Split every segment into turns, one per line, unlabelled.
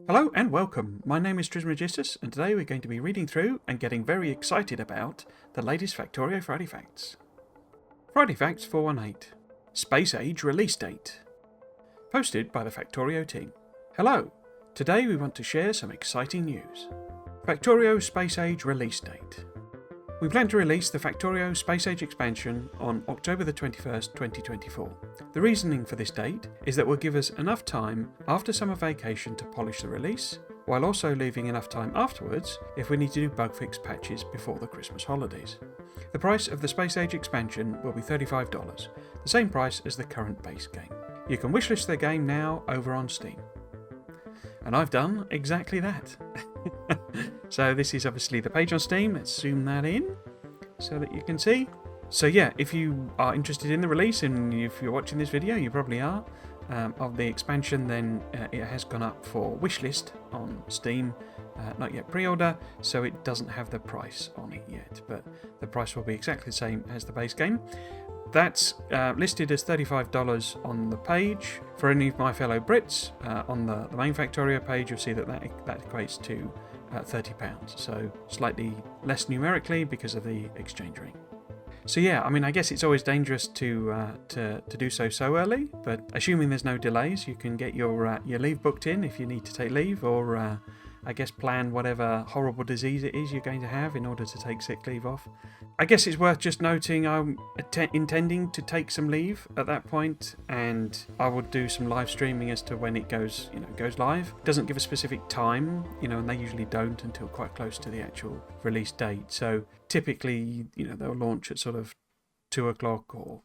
Hello and welcome. My name is Trismegistus, and today we're going to be reading through and getting very excited about the latest Factorio Friday Facts. Friday Facts 418. Space Age Release Date. Posted by the Factorio team. Hello. Today we want to share some exciting news. Factorio Space Age Release Date. We plan to release the Factorio Space Age expansion on October the 21st, 2024. The reasoning for this date is that will give us enough time after summer vacation to polish the release, while also leaving enough time afterwards if we need to do bug fix patches before the Christmas holidays. The price of the Space Age expansion will be $35, the same price as the current base game. You can wishlist the game now over on Steam. And I've done exactly that. So this is obviously the page on Steam. Let's zoom that in so that you can see. So yeah, if you are interested in the release, and if you're watching this video, you probably are, of the expansion, then it has gone up for wishlist on Steam. Not yet pre-order, so it doesn't have the price on it yet, but the price will be exactly the same as the base game. That's listed as $35 on the page. For any of my fellow Brits, on the main Factorio page, you'll see that equates to £30, so slightly less numerically because of the exchange rate. So yeah, I mean, I guess it's always dangerous to do so early, but assuming there's no delays, you can get your leave booked in if you need to take leave, or I guess plan whatever horrible disease it is you're going to have in order to take sick leave off. I guess it's worth just noting I'm intending to take some leave at that point, and I will do some live streaming as to when it goes live. It doesn't give a specific time, and they usually don't until quite close to the actual release date. So typically, they'll launch at sort of 2 o'clock or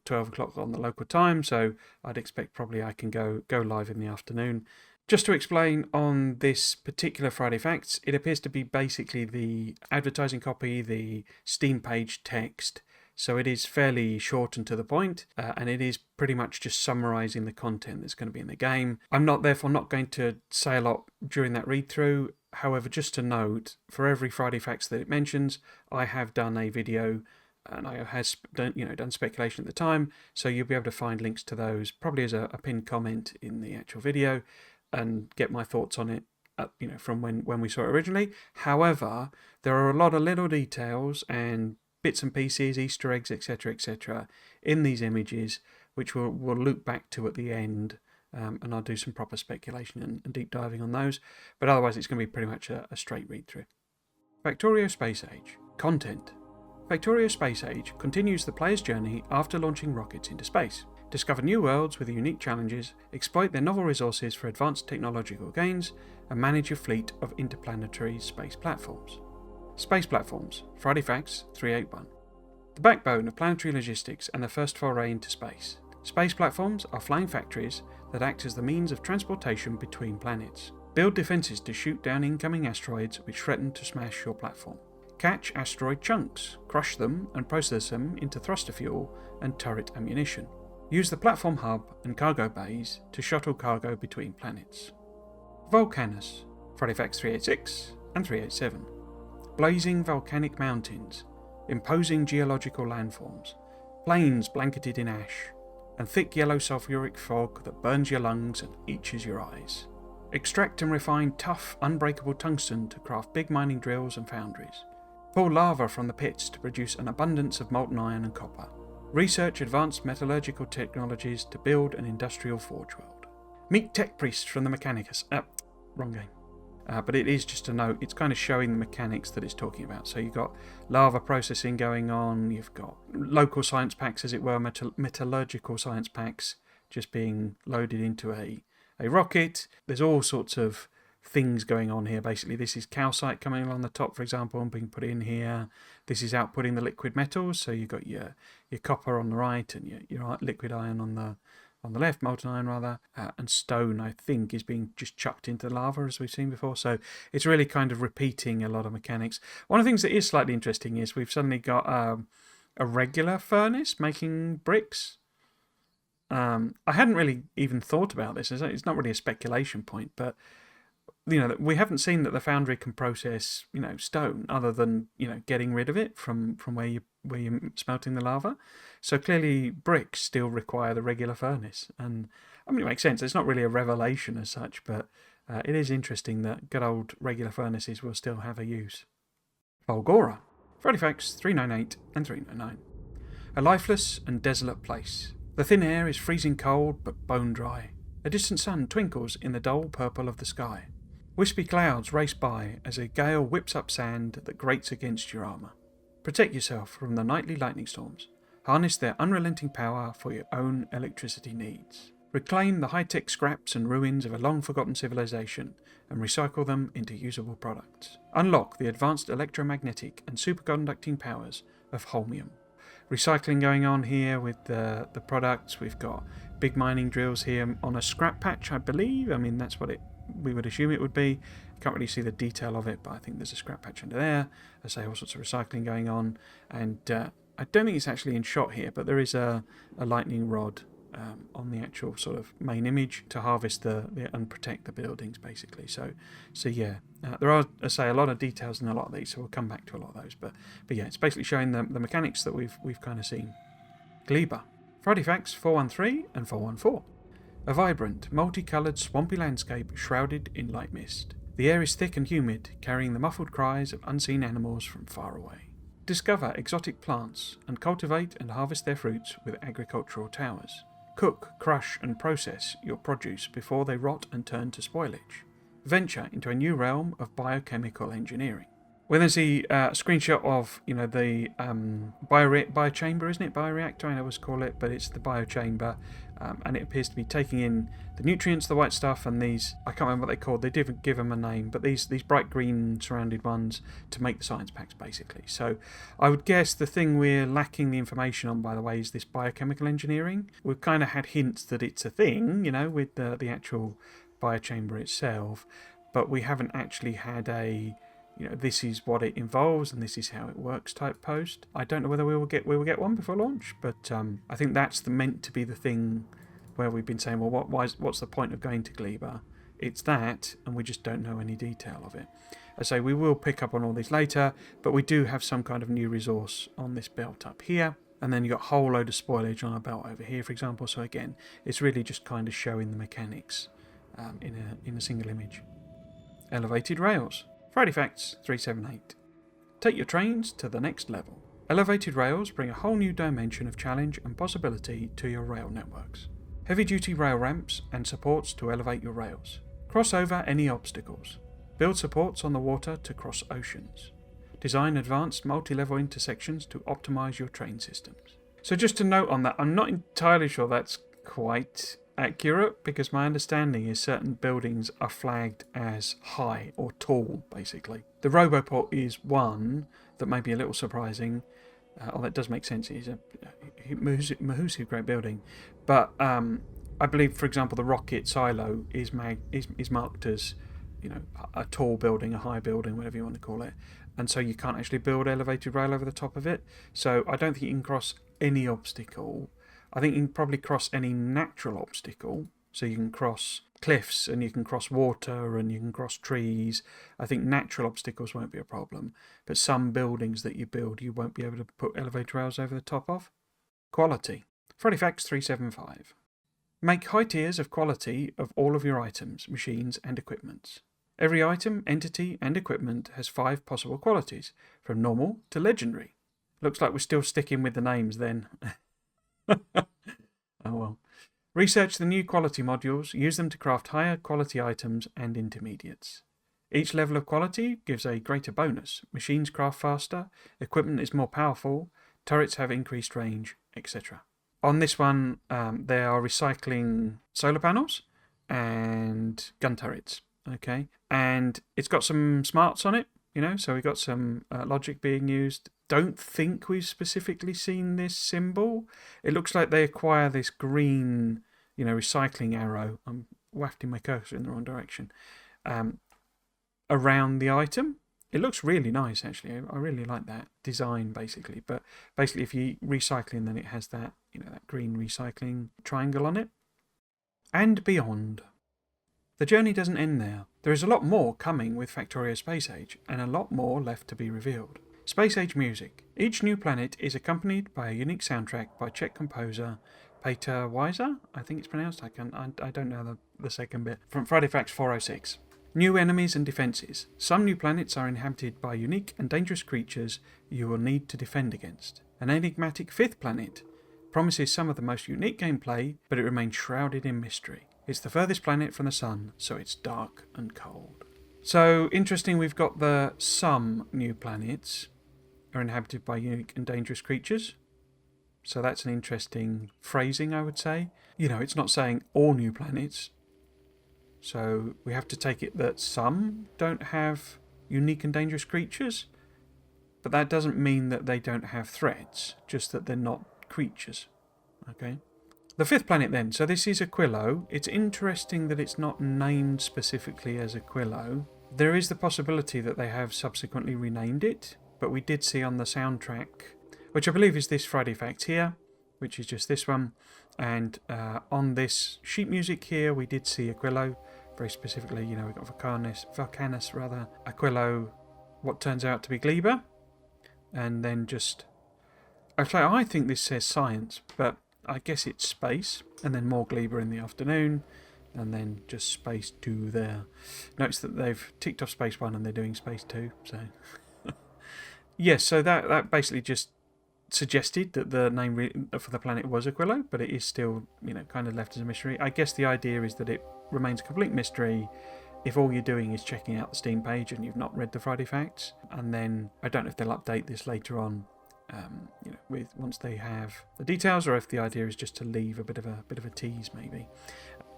12 o'clock on the local time. So I'd expect probably I can go live in the afternoon. Just to explain on this particular Friday Facts, it appears to be basically the advertising copy, the Steam page text. So it is fairly short and to the point, and it is pretty much just summarising the content that's going to be in the game. I'm therefore not going to say a lot during that read through. However, just to note, for every Friday Facts that it mentions, I have done a video, and I have done speculation at the time, so you'll be able to find links to those, probably as a pinned comment in the actual video, and get my thoughts on it, from when we saw it originally. However, there are a lot of little details and bits and pieces, Easter eggs, etc., in these images, which we'll loop back to at the end, and I'll do some proper speculation and deep diving on those. But otherwise, it's going to be pretty much a straight read through. Factorio Space Age. Content. Factorio Space Age continues the player's journey after launching rockets into space. Discover new worlds with unique challenges, exploit their novel resources for advanced technological gains, and manage your fleet of interplanetary space platforms. Space platforms, Friday Facts 381. The backbone of planetary logistics and the first foray into space. Space platforms are flying factories that act as the means of transportation between planets. Build defences to shoot down incoming asteroids which threaten to smash your platform. Catch asteroid chunks, crush them and process them into thruster fuel and turret ammunition. Use the platform hub and cargo bays to shuttle cargo between planets. Vulcanus, Friday Facts 386 and 387. Blazing volcanic mountains, imposing geological landforms, plains blanketed in ash, and thick yellow sulfuric fog that burns your lungs and itches your eyes. Extract and refine tough, unbreakable tungsten to craft big mining drills and foundries. Pull lava from the pits to produce an abundance of molten iron and copper. Research advanced metallurgical technologies to build an industrial forge world. Meet tech priests from the Mechanicus. Wrong game. But it is just a note. It's kind of showing the mechanics that it's talking about. So you've got lava processing going on. You've got local science packs, as it were, metallurgical science packs just being loaded into a rocket. There's all sorts of things going on here. Basically, this is calcite coming along the top, for example, and being put in here. This is outputting the liquid metals, so you've got your copper on the right and your liquid iron on the left, molten iron rather, and stone, I think, is being just chucked into the lava, as we've seen before. So it's really kind of repeating a lot of mechanics. One of the things that is slightly interesting is we've suddenly got a regular furnace making bricks. I hadn't really even thought about this. It's not really a speculation point, but we haven't seen that the foundry can process, stone other than, getting rid of it from where you're smelting the lava. So clearly bricks still require the regular furnace. And I mean, it makes sense. It's not really a revelation as such, but it is interesting that good old regular furnaces will still have a use. Fulgora. Friday Facts 398 and 399. A lifeless and desolate place. The thin air is freezing cold but bone dry. A distant sun twinkles in the dull purple of the sky. Wispy clouds race by as a gale whips up sand that grates against your armour. Protect yourself from the nightly lightning storms. Harness their unrelenting power for your own electricity needs. Reclaim the high-tech scraps and ruins of a long-forgotten civilization and recycle them into usable products. Unlock the advanced electromagnetic and superconducting powers of holmium. Recycling going on here with the products. We've got big mining drills here on a scrap patch, I believe. I mean, that's what we would assume it would be. Can't really see the detail of it, but I think there's a scrap patch under there. I say all sorts of recycling going on, and I don't think it's actually in shot here, but there is a lightning rod on the actual sort of main image to harvest and protect the buildings, basically. So yeah, there are, I say, a lot of details in a lot of these, so we'll come back to a lot of those. But yeah, it's basically showing the mechanics that we've kind of seen. Gleba. Friday Facts 413 and 414. A vibrant, multicoloured, swampy landscape shrouded in light mist. The air is thick and humid, carrying the muffled cries of unseen animals from far away. Discover exotic plants and cultivate and harvest their fruits with agricultural towers. Cook, crush and process your produce before they rot and turn to spoilage. Venture into a new realm of biochemical engineering. Well, there's the screenshot of, the biochamber, isn't it? Bioreactor, I always call it, but it's the biochamber, and it appears to be taking in the nutrients, the white stuff, and these, I can't remember what they're called, they didn't give them a name, but these bright green surrounded ones to make the science packs, basically. So I would guess the thing we're lacking the information on, by the way, is this biochemical engineering. We've kind of had hints that it's a thing, with the actual biochamber itself, but we haven't actually had a this is what it involves and this is how it works type post. I don't know whether we will get one before launch, but I think that's meant to be the thing where we've been saying, well, what's the point of going to Gleba? It's that, and we just don't know any detail of it. I say we will pick up on all these later, but we do have some kind of new resource on this belt up here, and then you've got a whole load of spoilage on a belt over here, for example. So again, it's really just kind of showing the mechanics in a single image. Elevated rails. Friday Facts 378. Take your trains to the next level. Elevated rails bring a whole new dimension of challenge and possibility to your rail networks. Heavy-duty rail ramps and supports to elevate your rails. Cross over any obstacles. Build supports on the water to cross oceans. Design advanced multi-level intersections to optimize your train systems. So just to note on that, I'm not entirely sure that's quite accurate, because my understanding is certain buildings are flagged as high or tall, basically. The Roboport is one that may be a little surprising, although it does make sense. It's a massive great building, but I believe, for example, the rocket silo is marked as a tall building, a high building, whatever you want to call it, and so you can't actually build elevated rail over the top of it. So I don't think you can cross any obstacle. I think you can probably cross any natural obstacle, so you can cross cliffs and you can cross water and you can cross trees. I think natural obstacles won't be a problem, but some buildings that you build you won't be able to put elevator rails over the top of. Quality. Friday Facts 375. Make high tiers of quality of all of your items, machines and equipments. Every item, entity and equipment has 5 possible qualities, from normal to legendary. Looks like we're still sticking with the names then. Oh well. Research the new quality modules, use them to craft higher quality items and intermediates. Each level of quality gives a greater bonus. Machines craft faster, equipment is more powerful, turrets have increased range, etc. On this one, they are recycling solar panels and gun turrets. Okay, and it's got some smarts on it, so we've got some logic being used. Don't think we've specifically seen this symbol. It looks like they acquire this green, recycling arrow. I'm wafting my cursor in the wrong direction. Around the item. It looks really nice, actually. I really like that design, basically. But basically, if you recycling, then it has that, that green recycling triangle on it. And beyond. The journey doesn't end there. There is a lot more coming with Factorio Space Age, and a lot more left to be revealed. Space Age music. Each new planet is accompanied by a unique soundtrack by Czech composer Peter Weiser, I think it's pronounced. I don't know the second bit. From Friday Facts 406. New enemies and defences. Some new planets are inhabited by unique and dangerous creatures you will need to defend against. An enigmatic fifth planet promises some of the most unique gameplay, but it remains shrouded in mystery. It's the furthest planet from the sun, so it's dark and cold. So, interesting, we've got some new planets are inhabited by unique and dangerous creatures. So that's an interesting phrasing, I would say. It's not saying all new planets. So we have to take it that some don't have unique and dangerous creatures. But that doesn't mean that they don't have threats, just that they're not creatures. Okay. The fifth planet then. So this is Aquilo. It's interesting that it's not named specifically as Aquilo. There is the possibility that they have subsequently renamed it. But we did see on the soundtrack, which I believe is this Friday Fact here, which is just this one. And on this sheet music here, we did see Aquilo. Very specifically, we've got Vulcanus, Aquilo, what turns out to be Gleba. And then just... Actually, I think this says science, but I guess it's space. And then more Gleba in the afternoon. And then just space 2 there. Notice that they've ticked off space 1 and they're doing space 2. So, yes, so that basically just suggested that the name for the planet was Aquilo, but it is still, kind of left as a mystery. I guess the idea is that it remains a complete mystery if all you're doing is checking out the Steam page and you've not read the Friday Facts. And then I don't know if they'll update this later on, once they have the details, or if the idea is just to leave a bit of a tease maybe.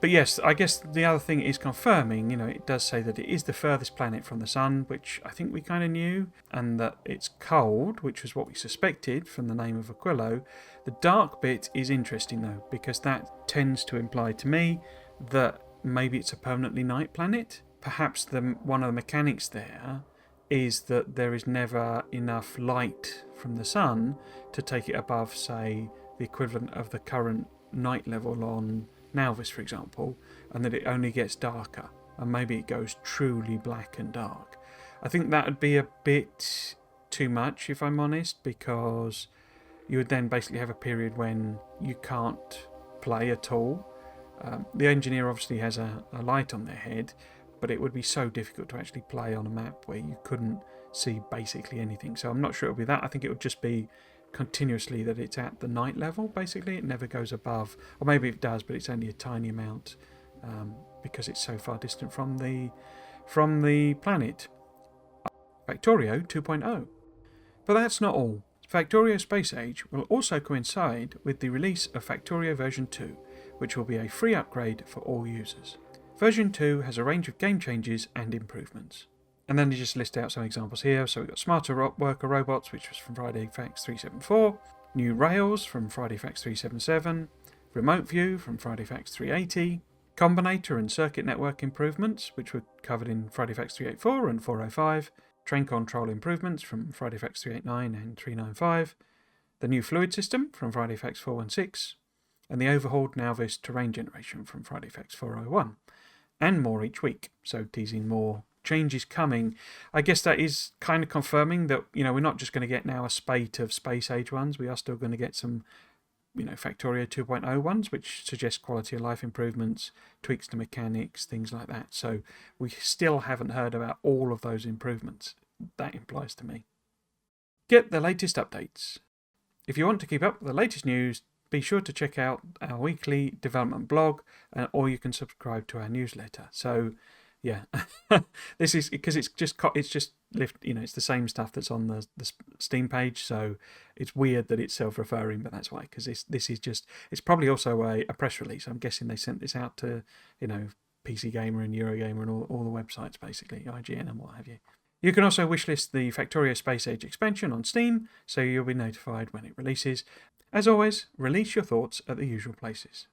But yes, I guess the other thing is confirming, it does say that it is the furthest planet from the sun, which I think we kind of knew, and that it's cold, which was what we suspected from the name of Aquilo. The dark bit is interesting though, because that tends to imply to me that maybe it's a permanently night planet. Perhaps one of the mechanics there is that there is never enough light from the sun to take it above, say, the equivalent of the current night level on Nauvis, for example, and that it only gets darker, and maybe it goes truly black and dark. I think that would be a bit too much, if I'm honest, because you would then basically have a period when you can't play at all. The engineer obviously has a light on their head, but it would be so difficult to actually play on a map where you couldn't see basically anything. So I'm not sure it would be that. I think it would just be continuously that it's at the night level, basically. It never goes above, or maybe it does, but it's only a tiny amount because it's so far distant from the planet. Factorio 2.0. But that's not all. Factorio Space Age will also coincide with the release of Factorio version 2, which will be a free upgrade for all users. Version 2 has a range of game changes and improvements. And then they just list out some examples here. So we've got smarter worker robots, which was from Friday Facts 374, new rails from Friday Facts 377, remote view from Friday Facts 380, combinator and circuit network improvements, which were covered in Friday Facts 384 and 405, train control improvements from Friday Facts 389 and 395, the new fluid system from Friday Facts 416, and the overhauled Nauvis terrain generation from Friday Facts 401, and more each week, so teasing more changes coming. I guess that is kind of confirming that, we're not just going to get now a spate of Space Age ones, we are still going to get some, Factorio 2.0 ones, which suggest quality of life improvements, tweaks to mechanics, things like that. So we still haven't heard about all of those improvements, that implies to me. Get the latest updates. If you want to keep up with the latest news, be sure to check out our weekly development blog, or you can subscribe to our newsletter. So, yeah, this is because it's just it's the same stuff that's on the Steam page. So it's weird that it's self-referring, but that's why. Because this is just, it's probably also a press release. I'm guessing they sent this out to PC Gamer and Eurogamer and all the websites, basically, IGN and what have you. You can also wishlist the Factorio Space Age expansion on Steam, so you'll be notified when it releases. As always, release your thoughts at the usual places.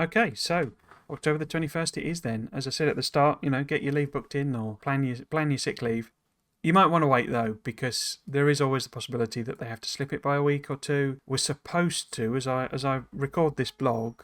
Okay, so October the 21st it is then. As I said at the start, get your leave booked in or plan your sick leave. You might want to wait though, because there is always the possibility that they have to slip it by a week or two. We're supposed to, as I record this blog,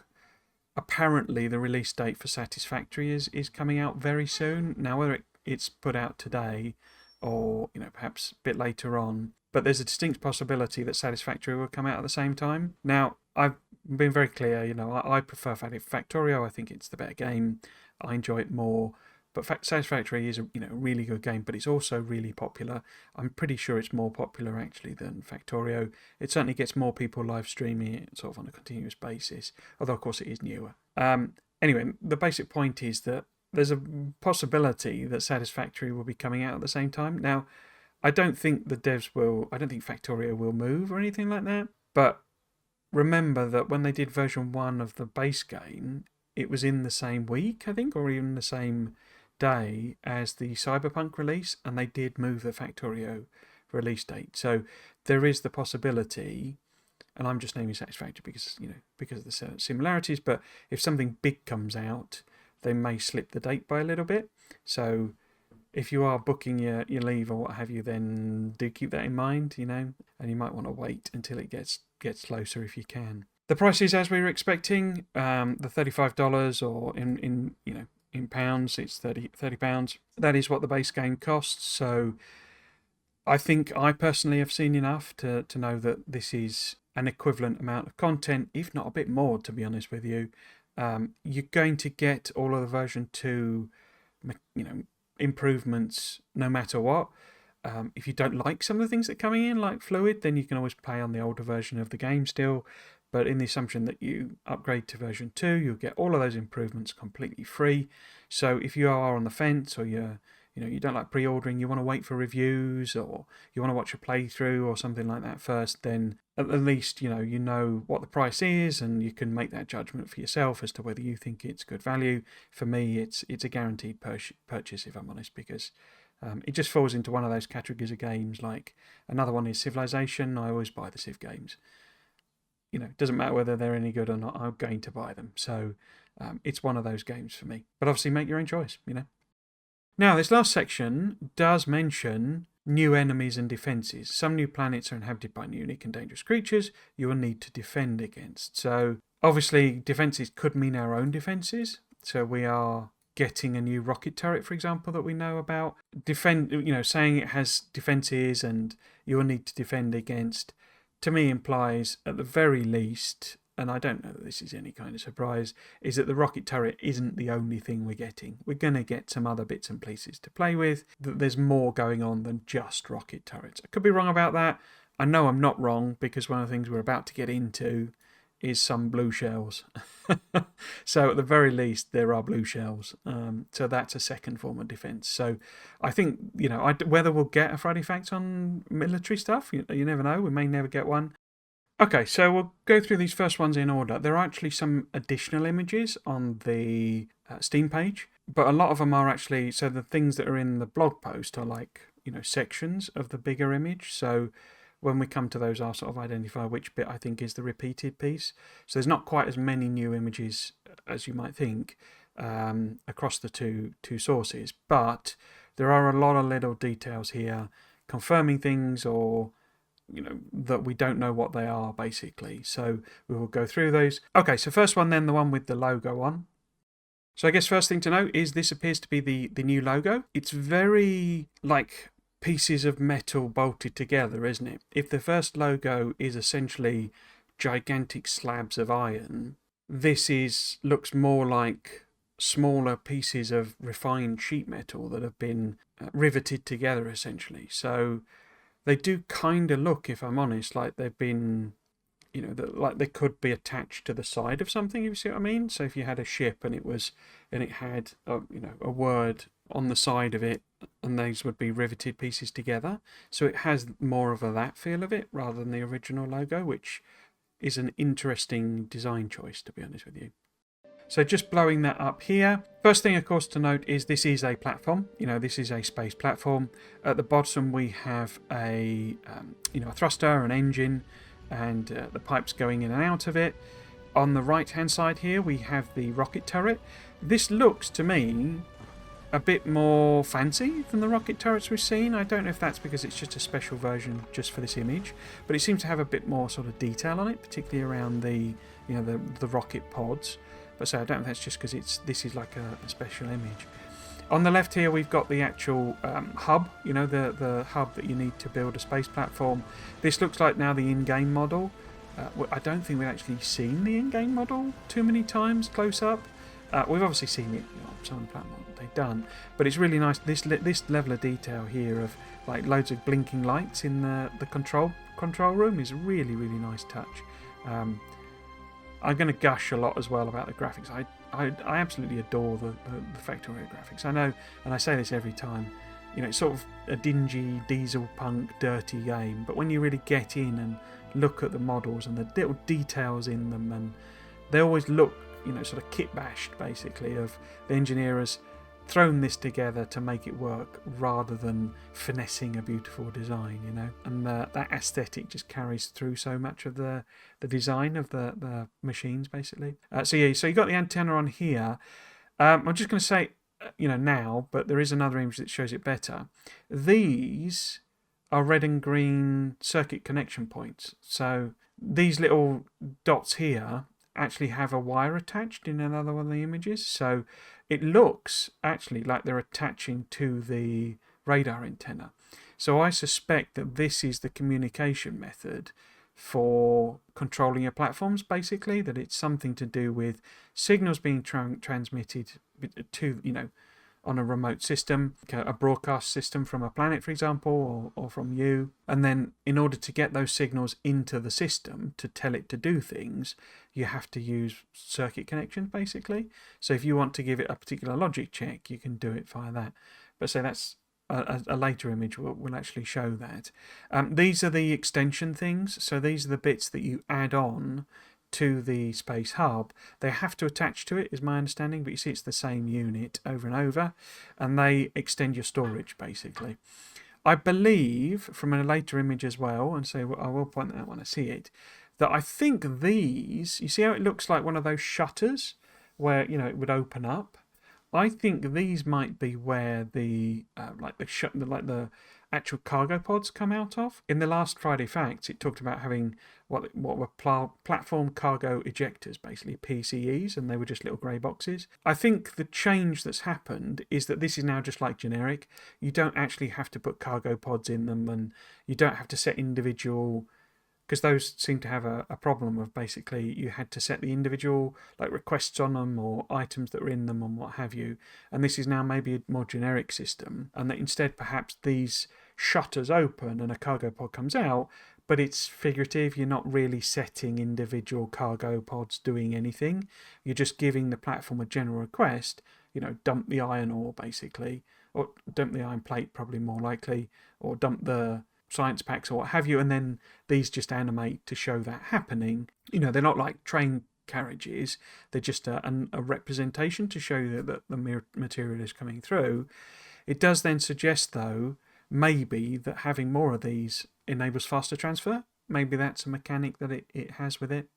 apparently the release date for Satisfactory is coming out very soon. Now whether it's put out today or perhaps a bit later on, but there's a distinct possibility that Satisfactory will come out at the same time. Now, I've being very clear, you know, I prefer Factorio. I think it's the better game. I enjoy it more. But Satisfactory is a really good game, but it's also really popular. I'm pretty sure it's more popular actually than Factorio. It certainly gets more people live streaming it sort of on a continuous basis, although of course it is newer. Anyway, the basic point is that there's a possibility that Satisfactory will be coming out at the same time. Now, I don't think the devs will, I don't think Factorio will move or anything like that, but remember that when they did version 1 of the base game, it was in the same week, I think, or even the same day as the Cyberpunk release, and they did move the Factorio release date. So there is the possibility, and I'm just naming Satisfactory because of the similarities, but if something big comes out, they may slip the date by a little bit. So if you are booking your leave or what have you, then do keep that in mind, and you might want to wait until it gets closer if you can. The price is as we were expecting, the $35, or in pounds, it's £30. That is what the base game costs. So I think I personally have seen enough to know that this is an equivalent amount of content, if not a bit more, to be honest with you. You're going to get all of the version 2, improvements no matter what. If you don't like some of the things that are coming in, like fluid, then you can always play on the older version of the game still. But in the assumption that you upgrade to version 2, you'll get all of those improvements completely free. So if you are on the fence, or you don't like pre-ordering, you want to wait for reviews, or you want to watch a playthrough or something like that first, then at least you know what the price is, and you can make that judgment for yourself as to whether you think it's good value. For me, it's a guaranteed purchase, if I'm honest, because it just falls into one of those categories of games. Like another one is Civilization. I always buy the Civ games. It doesn't matter whether they're any good or not, I'm going to buy them. So it's one of those games for me. But obviously make your own choice, Now, this last section does mention new enemies and defences. Some new planets are inhabited by new, unique and dangerous creatures you will need to defend against. So obviously defences could mean our own defences. So we are getting a new rocket turret, for example, that we know about. Saying it has defences and you will need to defend against, to me implies at the very least, and I don't know that this is any kind of surprise, is that the rocket turret isn't the only thing we're getting. We're going to get some other bits and pieces to play with, that there's more going on than just rocket turrets. I could be wrong about that. I know I'm not wrong, because one of the things we're about to get into is some blue shells. So at the very least, there are blue shells. So that's a second form of defence. So I think, whether we'll get a Friday Facts on military stuff, you never know. We may never get one. Okay, so we'll go through these first ones in order. There are actually some additional images on the Steam page, but a lot of them are actually, so the things that are in the blog post are like, sections of the bigger image. So when we come to those, I'll sort of identify which bit I think is the repeated piece. So there's not quite as many new images as you might think across the two sources, but there are a lot of little details here confirming things, or that we don't know what they are, basically. So we will go through those. Okay, so first one then, the one with the logo on. So I guess first thing to note is this appears to be the new logo. It's very like pieces of metal bolted together, isn't it? If the first logo is essentially gigantic slabs of iron, this looks more like smaller pieces of refined sheet metal that have been riveted together, essentially. So they do kind of look, if I'm honest, like they've been, like they could be attached to the side of something, if you see what I mean. So if you had a ship and it had a word on the side of it, and those would be riveted pieces together. So it has more of that feel of it rather than the original logo, which is an interesting design choice, to be honest with you. So just blowing that up here. First thing, of course, to note is this is a platform. This is a space platform. At the bottom, we have a thruster, an engine, and the pipes going in and out of it. On the right-hand side here, we have the rocket turret. This looks, to me, a bit more fancy than the rocket turrets we've seen. I don't know if that's because it's just a special version just for this image, but it seems to have a bit more sort of detail on it, particularly around the rocket pods. But so I don't know if that's just because this is like a special image. On the left here, we've got the actual hub, the hub that you need to build a space platform. This looks like now the in-game model. I don't think we've actually seen the in-game model too many times close up. We've obviously seen it on some of the platforms they've done, but it's really nice. This level of detail here of like loads of blinking lights in the control room is a really nice touch. I'm going to gush a lot as well about the graphics. I absolutely adore the Factorio graphics. I know, and I say this every time, it's sort of a dingy, diesel punk, dirty game, but when you really get in and look at the models and the little details in them, and they always look, sort of kit bashed, basically, of the engineer has thrown this together to make it work rather than finessing a beautiful design, and that aesthetic just carries through so much of the design of the machines, basically. So you got the antenna on here. I'm just going to say, now, but there is another image that shows it better. These are red and green circuit connection points. So these little dots here actually have a wire attached in another one of the images. So it looks actually like they're attaching to the radar antenna. So I suspect that this is the communication method for controlling your platforms, basically, that it's something to do with signals being transmitted to, on a remote system, a broadcast system from a planet, for example, or from you. And then in order to get those signals into the system to tell it to do things, you have to use circuit connections, basically. So if you want to give it a particular logic check, you can do it via that. But so that's a later image will actually show that. These are the extension things. So these are the bits that you add on to the space hub. They have to attach to it, is my understanding, but you see it's the same unit over and over, and they extend your storage, basically. I believe from a later image as well, and so I will point that out when I see it, that I think these, you see how it looks like one of those shutters where it would open up? I think these might be where the the actual cargo pods come out of. In the last Friday Facts, it talked about having what were platform cargo ejectors, basically PCEs, and they were just little grey boxes. I think the change that's happened is that this is now just like generic. You don't actually have to put cargo pods in them, and you don't have to set individual, because those seem to have a problem of basically you had to set the individual requests on them or items that were in them and what have you. And this is now maybe a more generic system, and that instead perhaps these shutters open and a cargo pod comes out, but it's figurative. You're not really setting individual cargo pods doing anything. You're just giving the platform a general request, dump the iron ore, basically, or dump the iron plate, probably more likely, or dump the science packs or what have you, and then these just animate to show that happening. They're not like train carriages, they're just a representation to show you that the material is coming through. It does then suggest, though, maybe that having more of these enables faster transfer. Maybe that's a mechanic that it has with it.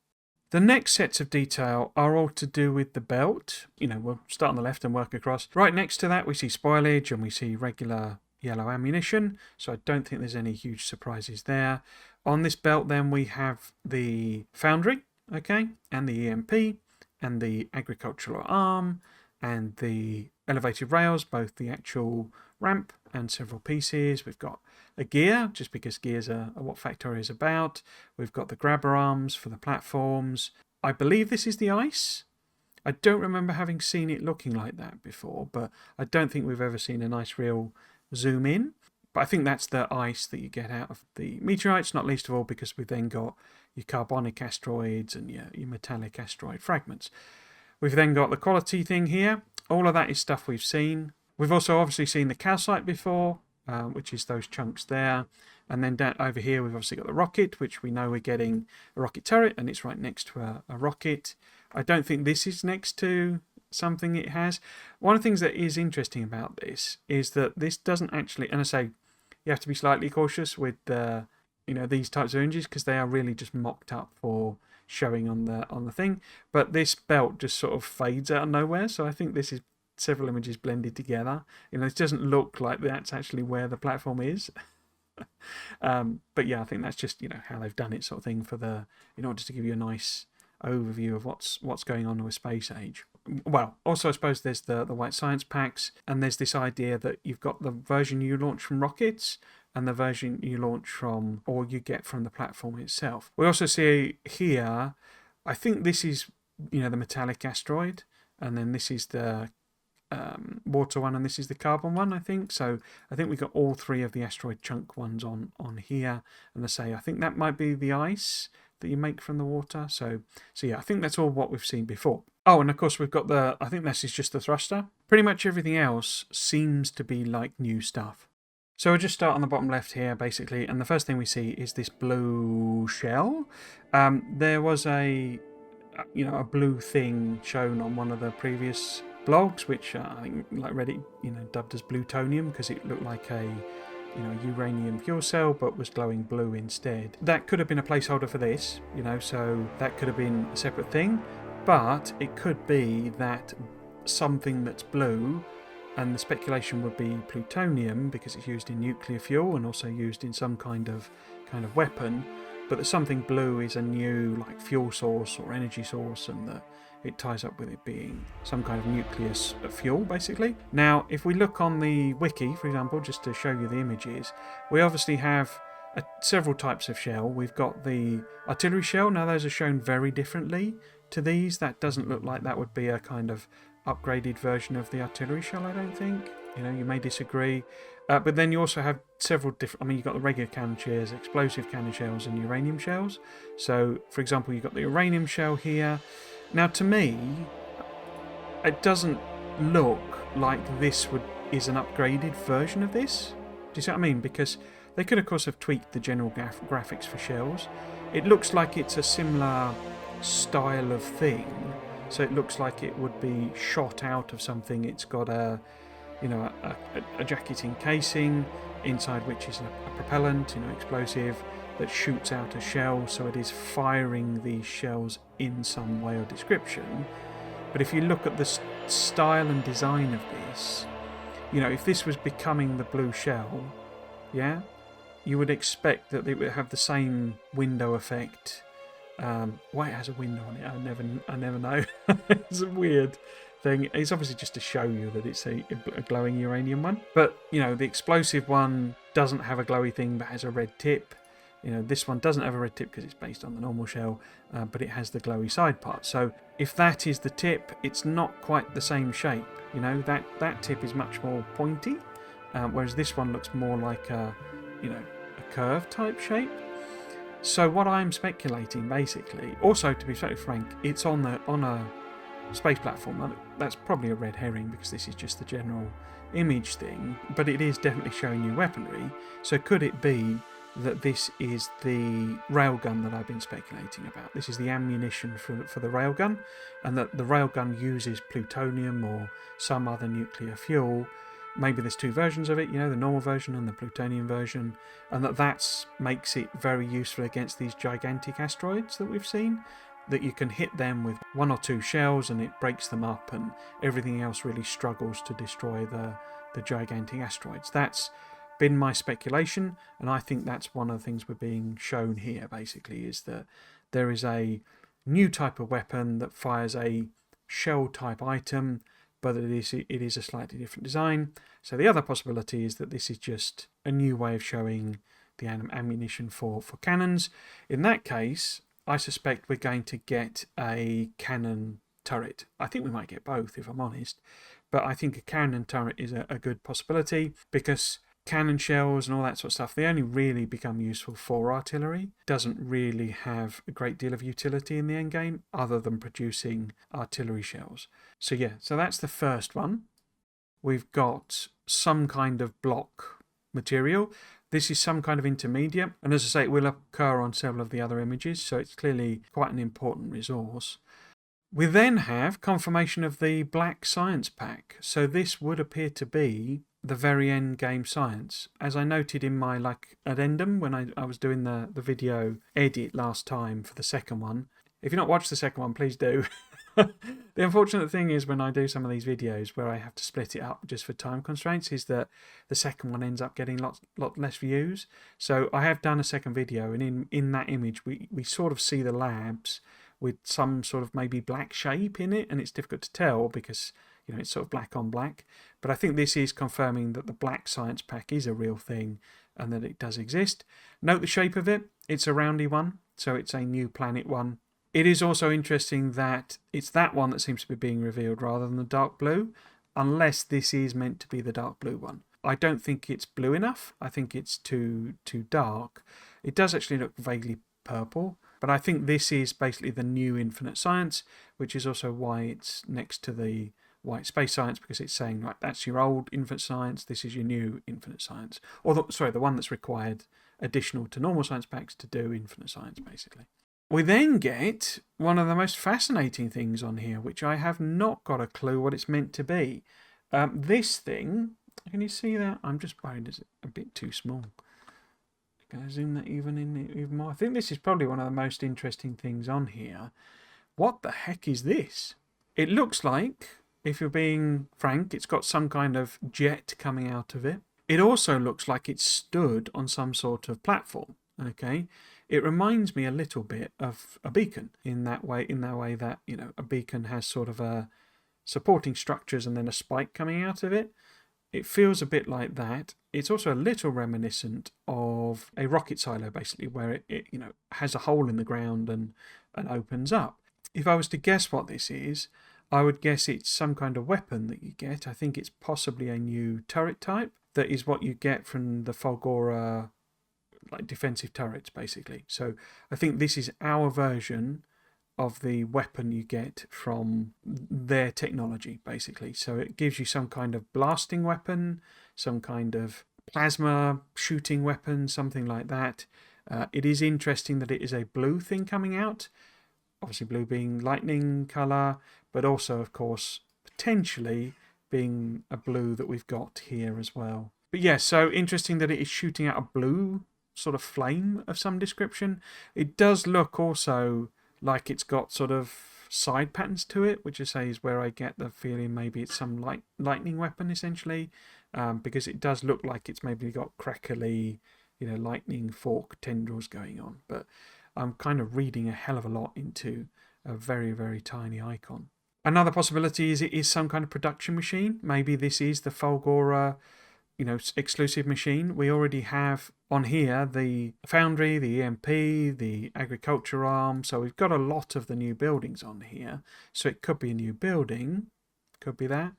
The next sets of detail are all to do with the belt. We'll start on the left and work across. Right next to that we see spoilage and we see regular yellow ammunition, so I don't think there's any huge surprises there. On this belt then we have the foundry, okay, and the EMP, and the agricultural arm, and the elevated rails, both the actual ramp and several pieces. We've got a gear, just because gears are what Factorio is about. We've got the grabber arms for the platforms. I believe this is the ice. I don't remember having seen it looking like that before, but I don't think we've ever seen a nice real zoom in. But I think that's the ice that you get out of the meteorites, not least of all because we've then got your carbonic asteroids and your metallic asteroid fragments. We've then got the quality thing here. All of that is stuff we've seen. We've also obviously seen the calcite before, which is those chunks there. And then down over here we've obviously got the rocket, which we know we're getting a rocket turret, and it's right next to a rocket. I don't think this is next to something it has. One of the things that is interesting about this is that this doesn't actually, and I say you have to be slightly cautious with these types of images because they are really just mocked up for showing on the thing, but this belt just sort of fades out of nowhere, so I think this is several images blended together. It doesn't look like that's actually where the platform is. But yeah, I think that's just how they've done it, sort of thing, in order to give you a nice overview of what's going on with space age. Well, also I suppose there's the white science packs, and there's this idea that you've got the version you launch from rockets, and the version you launch from or you get from the platform itself. We also see here, I think this is, the metallic asteroid, and then this is the water one, and this is the carbon one, I think. So I think we got all three of the asteroid chunk ones on here. And I think that might be the ice that you make from the water. So yeah, I think that's all what we've seen before. Oh, and of course we've got I think this is just the thruster. Pretty much everything else seems to be like new stuff. So we'll just start on the bottom left here, basically, and the first thing we see is this blue shell. There was a blue thing shown on one of the previous blogs, which I think like Reddit, dubbed as Blue-tonium, because it looked like a uranium fuel cell but was glowing blue instead. That could have been a placeholder for this, so that could have been a separate thing, but it could be that something that's blue, and the speculation would be plutonium because it's used in nuclear fuel and also used in some kind of weapon, but that something blue is a new like fuel source or energy source, and that it ties up with it being some kind of nucleus fuel, basically. Now, if we look on the wiki, for example, just to show you the images, we obviously have several types of shell. We've got the artillery shell. Now, those are shown very differently to these. That doesn't look like that would be a kind of upgraded version of the artillery shell, I don't think. You may disagree. But then you also have several different... you've got the regular cannon shells, explosive cannon shells, and uranium shells. So, for example, you've got the uranium shell here. Now, to me, it doesn't look like this is an upgraded version of this. Do you see what I mean? Because they could, of course, have tweaked the general graphics for shells. It looks like it's a similar style of thing. So it looks like it would be shot out of something. It's got a jacketing casing, inside which is a propellant, explosive, that shoots out a shell, so it is firing these shells in some way or description. But if you look at the style and design of this, if this was becoming the blue shell, you would expect that it would have the same window effect. Why it has a window on it, I never know. It's a weird thing. It's obviously just to show you that it's a glowing uranium one. But, the explosive one doesn't have a glowy thing but has a red tip. This one doesn't have a red tip because it's based on the normal shell, but it has the glowy side part. So if that is the tip, it's not quite the same shape. That tip is much more pointy, whereas this one looks more like a curve type shape. So what I'm speculating, basically, also to be totally frank, it's on a space platform. That's probably a red herring because this is just the general image thing, but it is definitely showing new weaponry. So could it be that this is the railgun that I've been speculating about? This is the ammunition for the railgun, and that the railgun uses plutonium or some other nuclear fuel. Maybe there's two versions of it, the normal version and the plutonium version, and that makes it very useful against these gigantic asteroids that we've seen, that you can hit them with one or two shells and it breaks them up, and everything else really struggles to destroy the gigantic asteroids. That's been my speculation, and I think that's one of the things we're being shown here, basically, is that there is a new type of weapon that fires a shell type item, but it is a slightly different design. So the other possibility is that this is just a new way of showing the ammunition for cannons. In that case, I suspect we're going to get a cannon turret. I think we might get both, if I'm honest, but I think a cannon turret is a good possibility, because cannon shells and all that sort of stuff, they only really become useful for artillery. Doesn't really have a great deal of utility in the end game other than producing artillery shells. So so that's the first one. We've got some kind of block material. This is some kind of intermediate, and as I say, it will occur on several of the other images, so it's clearly quite an important resource. We then have confirmation of the black science pack. So this would appear to be the very end game science. As I noted in my addendum when I was doing the video edit last time for the second one. If you've not watched the second one, please do. The unfortunate thing is when I do some of these videos where I have to split it up just for time constraints, is that the second one ends up getting lot less views. So I have done a second video, and in that image we sort of see the labs with some sort of maybe black shape in it, and it's difficult to tell because it's sort of black on black. But I think this is confirming that the black science pack is a real thing, and that it does exist. Note the shape of it. It's a roundy one, so it's a new planet one. It is also interesting that it's that one that seems to be being revealed rather than the dark blue, unless this is meant to be the dark blue one. I don't think it's blue enough. I think it's too dark. It does actually look vaguely purple, but I think this is basically the new Infinite Science, which is also why it's next to the white space science, because it's saying, right, that's your old Infinite Science, this is your new Infinite Science. Or, the one that's required additional to normal science packs to do Infinite Science, basically. We then get one of the most fascinating things on here, which I have not got a clue what it's meant to be. This thing, can you see that? I'm just worried it's a bit too small. Can I zoom that even more? I think this is probably one of the most interesting things on here. What the heck is this? It looks like, if you're being frank, it's got some kind of jet coming out of it. It also looks like it's stood on some sort of platform. Okay, it reminds me a little bit of a beacon in that way that, you know, a beacon has sort of a supporting structures and then a spike coming out of it. It feels a bit like that. It's also a little reminiscent of a rocket silo, basically, where it you know, has a hole in the ground and opens up. If I was to guess what this is, I would guess it's some kind of weapon that you get. I think it's possibly a new turret type. That is what you get from the Fulgora, like defensive turrets, basically. So I think this is our version of the weapon you get from their technology, basically. So it gives you some kind of blasting weapon, some kind of plasma shooting weapon, something like that. It is interesting that it is a blue thing coming out. Obviously blue being lightning colour, but also, of course, potentially being a blue that we've got here as well. But yeah, so interesting that it is shooting out a blue sort of flame of some description. It does look also like it's got sort of side patterns to it, which I say is where I get the feeling maybe it's some lightning weapon, essentially, because it does look like it's maybe got crackly, you know, lightning fork tendrils going on. But I'm kind of reading a hell of a lot into a very, very tiny icon. Another possibility is it is some kind of production machine. Maybe this is the Fulgora, you know, exclusive machine. We already have on here the foundry, the EMP, the agriculture arm. So we've got a lot of the new buildings on here. So it could be a new building. Could be that.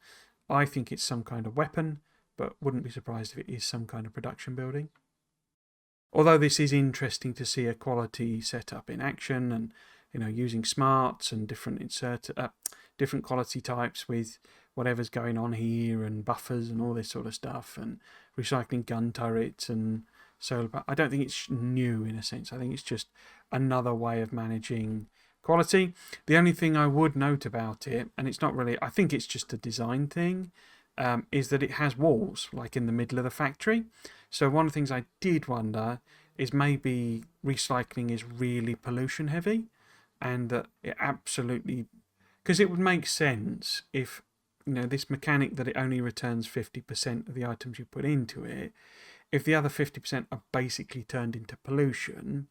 I think it's some kind of weapon, but wouldn't be surprised if it is some kind of production building. Although this is interesting to see a quality setup in action, and, you know, using smarts and different quality types with whatever's going on here, and buffers and all this sort of stuff, and recycling gun turrets and solar. I don't think it's new in a sense. I think it's just another way of managing quality. The only thing I would note about it, and it's not really, I think it's just a design thing, is that it has walls like in the middle of the factory. So one of the things I did wonder is maybe recycling is really pollution heavy, and that it absolutely, because it would make sense if, you know, this mechanic that it only returns 50% of the items you put into it, if the other 50% are basically turned into pollution,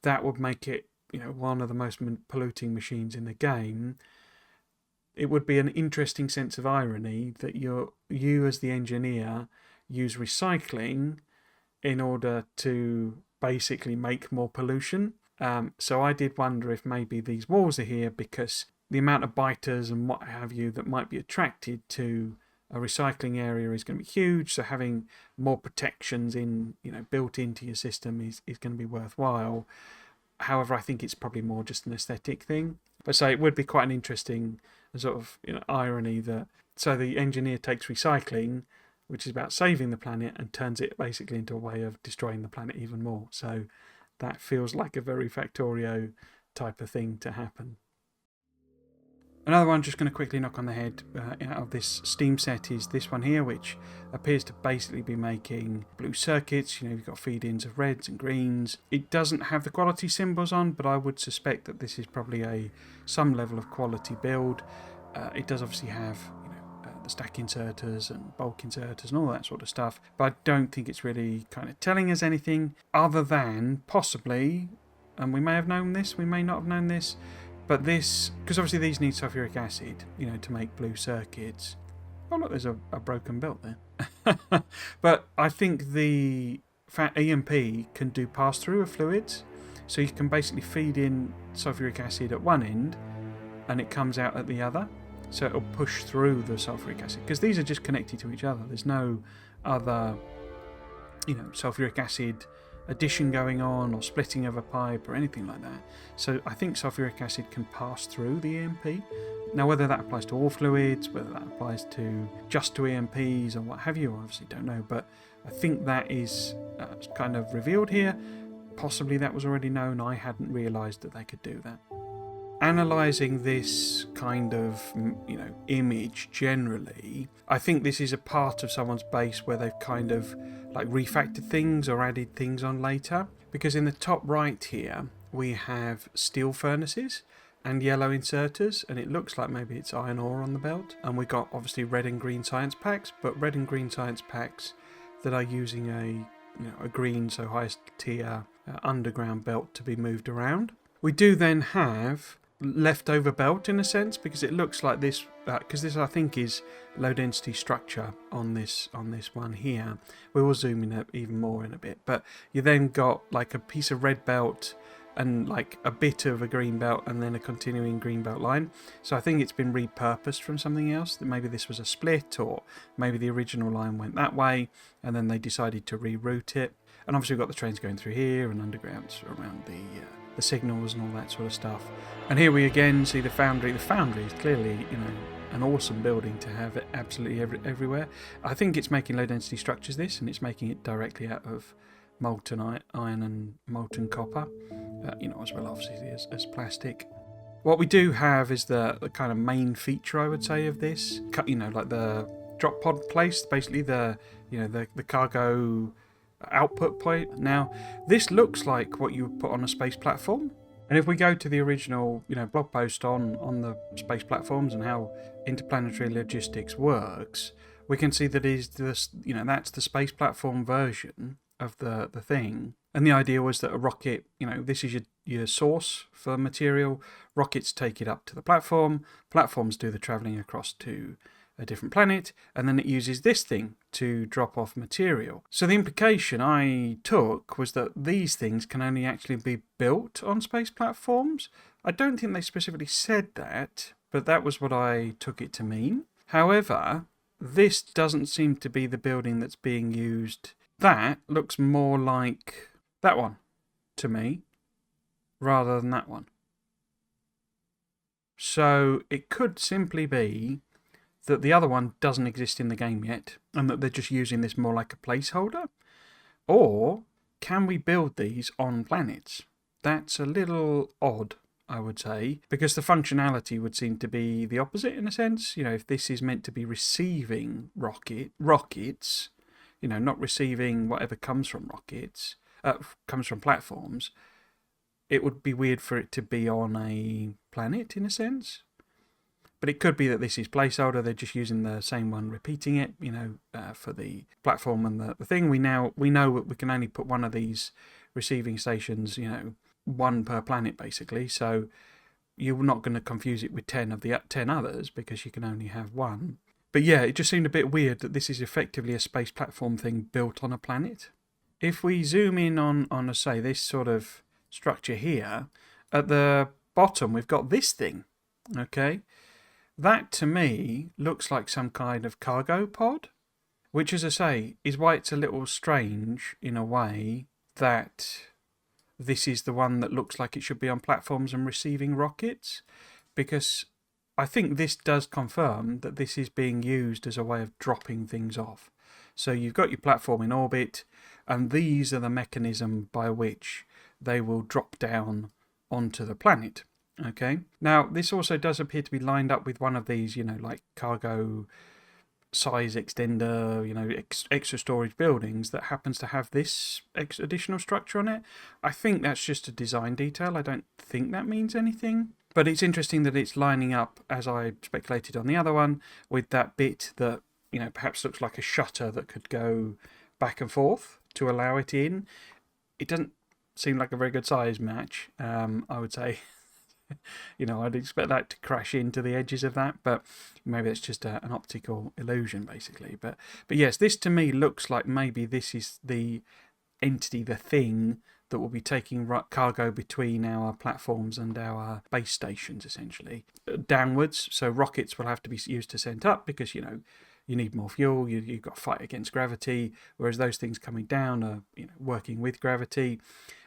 that would make it, you know, one of the most polluting machines in the game. It would be an interesting sense of irony that you as the engineer use recycling in order to basically make more pollution. So I did wonder if maybe these walls are here because the amount of biters and what have you that might be attracted to a recycling area is going to be huge. So having more protections in, you know, built into your system is going to be worthwhile. However, I think it's probably more just an aesthetic thing. But so it would be quite an interesting sort of, you know, irony that so the engineer takes recycling, which is about saving the planet, and turns it basically into a way of destroying the planet even more. So that feels like a very Factorio type of thing to happen. Another one, just going to quickly knock on the head out of this Steam set, is this one here, which appears to basically be making blue circuits. You know, you've got feed-ins of reds and greens. It doesn't have the quality symbols on, but I would suspect that this is probably some level of quality build. It does obviously have, you know, the stack inserters and bulk inserters and all that sort of stuff, but I don't think it's really kind of telling us anything other than possibly, and we may have known this, we may not have known this, but this, because obviously these need sulfuric acid, you know, to make blue circuits. Oh look, there's a broken belt there. But I think the EMP can do pass-through of fluids. So you can basically feed in sulfuric acid at one end and it comes out at the other. So it'll push through the sulfuric acid. Because these are just connected to each other. There's no other, sulfuric acid addition going on or splitting of a pipe or anything like that. So I think sulfuric acid can pass through the EMP. Now whether that applies to all fluids, whether that applies to just to EMPs or what have you, I obviously don't know, but I think that is kind of revealed here. Possibly that was already known, I hadn't realised that they could do that. Analysing this kind of, image generally, I think this is a part of someone's base where they've kind of like refactored things or added things on later. Because in the top right here, we have steel furnaces and yellow inserters, and it looks like maybe it's iron ore on the belt. And we've got obviously red and green science packs, but red and green science packs that are using a green, so highest tier underground belt to be moved around. We do then have leftover belt in a sense, because it looks like this, because this I think is low density structure on this one here. We will zoom in even more in a bit, but you then got like a piece of red belt and like a bit of a green belt and then a continuing green belt line. So I think it's been repurposed from something else, that maybe this was a split, or maybe the original line went that way and then they decided to reroute it. And obviously we've got the trains going through here and undergrounds around the signals and all that sort of stuff. And here we again see the foundry. The foundry is clearly, an awesome building to have it absolutely everywhere. I think it's making low density structures this, and it's making it directly out of molten iron and molten copper, as well obviously as plastic. What we do have is the kind of main feature, I would say, of this, like the drop pod place, basically the cargo output point. Now this looks like what you would put on a space platform, and if we go to the original blog post on the space platforms and how interplanetary logistics works, we can see that is this that's the space platform version of the thing. And the idea was that a rocket, this is your source for material, rockets take it up to the platform, platforms do the travelling across to a different planet, and then it uses this thing to drop off material. So the implication I took was that these things can only actually be built on space platforms. I don't think they specifically said that, but that was what I took it to mean. However, this doesn't seem to be the building that's being used. That looks more like that one to me, rather than that one. So it could simply be that the other one doesn't exist in the game yet, and that they're just using this more like a placeholder? Or can we build these on planets? That's a little odd, I would say, because the functionality would seem to be the opposite in a sense. If this is meant to be receiving rockets, not receiving whatever comes from rockets, comes from platforms, it would be weird for it to be on a planet in a sense. But it could be that this is placeholder, they're just using the same one, repeating it, for the platform and the thing. We know that we can only put one of these receiving stations, one per planet basically. So you're not going to confuse it with 10 of the 10 others, because you can only have one. But yeah, it just seemed a bit weird that this is effectively a space platform thing built on a planet. If we zoom in on say, this sort of structure here, at the bottom we've got this thing, okay? That, to me, looks like some kind of cargo pod, which, as I say, is why it's a little strange, in a way, that this is the one that looks like it should be on platforms and receiving rockets, because I think this does confirm that this is being used as a way of dropping things off. So you've got your platform in orbit, and these are the mechanism by which they will drop down onto the planet. Okay. Now, this also does appear to be lined up with one of these, like cargo size extender, extra storage buildings that happens to have this additional structure on it. I think that's just a design detail. I don't think that means anything. But it's interesting that it's lining up, as I speculated on the other one, with that bit that, perhaps looks like a shutter that could go back and forth to allow it in. It doesn't seem like a very good size match, I would say. I'd expect that to crash into the edges of that, but maybe it's just an optical illusion, basically. But yes, this to me looks like maybe this is the entity, the thing that will be taking cargo between our platforms and our base stations, essentially, downwards. So rockets will have to be used to send up because, you need more fuel, you've got to fight against gravity, whereas those things coming down are working with gravity.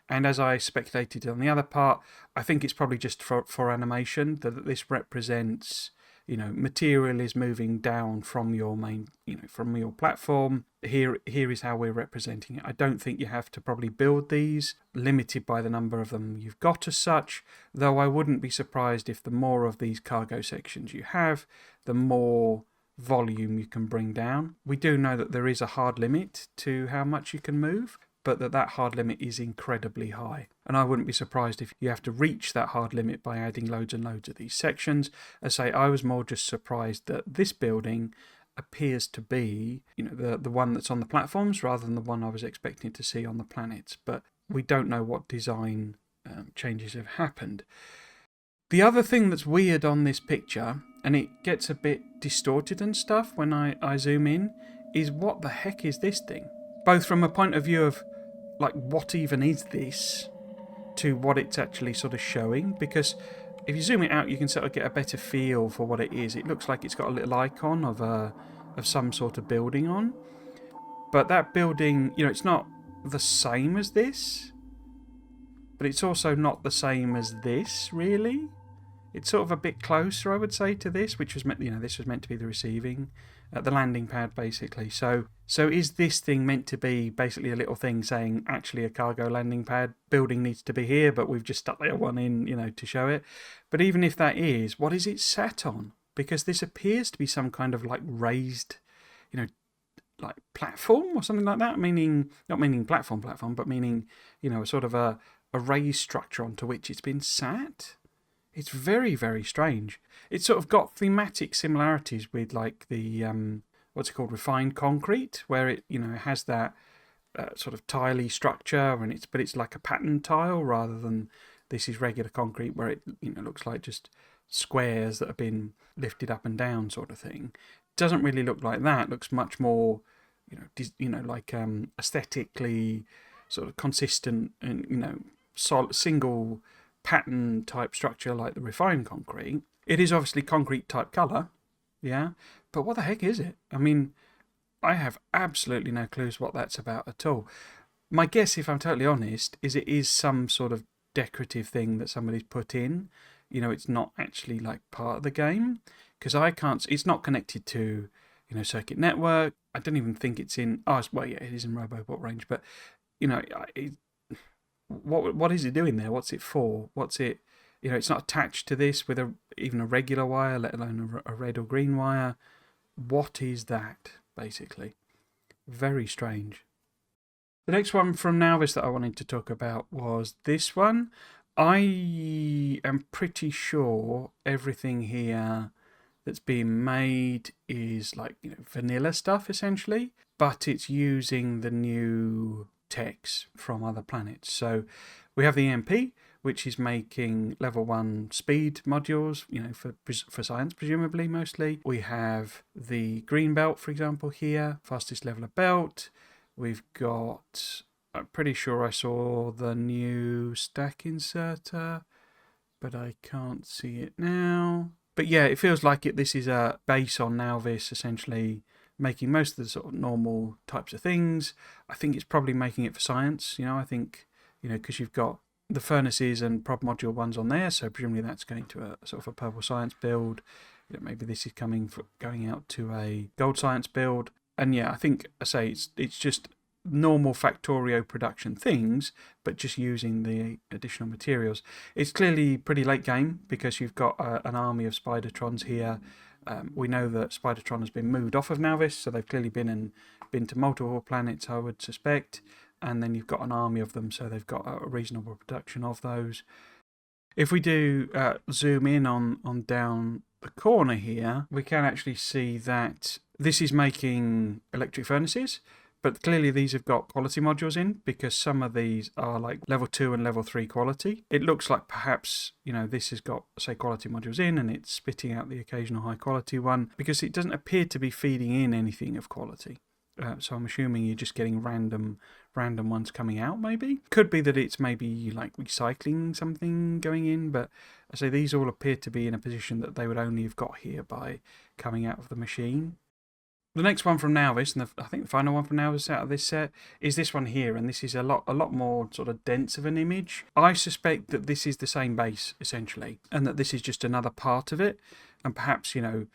And as I speculated on the other part, I think it's probably just for animation that this represents, material is moving down from your main, from your platform. Here is how we're representing it. I don't think you have to probably build these, limited by the number of them you've got as such, though I wouldn't be surprised if the more of these cargo sections you have, the more volume you can bring down. We do know that there is a hard limit to how much you can move, but that hard limit is incredibly high. And I wouldn't be surprised if you have to reach that hard limit by adding loads and loads of these sections. As I say, I was more just surprised that this building appears to be, the one that's on the platforms rather than the one I was expecting to see on the planets. But we don't know what design changes have happened. The other thing that's weird on this picture, and it gets a bit distorted and stuff when I zoom in, is what the heck is this thing? Both from a point of view of, like, what even is this, to what it's actually sort of showing. Because if you zoom it out, you can sort of get a better feel for what it is. It looks like it's got a little icon of some sort of building on. But that building, it's not the same as this, but it's also not the same as this, really. It's sort of a bit closer, I would say, to this, which was meant, this was meant to be the receiving, the landing pad, basically. So is this thing meant to be basically a little thing saying, actually, a cargo landing pad building needs to be here, but we've just stuck that one in, to show it? But even if that is, what is it sat on? Because this appears to be some kind of like raised, like platform or something like that. Meaning, not meaning platform, but meaning, sort of a raised structure onto which it's been sat. It's very, very strange. It's sort of got thematic similarities with like the, what's it called, refined concrete, where it, has that sort of tiley structure, but it's like a pattern tile rather than this is regular concrete where it, looks like just squares that have been lifted up and down sort of thing. It doesn't really look like that. It looks much more, like aesthetically sort of consistent and, single pattern type structure like the refined concrete. It is obviously concrete type colour, yeah, but what the heck is it? I mean, I have absolutely no clues what that's about at all. My guess, if I'm totally honest, is it is some sort of decorative thing that somebody's put in. It's not actually like part of the game, because it's not connected to, circuit network. I don't even think it's in, it is in Robobot range, but, what is it doing there? What's it for? What's it, it's not attached to this with even a regular wire, let alone a red or green wire. What is that, basically? Very strange. The next one from Nauvis that I wanted to talk about was this one. I am pretty sure everything here that's being made is like, vanilla stuff, essentially, but it's using the new techs from other planets. So we have the EMP, which is making level 1 speed modules, for science, presumably, mostly. We have the green belt, for example, here, fastest leveler belt. We've got, I'm pretty sure I saw the new stack inserter, but I can't see it now. But yeah, it feels like this is a base on Nauvis, essentially, making most of the sort of normal types of things. I think it's probably making it for science, I think, because you've got the furnaces and prop module ones on there, so presumably that's going to a sort of a purple science build. Maybe this is going out to a gold science build. And yeah, I think, it's just normal Factorio production things, but just using the additional materials. It's clearly pretty late game because you've got an army of Spidertrons here. We know that Spidertron has been moved off of Nauvis, so they've clearly been to multiple planets, I would suspect. And then you've got an army of them, so they've got a reasonable production of those. If we do zoom in on down the corner here, we can actually see that this is making electric furnaces, but clearly these have got quality modules in, because some of these are like level 2 and level 3 quality. It looks like perhaps, this has got, say, quality modules in and it's spitting out the occasional high quality one, because it doesn't appear to be feeding in anything of quality. So I'm assuming you're just getting random ones coming out, maybe. Could be that it's maybe like recycling something going in, but I say these all appear to be in a position that they would only have got here by coming out of the machine. The next one from Nauvis, and I think the final one from Nauvis out of this set, is this one here, and this is a lot more sort of dense of an image. I suspect that this is the same base, essentially, and that this is just another part of it, and perhaps, you know,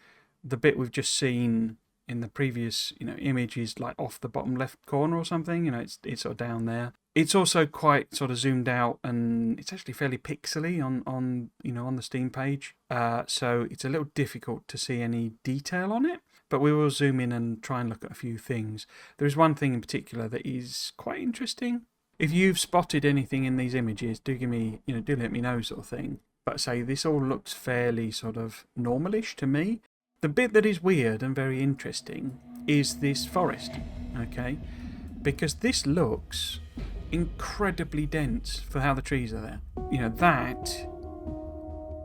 the bit we've just seen in the previous, you know, image is like off the bottom left corner or something, you know, it's sort of down there. It's also quite sort of zoomed out, and it's actually fairly pixely on you know, on the Steam page, so it's a little difficult to see any detail on it. But we will zoom in and try and look at a few things. There is one thing in particular that is quite interesting. If you've spotted anything in these images, do give me, you know, do let me know, sort of thing. But say this all looks fairly sort of normalish to me. The bit that is weird and very interesting is this forest, okay? Because this looks incredibly dense for how the trees are there. You know, that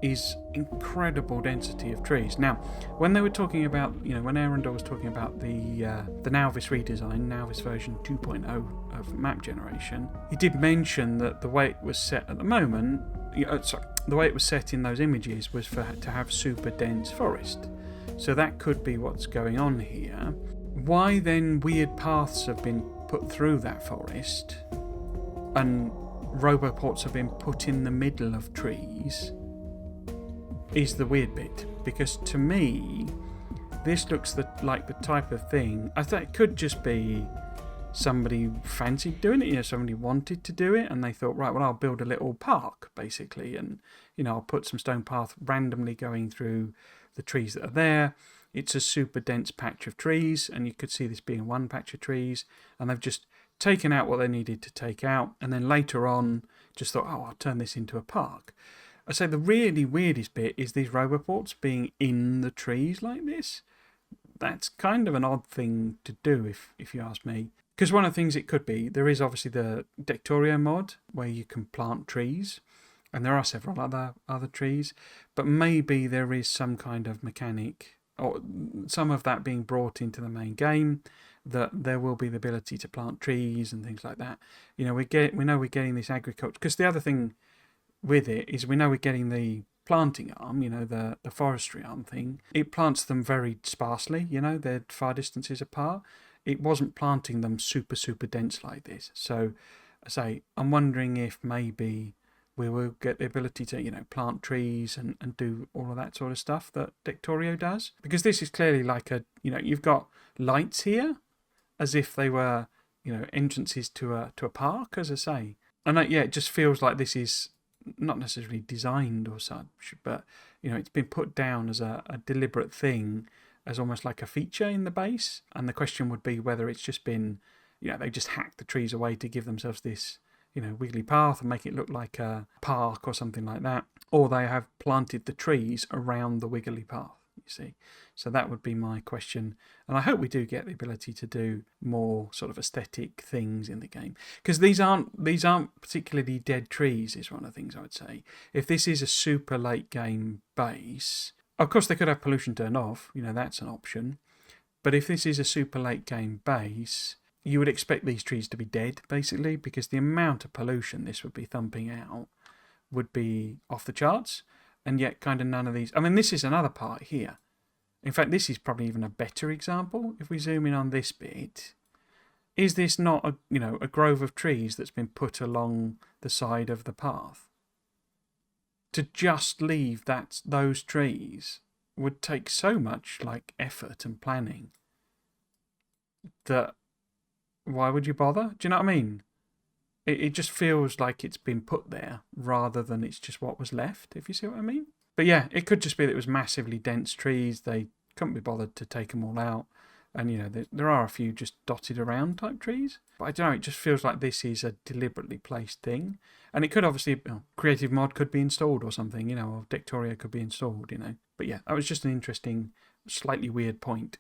is incredible density of trees. Now, when they were talking about, you know, when Arundel was talking about the Nauvis redesign, Nauvis version 2.0 of map generation, he did mention that the way it was set at the moment, the way it was set in those images was to have super dense forest. So that could be what's going on here. Why then weird paths have been put through that forest and roboports have been put in the middle of trees is the weird bit, because to me this looks like the type of thing, I thought it could just be somebody fancied doing it, you know, somebody wanted to do it and they thought, right, well, I'll build a little park basically, and you know, I'll put some stone path randomly going through the trees that are there. It's a super dense patch of trees, and you could see this being one patch of trees, and they've just taken out what they needed to take out, and then later on just thought, oh, I'll turn this into a park. I say the really weirdest bit is these roboports being in the trees like this. That's kind of an odd thing to do, if you ask me. Because one of the things it could be, there is obviously the Factorio mod where you can plant trees, and there are several other trees, but maybe there is some kind of mechanic, or some of that being brought into the main game, that there will be the ability to plant trees and things like that. You know, we know we're getting this agriculture, because the other thing with it is we know we're getting the planting arm, you know, the forestry arm thing. It plants them very sparsely, you know, they're far distances apart. It wasn't planting them super dense like this. So I say, I'm wondering if maybe we will get the ability to, you know, plant trees and do all of that sort of stuff that Factorio does. Because this is clearly like a, you know, you've got lights here as if they were, you know, entrances to a park, as I say. And yeah, it just feels like this is not necessarily designed or such, but you know, it's been put down as a deliberate thing, as almost like a feature in the base. And the question would be whether it's just been, you know, they just hacked the trees away to give themselves this, you know, wiggly path and make it look like a park or something like that, or they have planted the trees around the wiggly path, you see. So that would be my question, and I hope we do get the ability to do more sort of aesthetic things in the game, because these aren't particularly dead trees is one of the things I would say. If this is a super late game base, of course they could have pollution turned off, you know, that's an option, but if this is a super late game base, you would expect these trees to be dead basically, because the amount of pollution this would be thumping out would be off the charts, and yet kind of none of these. I mean, this is another part here. In fact, this is probably even a better example. If we zoom in on this bit, is this not a, you know, a grove of trees that's been put along the side of the path? To just leave those trees would take so much like effort and planning that why would you bother? Do you know what I mean? It just feels like it's been put there rather than it's just what was left, if you see what I mean. But yeah, it could just be that it was massively dense trees. They couldn't be bothered to take them all out. And, you know, there are a few just dotted around type trees. But I don't know, it just feels like this is a deliberately placed thing. And it could obviously, you know, Creative Mod could be installed or something, you know, or Factorio could be installed, you know. But yeah, that was just an interesting, slightly weird point.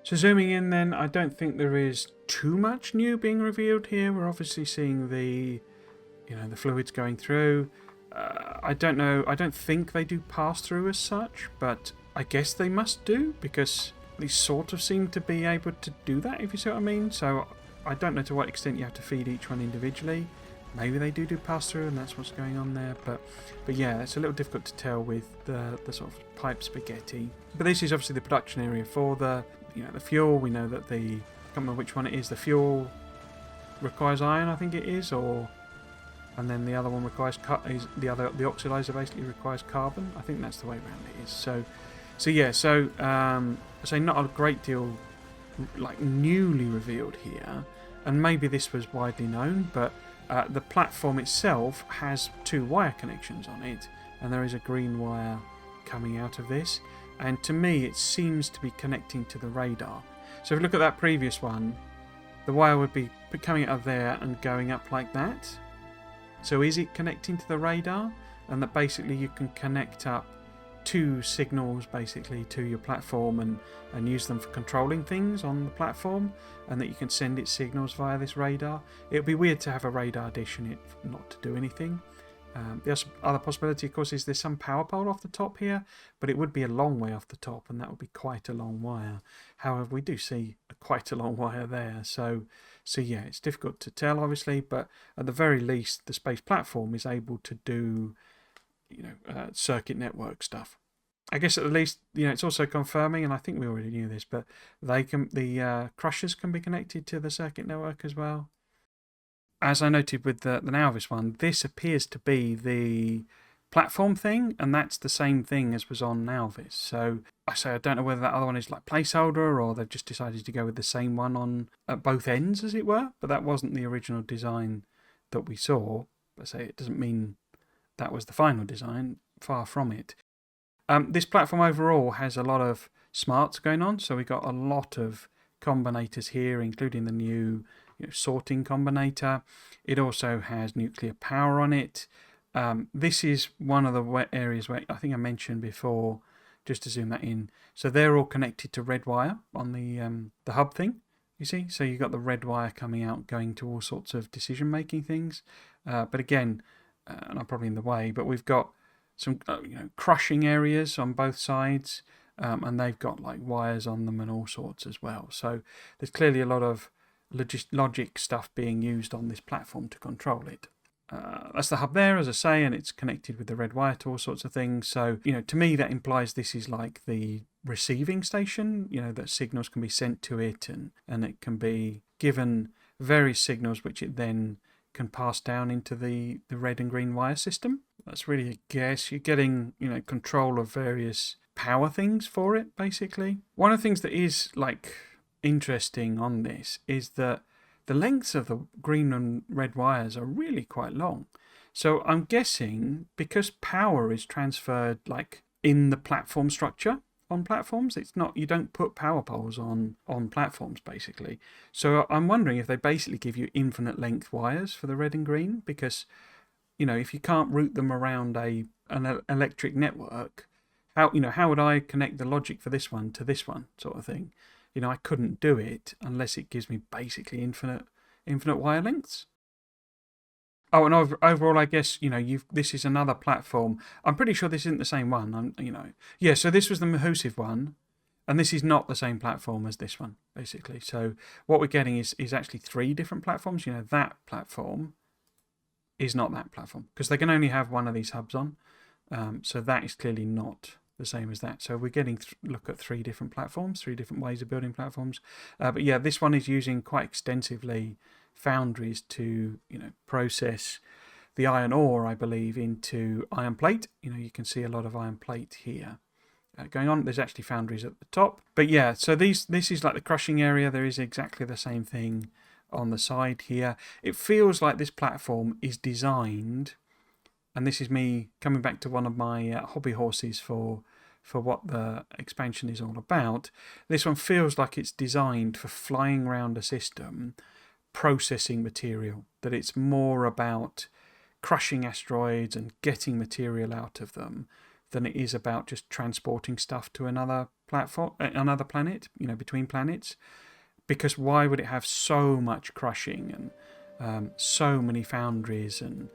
So zooming in then, I don't think there is too much new being revealed here. We're obviously seeing the, you know, the fluids going through. I don't know, I don't think they do pass through as such, but I guess they must do, because these sort of seem to be able to do that, if you see what I mean. So I don't know to what extent you have to feed each one individually. Maybe they do pass-through and that's what's going on there. But yeah, it's a little difficult to tell with the sort of pipe spaghetti. But this is obviously the production area for the fuel. We know that I can't remember which one it is. The fuel requires iron, I think it is, and then the other one requires the oxidizer basically requires carbon. I think that's the way around it is. I say not a great deal like newly revealed here, and maybe this was widely known, but the platform itself has 2 wire connections on it, and there is a green wire coming out of this, and to me it seems to be connecting to the radar. So if you look at that previous one, the wire would be coming out of there and going up like that. So is it connecting to the radar? And that basically you can connect up 2 signals basically to your platform and use them for controlling things on the platform, and that you can send it signals via this radar. It would be weird to have a radar dish and it not to do anything. The other possibility, of course, is there's some power pole off the top here, but it would be a long way off the top, and that would be quite a long wire. However, we do see quite a long wire there, so yeah, it's difficult to tell, obviously, but at the very least, the space platform is able to do, circuit network stuff. I guess at least, it's also confirming, and I think we already knew this, but the crushers can be connected to the circuit network as well. As I noted with the Nauvis one, this appears to be the platform thing, and that's the same thing as was on Nauvis. So I don't know whether that other one is like placeholder, or they've just decided to go with the same one at both ends, as it were. But that wasn't the original design that we saw. But it doesn't mean that was the final design. Far from it. This platform overall has a lot of smarts going on. So we got a lot of combinators here, including the new sorting combinator. It also has nuclear power on it. This is one of the areas where I think I mentioned before, just to zoom that in. So they're all connected to red wire on the hub thing, you see. So you've got the red wire coming out, going to all sorts of decision-making things. But again, and I'm probably in the way, but we've got some crushing areas on both sides, and they've got like wires on them and all sorts as well. So there's clearly a lot of logic stuff being used on this platform to control it. That's the hub there, as I say, and it's connected with the red wire to all sorts of things. So, to me that implies this is like the receiving station, that signals can be sent to it and it can be given various signals which it then can pass down into the red and green wire system. That's really a guess. You're getting, control of various power things for it, basically. One of the things that is like interesting on this is that the lengths of the green and red wires are really quite long. So I'm guessing because power is transferred like in the platform structure on platforms, it's not, you don't put power poles on platforms basically. So I'm wondering if they basically give you infinite length wires for the red and green, because if you can't route them around an electric network, how would I connect the logic for this one to this one sort of thing? I couldn't do it unless it gives me basically infinite wire lengths. Oh, and overall, I guess, this is another platform. I'm pretty sure this isn't the same one. Yeah, so this was the Mahusive one, and this is not the same platform as this one, basically. So what we're getting is actually 3 different platforms. That platform is not that platform, because they can only have one of these hubs on. So that is clearly not the same as that. So we're getting look at 3 different platforms, 3 different ways of building platforms. But yeah, this one is using quite extensively foundries to process the iron ore, I believe, into iron plate. You can see a lot of iron plate here going on. There's actually foundries at the top. But yeah, so this is like the crushing area. There is exactly the same thing on the side here. It feels like this platform is designed, and this is me coming back to one of my hobby horses for what the expansion is all about. This one feels like it's designed for flying around a system, processing material, that it's more about crushing asteroids and getting material out of them than it is about just transporting stuff to another planet, between planets. Because why would it have so much crushing and so many foundries and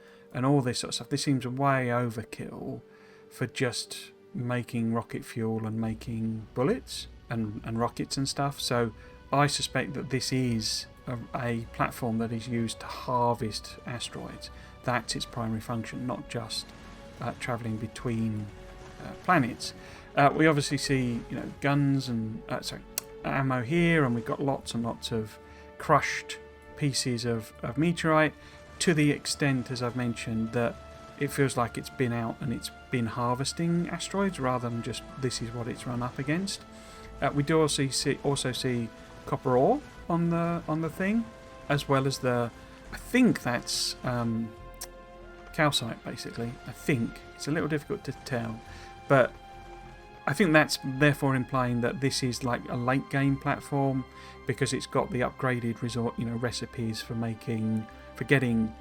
all this sort of stuff? This seems way overkill for just making rocket fuel and making bullets. and rockets and stuff. So I suspect that this is a platform that is used to harvest asteroids. That's its primary function, not just travelling between planets. We obviously see, guns and ammo here, and we've got lots and lots of crushed pieces of meteorite, to the extent, as I've mentioned, that it feels like it's been out and it's been harvesting asteroids rather than just this is what it's run up against. We do also see copper ore on the thing, as well as I think that's calcite, basically. I think it's a little difficult to tell, but I think that's therefore implying that this is like a late game platform, because it's got the upgraded recipes for getting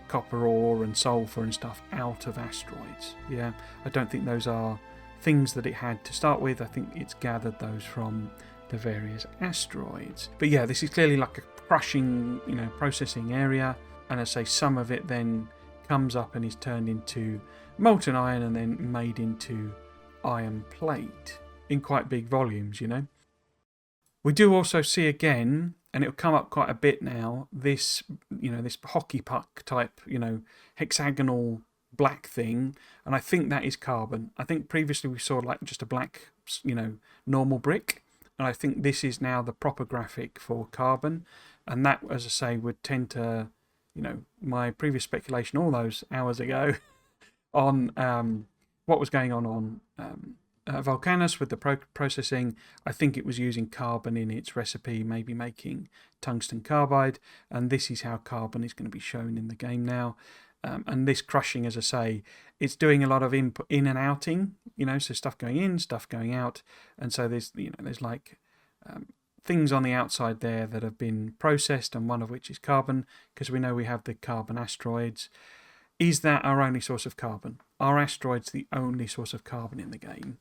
copper ore and sulfur and stuff out of asteroids. Yeah, I don't think those are things that it had to start with. I think it's gathered those from the various asteroids. But yeah, this is clearly like a crushing, processing area, and as I say, some of it then comes up and is turned into molten iron and then made into iron plate in quite big volumes. We do also see again, and it'll come up quite a bit now, this this hockey puck type hexagonal black thing, and I think that is carbon. I think previously we saw like just a black normal brick, and I think this is now the proper graphic for carbon, and that, as I say, would tend to my previous speculation all those hours ago on what was going on Vulcanus with the processing. I think it was using carbon in its recipe, maybe making tungsten carbide, and this is how carbon is going to be shown in the game now. And this crushing, as I say, it's doing a lot of input in and outing, so stuff going in, stuff going out, and so there's like things on the outside there that have been processed, and one of which is carbon, because we know we have the carbon asteroids. Is that our only source of carbon? Are asteroids the only source of carbon in the game?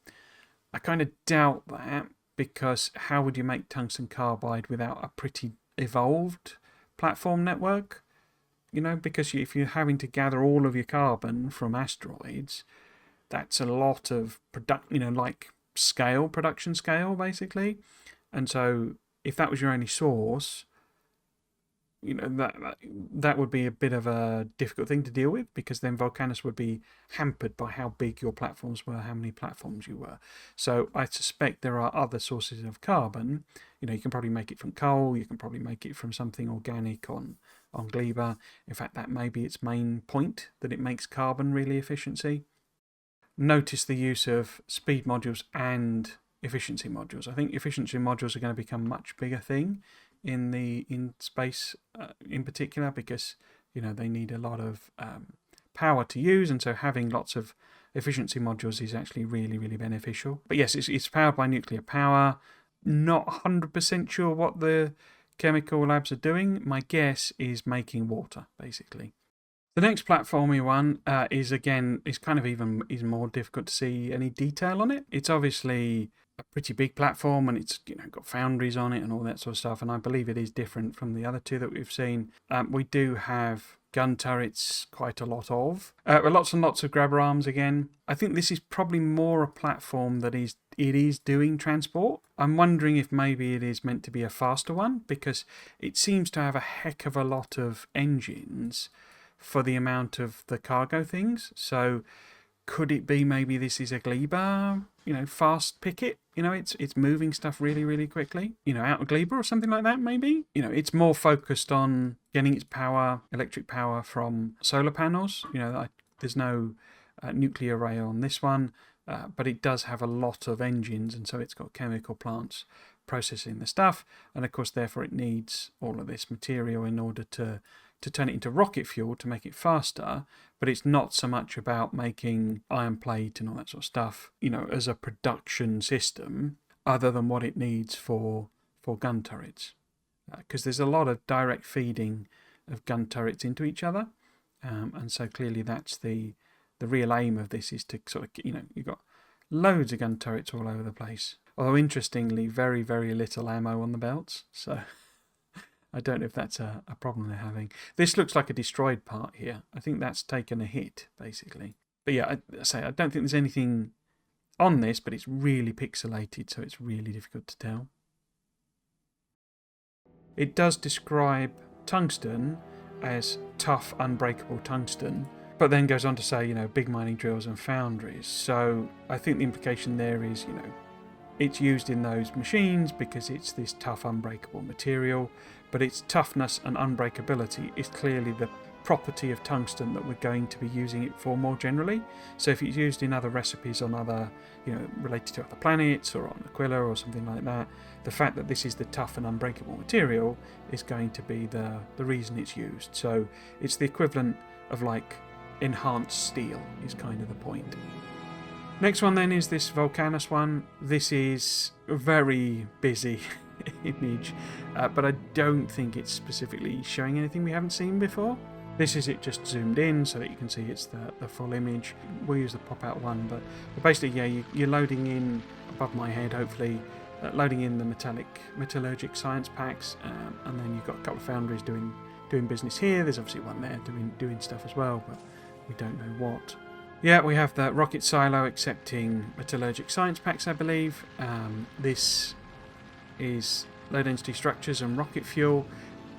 I kind of doubt that, because how would you make tungsten carbide without a pretty evolved platform network? Because if you're having to gather all of your carbon from asteroids, that's a lot of like production scale, basically. And so if that was your only source, that would be a bit of a difficult thing to deal with, because then Vulcanus would be hampered by how big your platforms were, how many platforms you were. So I suspect there are other sources of carbon. You can probably make it from coal, you can probably make it from something organic on Gleba. In fact, that may be its main point, that it makes carbon really efficiency. Notice the use of speed modules and efficiency modules. I think efficiency modules are going to become a much bigger thing in space in particular, because they need a lot of power to use, and so having lots of efficiency modules is actually really, really beneficial. But yes, it's powered by nuclear power. Not 100% sure what the chemical labs are doing. My guess is making water, basically. The next platformy one is kind of even more difficult to see any detail on it. It's obviously a pretty big platform, and it's got foundries on it and all that sort of stuff, and I believe it is different from the other two that we've seen. We do have gun turrets, quite a lot of lots and lots of grabber arms again. I think this is probably more a platform that it is doing transport. I'm wondering if maybe it is meant to be a faster one, because it seems to have a heck of a lot of engines for the amount of the cargo things. So could it be maybe this is a Gleba, fast picket? It's moving stuff really, really quickly, out of Gleba or something like that, maybe. It's more focused on getting its power, electric power, from solar panels. There's no nuclear array on this one, but it does have a lot of engines, and so it's got chemical plants processing the stuff, and of course therefore it needs all of this material in order to turn it into rocket fuel to make it faster. But it's not so much about making iron plate and all that sort of stuff, as a production system, other than what it needs for gun turrets, because there's a lot of direct feeding of gun turrets into each other, and so clearly that's the real aim of this, is to sort of, you've got loads of gun turrets all over the place, although interestingly very, very little ammo on the belts, so I don't know if that's a problem they're having. This looks like a destroyed part here. I think that's taken a hit, basically. But yeah, I don't think there's anything on this, but it's really pixelated, so it's really difficult to tell. It does describe tungsten as tough, unbreakable tungsten, but then goes on to say, big mining drills and foundries. So I think the implication there is, it's used in those machines because it's this tough, unbreakable material, but its toughness and unbreakability is clearly the property of tungsten that we're going to be using it for more generally. So if it's used in other recipes on other, related to other planets or on Aquilo or something like that, the fact that this is the tough and unbreakable material is going to be the reason it's used. So it's the equivalent of like enhanced steel is kind of the point. Next one then is this Vulcanus one. This is a very busy image, but I don't think it's specifically showing anything we haven't seen before. This is it just zoomed in so that you can see it's the full image. We'll use the pop-out one, but basically, yeah, you're loading in above my head, hopefully, loading in the metallurgic science packs, and then you've got a couple of foundries doing business here. There's obviously one there doing stuff as well, but we don't know what. Yeah, we have the rocket silo accepting metallurgic science packs, I believe. This is low density structures and rocket fuel.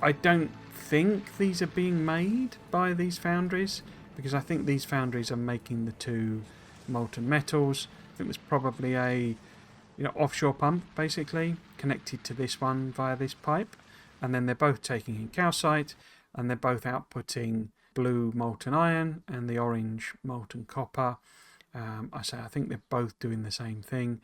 I don't think these are being made by these foundries, because I think these foundries are making the two molten metals. I think there's probably a offshore pump basically connected to this one via this pipe, and then they're both taking in calcite, and they're both outputting blue molten iron and the orange molten copper. I think they're both doing the same thing,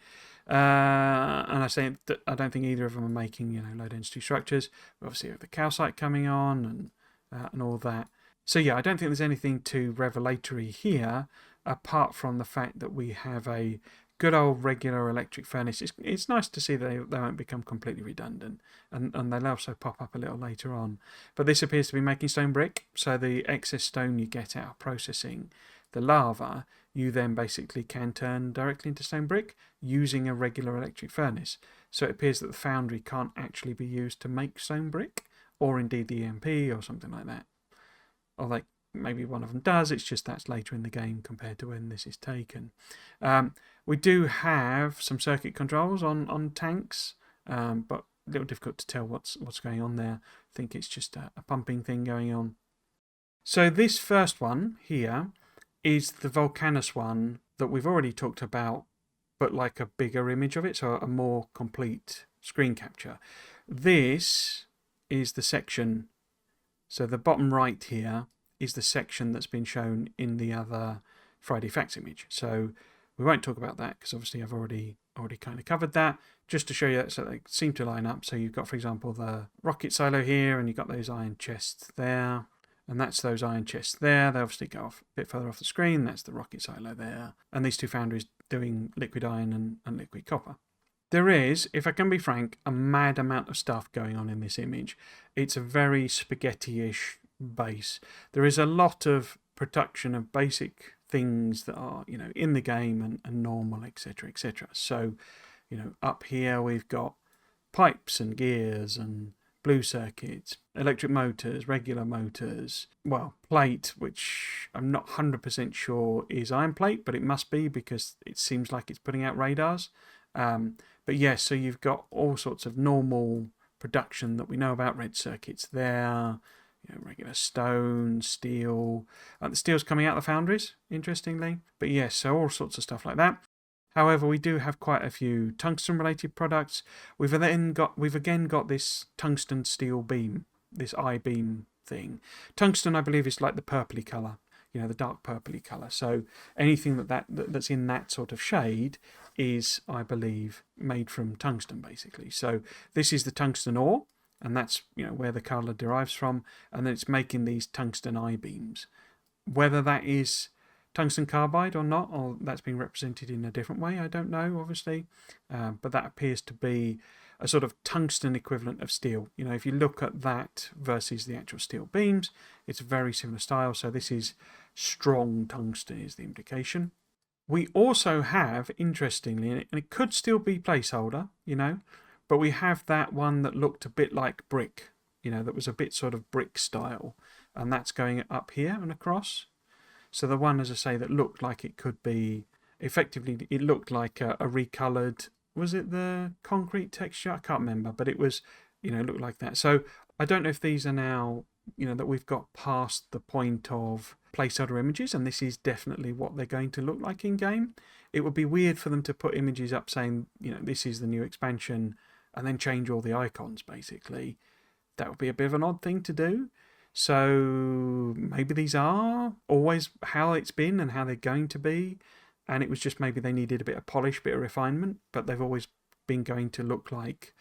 and I say that I don't think either of them are making low density structures. We obviously have the calcite coming on and all that. So yeah, I don't think there's anything too revelatory here, apart from the fact that we have a good old regular electric furnace. It's nice to see that they won't become completely redundant, and they'll also pop up a little later on. But this appears to be making stone brick, so the excess stone you get out of processing the lava, you then basically can turn directly into stone brick using a regular electric furnace. So it appears that the foundry can't actually be used to make stone brick, or indeed the EMP or something like that. Or like maybe one of them does, it's just that's later in the game compared to when this is taken. We do have some circuit controls on tanks, but a little difficult to tell what's going on there. I think it's just a pumping thing going on. So this first one here is the Vulcanus one that we've already talked about, but like a bigger image of it, so a more complete screen capture. This is the section, so the bottom right here is the section that's been shown in the other Friday Facts image. So we won't talk about that because obviously I've already kind of covered that, just to show you that so they seem to line up. So you've got, for example, the rocket silo here, and you've got those iron chests there. And that's those iron chests there. They obviously go off a bit further off the screen. That's the rocket silo there. And these two foundries doing liquid iron and liquid copper. There is, if I can be frank, a mad amount of stuff going on in this image. It's a very spaghetti-ish base. There is a lot of production of basic things that are, in the game and normal, etc., etc. So, up here we've got pipes and gears and blue circuits, electric motors, regular motors, plate, which I'm not 100% sure is iron plate, but it must be because it seems like it's putting out radars. But yes, so you've got all sorts of normal production that we know about, red circuits there, regular stone, steel. The steel's coming out of the foundries, interestingly. But yes, so all sorts of stuff like that. However, we do have quite a few tungsten-related products. We've again got this tungsten steel beam, this I-beam thing. Tungsten, I believe, is like the purpley colour, the dark purpley colour. So anything that's in that sort of shade is, I believe, made from tungsten, basically. So this is the tungsten ore, and that's where the colour derives from, and then it's making these tungsten I-beams. Whether that is tungsten carbide or not, or that's being represented in a different way, I don't know, obviously, but that appears to be a sort of tungsten equivalent of steel. If you look at that versus the actual steel beams, it's a very similar style. So this is strong tungsten is the implication. We also have, interestingly, and it could still be placeholder, but we have that one that looked a bit like brick, that was a bit sort of brick style, and that's going up here and across. So the one, as I say, that looked like it could be effectively it looked like a recoloured, was it the concrete texture? I can't remember, but it was, it looked like that. So I don't know if these are now, that we've got past the point of placeholder images, and this is definitely what they're going to look like in game. It would be weird for them to put images up saying, this is the new expansion, and then change all the icons, basically. That would be a bit of an odd thing to do. So maybe these are always how it's been and how they're going to be, and it was just maybe they needed a bit of polish, bit of refinement, but they've always been going to look like,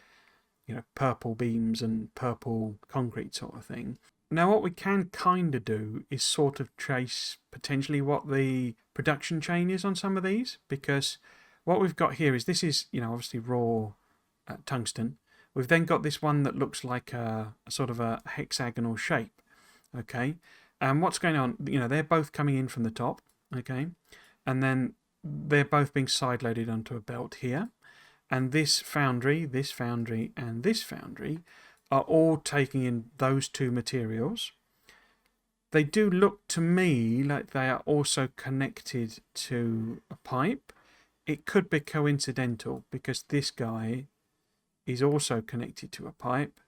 purple beams and purple concrete sort of thing. Now what we can kind of do is sort of trace potentially what the production chain is on some of these, because what we've got here is this is, obviously raw tungsten. We've then got this one that looks like a sort of a hexagonal shape, okay? And what's going on, they're both coming in from the top, okay? And then they're both being side-loaded onto a belt here. And this foundry, and this foundry are all taking in those two materials. They do look to me like they are also connected to a pipe. It could be coincidental because this guy is also connected to a pipe,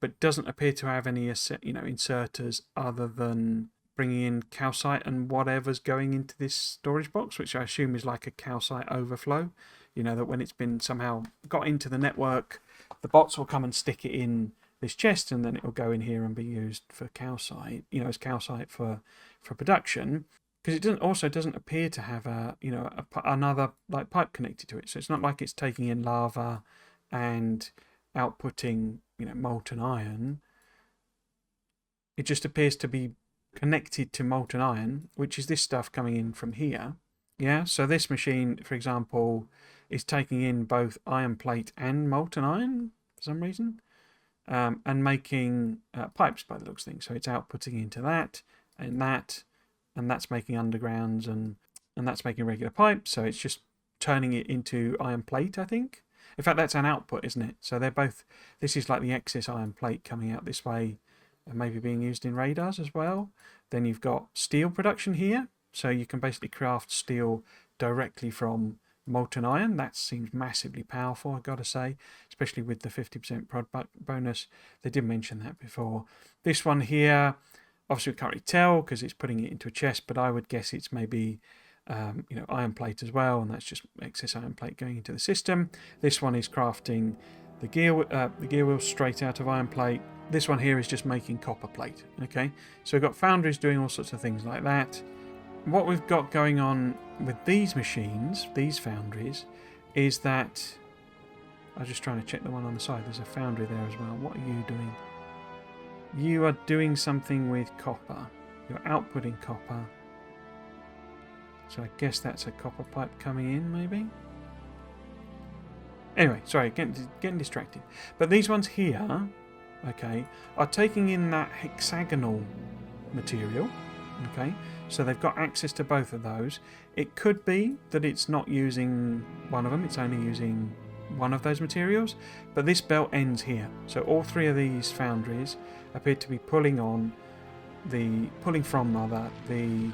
but doesn't appear to have any inserters other than bringing in calcite and whatever's going into this storage box, which I assume is like a calcite overflow. That when it's been somehow got into the network, the bots will come and stick it in this chest, and then it will go in here and be used for calcite, as calcite for production. Because it doesn't appear to have another like pipe connected to it, so it's not like it's taking in lava and outputting molten iron. It just appears to be connected to molten iron, which is this stuff coming in from here. Yeah, so this machine, for example, is taking in both iron plate and molten iron for some reason, and making pipes by the looks of things. So it's outputting into that, and that's making undergrounds, and that's making regular pipes. So it's just turning it into iron plate, I think. In fact, that's an output, isn't it? So they're both, this is like the excess iron plate coming out this way, and maybe being used in radars as well. Then you've got steel production here. So you can basically craft steel directly from molten iron. That seems massively powerful, I've got to say, especially with the 50% prod bonus. They did mention that before. This one here, obviously we can't really tell because it's putting it into a chest, but I would guess it's maybe iron plate as well, and that's just excess iron plate going into the system. This one is crafting the gear wheel straight out of iron plate. This one here is just making copper plate. Okay, so we've got foundries doing all sorts of things like that. What we've got going on with these machines, these foundries, is that I'm just trying to check the one on the side. There's a foundry there as well. What are you doing? You are doing something with copper. You're outputting copper. So I guess that's a copper pipe coming in, maybe? Anyway, sorry, getting distracted. But these ones here, okay, are taking in that hexagonal material, okay? So they've got access to both of those. It could be that it's not using one of them, it's only using one of those materials, but this belt ends here. So all three of these foundries appear to be pulling from the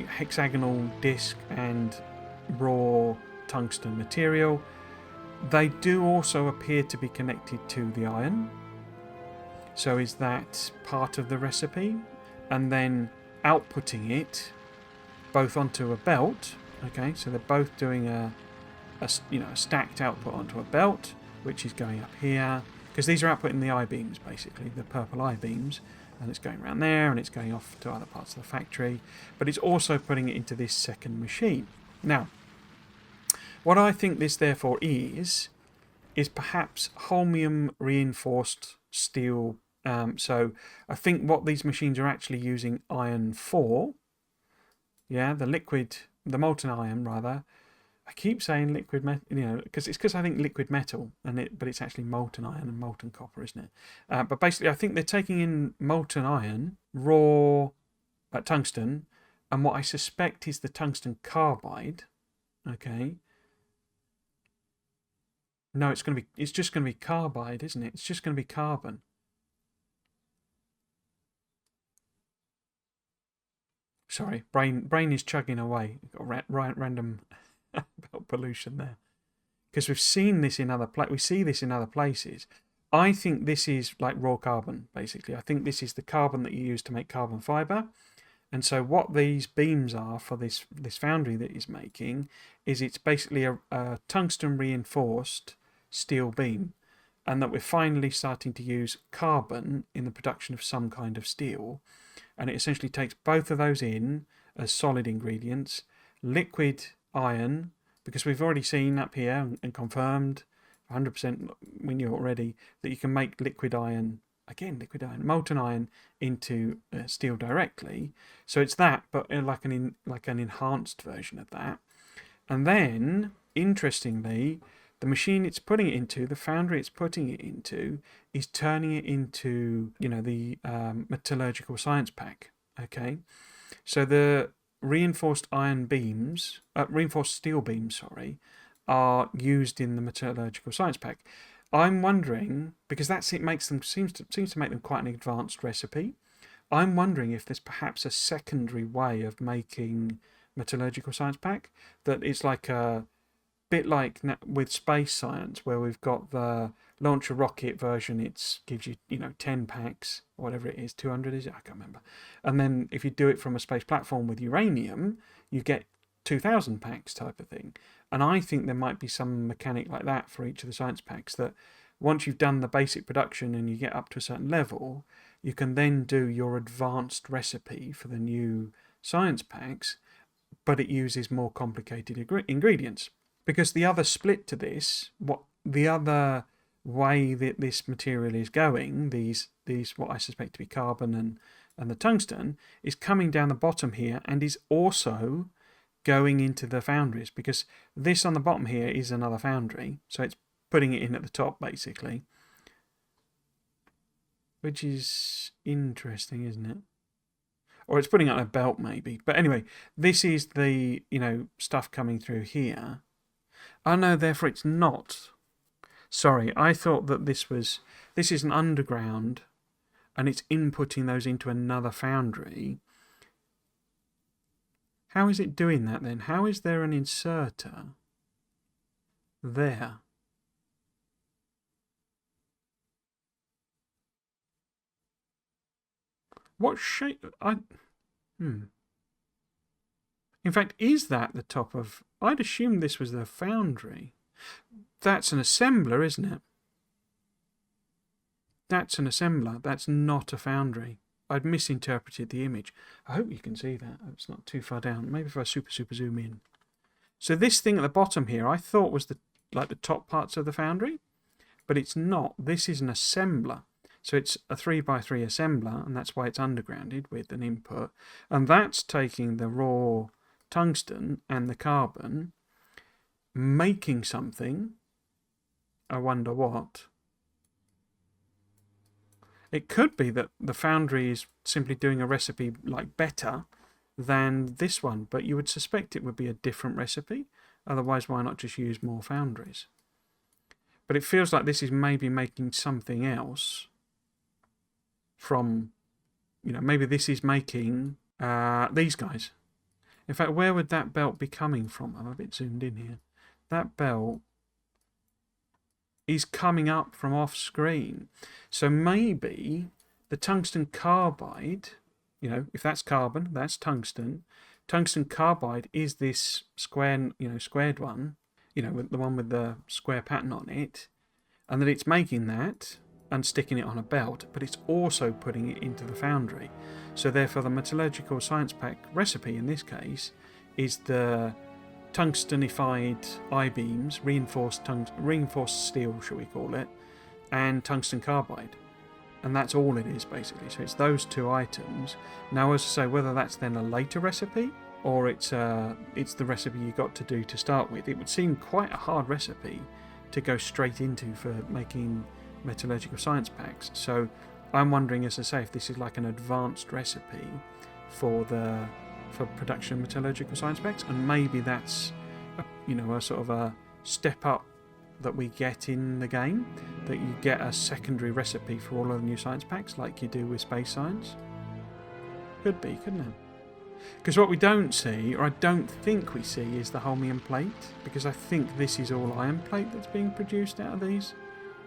hexagonal disc and raw tungsten material. They do also appear to be connected to the iron. So is that part of the recipe? And then outputting it both onto a belt. Okay, so they're both doing a stacked output onto a belt, which is going up here, because these are outputting the I-beams, basically the purple I-beams, and it's going around there and it's going off to other parts of the factory, but it's also putting it into this second machine. Now, what I think this therefore is perhaps holmium reinforced steel. So I think what these machines are actually using iron for, yeah, the molten iron rather. I keep saying liquid metal, because I think liquid metal, but it's actually molten iron and molten copper, isn't it? But basically, I think they're taking in molten iron, raw tungsten, and what I suspect is the tungsten carbide. Okay. No, it's just going to be carbide, isn't it? It's just going to be carbon. Sorry, brain is chugging away. Got random pollution there. Because we've seen this in we see this in other places. I think this is like raw carbon, basically. I think this is the carbon that you use to make carbon fibre. And so what these beams are for this foundry that he's making is it's basically a tungsten reinforced steel beam, and that we're finally starting to use carbon in the production of some kind of steel. And it essentially takes both of those in as solid ingredients, liquid iron, because we've already seen up here and confirmed 100%, we knew already, that you can make liquid iron, molten iron into steel directly. So it's that, but like an enhanced version of that. And then, interestingly, the machine it's putting it into, the foundry it's putting it into, is turning it into, the metallurgical science pack. Okay, so the reinforced steel beams, are used in the metallurgical science pack. I'm wondering, because seems to make them quite an advanced recipe. I'm wondering if there's perhaps a secondary way of making metallurgical science pack that it's like a bit like with space science, where we've got the launch a rocket version. It gives you 10 packs, or whatever it is, 200 is it? I can't remember. And then if you do it from a space platform with uranium, you get 2,000 packs type of thing. And I think there might be some mechanic like that for each of the science packs, that once you've done the basic production and you get up to a certain level, you can then do your advanced recipe for the new science packs, but it uses more complicated ingredients. Because the other split to this, the other way that this material is going, these what I suspect to be carbon and the tungsten, is coming down the bottom here and is also going into the foundries, because this on the bottom here is another foundry, so it's putting it in at the top basically, which is interesting, isn't it? Or it's putting it on a belt maybe. But anyway, this is the stuff coming through here. Oh no, therefore it's not. Sorry, I thought that this is an underground and it's inputting those into another foundry. How is it doing that then? How is there an inserter there? What shape? In fact, is that the top of... I'd assumed this was the foundry. That's an assembler, isn't it? That's an assembler. That's not a foundry. I'd misinterpreted the image. I hope you can see that. It's not too far down. Maybe if I super zoom in. So this thing at the bottom here, I thought was the top parts of the foundry, but it's not. This is an assembler. So it's a 3x3 assembler, and that's why it's undergrounded with an input. And that's taking the raw tungsten and the carbon, making something. I wonder what. It could be that the foundry is simply doing a recipe better than this one, but you would suspect it would be a different recipe. Otherwise, why not just use more foundries? But it feels like this is maybe making something else from, maybe this is making these guys. In fact, where would that belt be coming from? I'm a bit zoomed in here. That belt is coming up from off screen. So maybe the tungsten carbide, if that's carbon, that's tungsten. Tungsten carbide is this squared one, with the one with the square pattern on it, and that it's making that and sticking it on a belt, but it's also putting it into the foundry. So therefore the metallurgical science pack recipe in this case is the tungstenified I-beams, reinforced steel, shall we call it, and tungsten carbide. And that's all it is basically. So it's those two items. Now, as I say, whether that's then a later recipe or it's the recipe you got to do to start with, it would seem quite a hard recipe to go straight into for making metallurgical science packs. So I'm wondering, as I say, if this is like an advanced recipe for production of metallurgical science packs, and maybe that's a sort of a step up that we get in the game, that you get a secondary recipe for all of the new science packs like you do with space science. Could be, couldn't it? Because what we don't see, or I don't think we see, is the holmium plate, because I think this is all iron plate that's being produced out of these.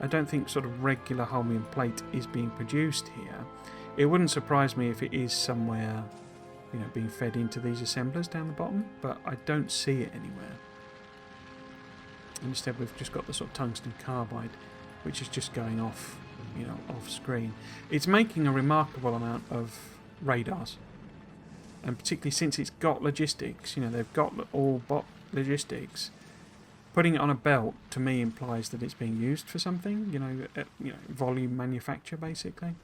I don't think sort of regular holmium plate is being produced here. It wouldn't surprise me if it is somewhere, you know, being fed into these assemblers down the bottom, but I don't see it anywhere. Instead, we've just got the sort of tungsten carbide, which is just going off, you know, off screen. It's making a remarkable amount of radars, and particularly since it's got logistics, you know, they've got all bot logistics. Putting it on a belt to me implies that it's being used for something, you know, volume manufacture basically.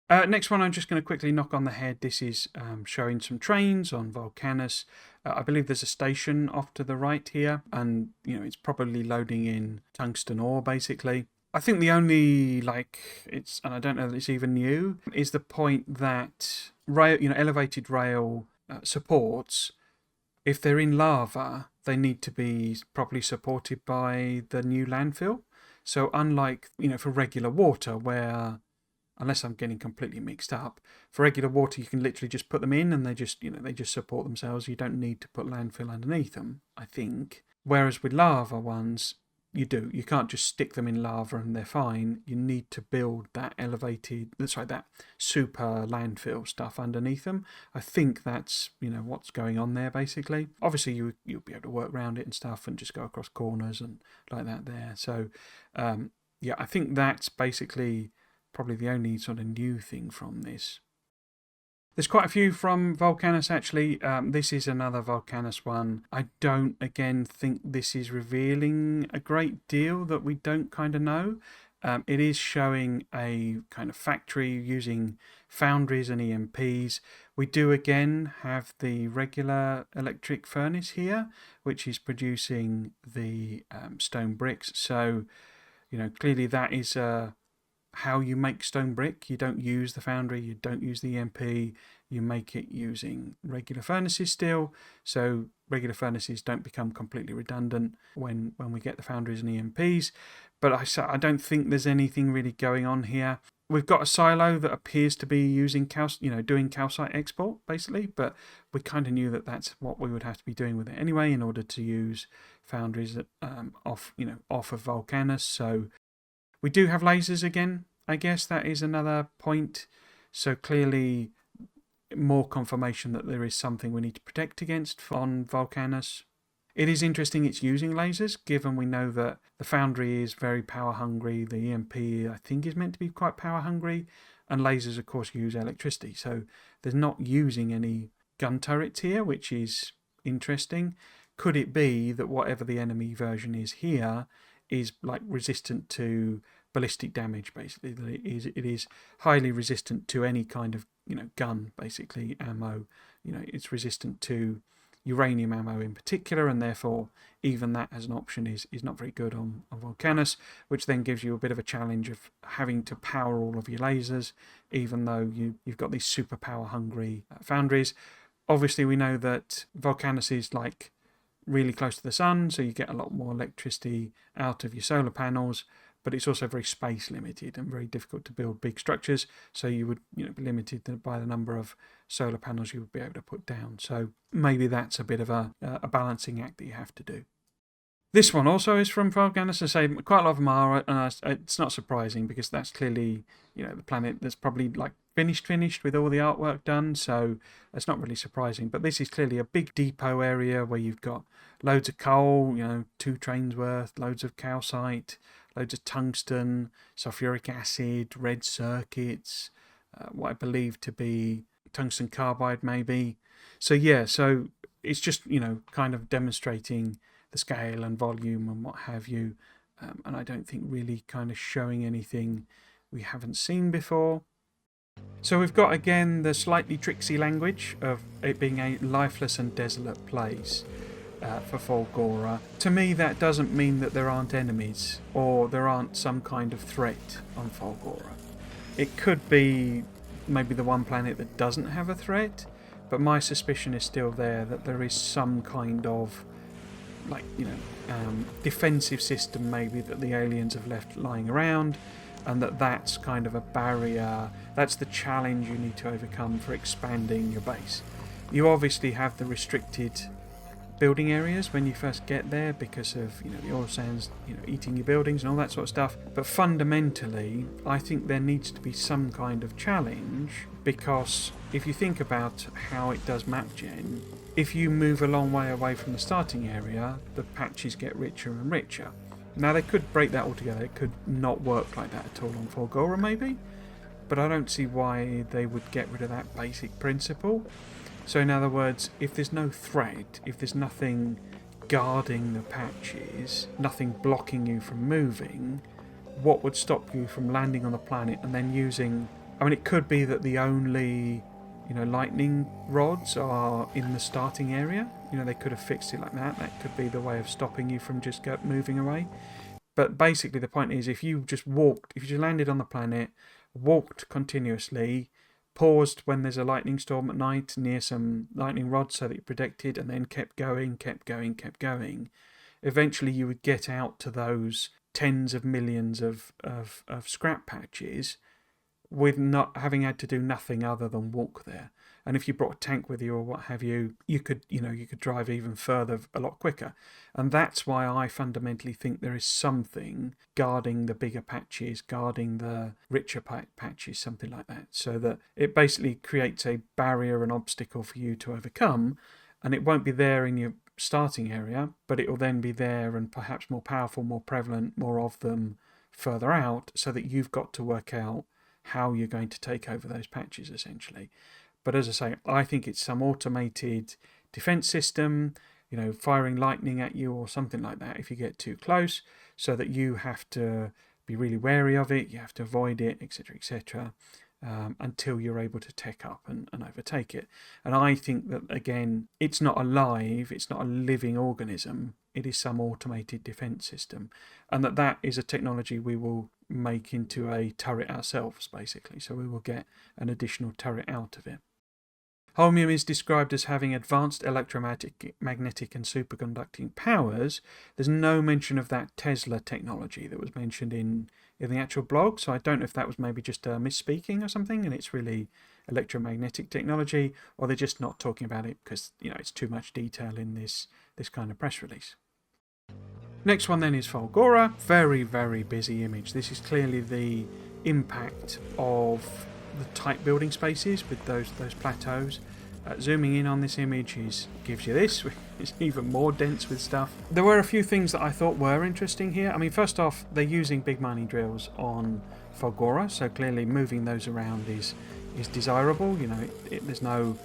Next one, I'm just going to quickly knock on the head. This is showing some trains on Vulcanus. I believe there's a station off to the right here, and you know, it's probably loading in tungsten ore basically. I think the only, and I don't know that it's even new, is the point that rail, you know, elevated rail supports, if they're in lava, they need to be properly supported by the new landfill. So unlike, you know, for regular water, where, unless I'm getting completely mixed up, for regular water you can literally just put them in and they just, you know, they just support themselves. You don't need to put landfill underneath them, I think. Whereas with lava ones, you do. You can't just stick them in lava and they're fine. You need to build that that super landfill stuff underneath them. I think that's, you know, what's going on there basically. Obviously you'll be able to work around it and stuff and just go across corners and like that there. So yeah, I think that's basically probably the only sort of new thing from this. There's quite a few from Vulcanus actually. This is another Vulcanus one. I don't, again, think this is revealing a great deal that we don't kind of know. It is showing a kind of factory using foundries and EMPs. We do again have the regular electric furnace here, which is producing the stone bricks. So, you know, clearly that is how you make stone brick. You don't use the foundry, you don't use the EMP, you make it using regular furnaces still. So regular furnaces don't become completely redundant when we get the foundries and EMPs. But I don't think there's anything really going on here. We've got a silo that appears to be using doing calcite export basically, but we kind of knew that that's what we would have to be doing with it anyway in order to use foundries off of Vulcanus. So we do have lasers again. I guess that is another point. So clearly more confirmation that there is something we need to protect against on Vulcanus. It is interesting it's using lasers, given we know that the foundry is very power hungry. The EMP, I think, is meant to be quite power hungry. And lasers, of course, use electricity. So there's not using any gun turrets here, which is interesting. Could it be that whatever the enemy version is here is like resistant to ballistic damage, basically? That it is highly resistant to any kind of, you know, gun, basically, ammo. You know, it's resistant to uranium ammo in particular, and therefore even that as an option is not very good on Vulcanus, which then gives you a bit of a challenge of having to power all of your lasers, even though you've got these super power hungry foundries. Obviously we know that Vulcanus is like really close to the sun, so you get a lot more electricity out of your solar panels, but it's also very space limited and very difficult to build big structures, so you would, you know, be limited by the number of solar panels you would be able to put down. So maybe that's a bit of a balancing act that you have to do. This one also is from Vulcanus. I say quite a lot of them are, and it's not surprising because that's clearly, you know, the planet that's probably like finished with all the artwork done, so it's not really surprising. But this is clearly a big depot area where you've got loads of coal, you know, 2 trains worth, loads of calcite, loads of tungsten, sulfuric acid, red circuits, what I believe to be tungsten carbide maybe. So yeah, so it's just, you know, kind of demonstrating the scale and volume and what have you, and I don't think really kind of showing anything we haven't seen before. So we've got again the slightly tricksy language of it being a lifeless and desolate place for Fulgora. To me that doesn't mean that there aren't enemies or there aren't some kind of threat on Fulgora. It could be maybe the one planet that doesn't have a threat, but my suspicion is still there that there is some kind of, like, you know, defensive system maybe that the aliens have left lying around, and that's kind of a barrier. That's the challenge you need to overcome for expanding your base. You obviously have the restricted building areas when you first get there because of the oil sands eating your buildings and all that sort of stuff, but fundamentally I think there needs to be some kind of challenge, because if you think about how it does map gen, if you move a long way away from the starting area, the patches get richer and richer. Now they could break that altogether, it could not work like that at all on Fulgora maybe, but I don't see why they would get rid of that basic principle. So in other words, if there's no threat, if there's nothing guarding the patches, nothing blocking you from moving, what would stop you from landing on the planet and then using... I mean, it could be that the only, lightning rods are in the starting area. They could have fixed it like that. That could be the way of stopping you from just moving away. But basically the point is, if you just landed on the planet, walked continuously, paused when there's a lightning storm at night near some lightning rods so that you're protected, and then kept going, eventually you would get out to those tens of millions of scrap patches with not having had to do nothing other than walk there. And if you brought a tank with you or what have you, you could drive even further a lot quicker. And that's why I fundamentally think there is something guarding the bigger patches, guarding the richer patches, something like that, so that it basically creates a barrier, an obstacle for you to overcome, and it won't be there in your starting area, but it will then be there and perhaps more powerful, more prevalent, more of them further out, so that you've got to work out how you're going to take over those patches essentially. But as I say, I think it's some automated defense system, firing lightning at you or something like that if you get too close, so that you have to be really wary of it, you have to avoid it, etc., until you're able to tech up and overtake it. And I think that, again, it's not alive, it's not a living organism, it is some automated defense system, and that is a technology we will make into a turret ourselves, basically. So we will get an additional turret out of it. Holmium is described as having advanced electromagnetic and superconducting powers. There's no mention of that Tesla technology that was mentioned in the actual blog, so I don't know if that was maybe just a misspeaking or something, and it's really electromagnetic technology, or they're just not talking about it because it's too much detail in this kind of press release. Next one then is Fulgora. Very, very busy image. This is clearly the impact of the tight building spaces with those plateaus. Zooming in on this image gives you this. It's even more dense with stuff. There were a few things that I thought were interesting here. I mean, first off, they're using big mining drills on Fulgora, so clearly moving those around is desirable. There's no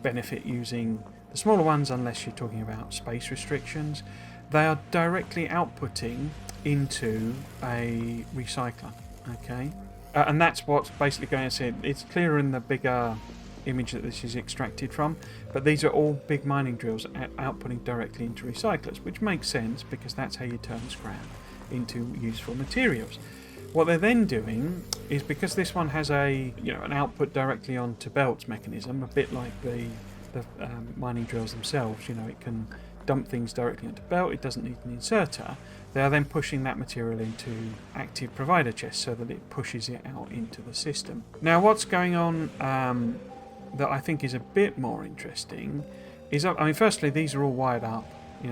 benefit using the smaller ones unless you're talking about space restrictions. They are directly outputting into a recycler, okay? And that's what's basically going to say. It's clearer in the bigger image that this is extracted from, but these are all big mining drills outputting directly into recyclers, which makes sense because that's how you turn scrap into useful materials. What they're then doing is, because this one has an output directly onto belts mechanism, a bit like the mining drills themselves, it can dump things directly onto belt, it doesn't need an inserter. They are then pushing that material into active provider chests so that it pushes it out into the system. Now what's going on that I think is a bit more interesting is, firstly, these are all wired up,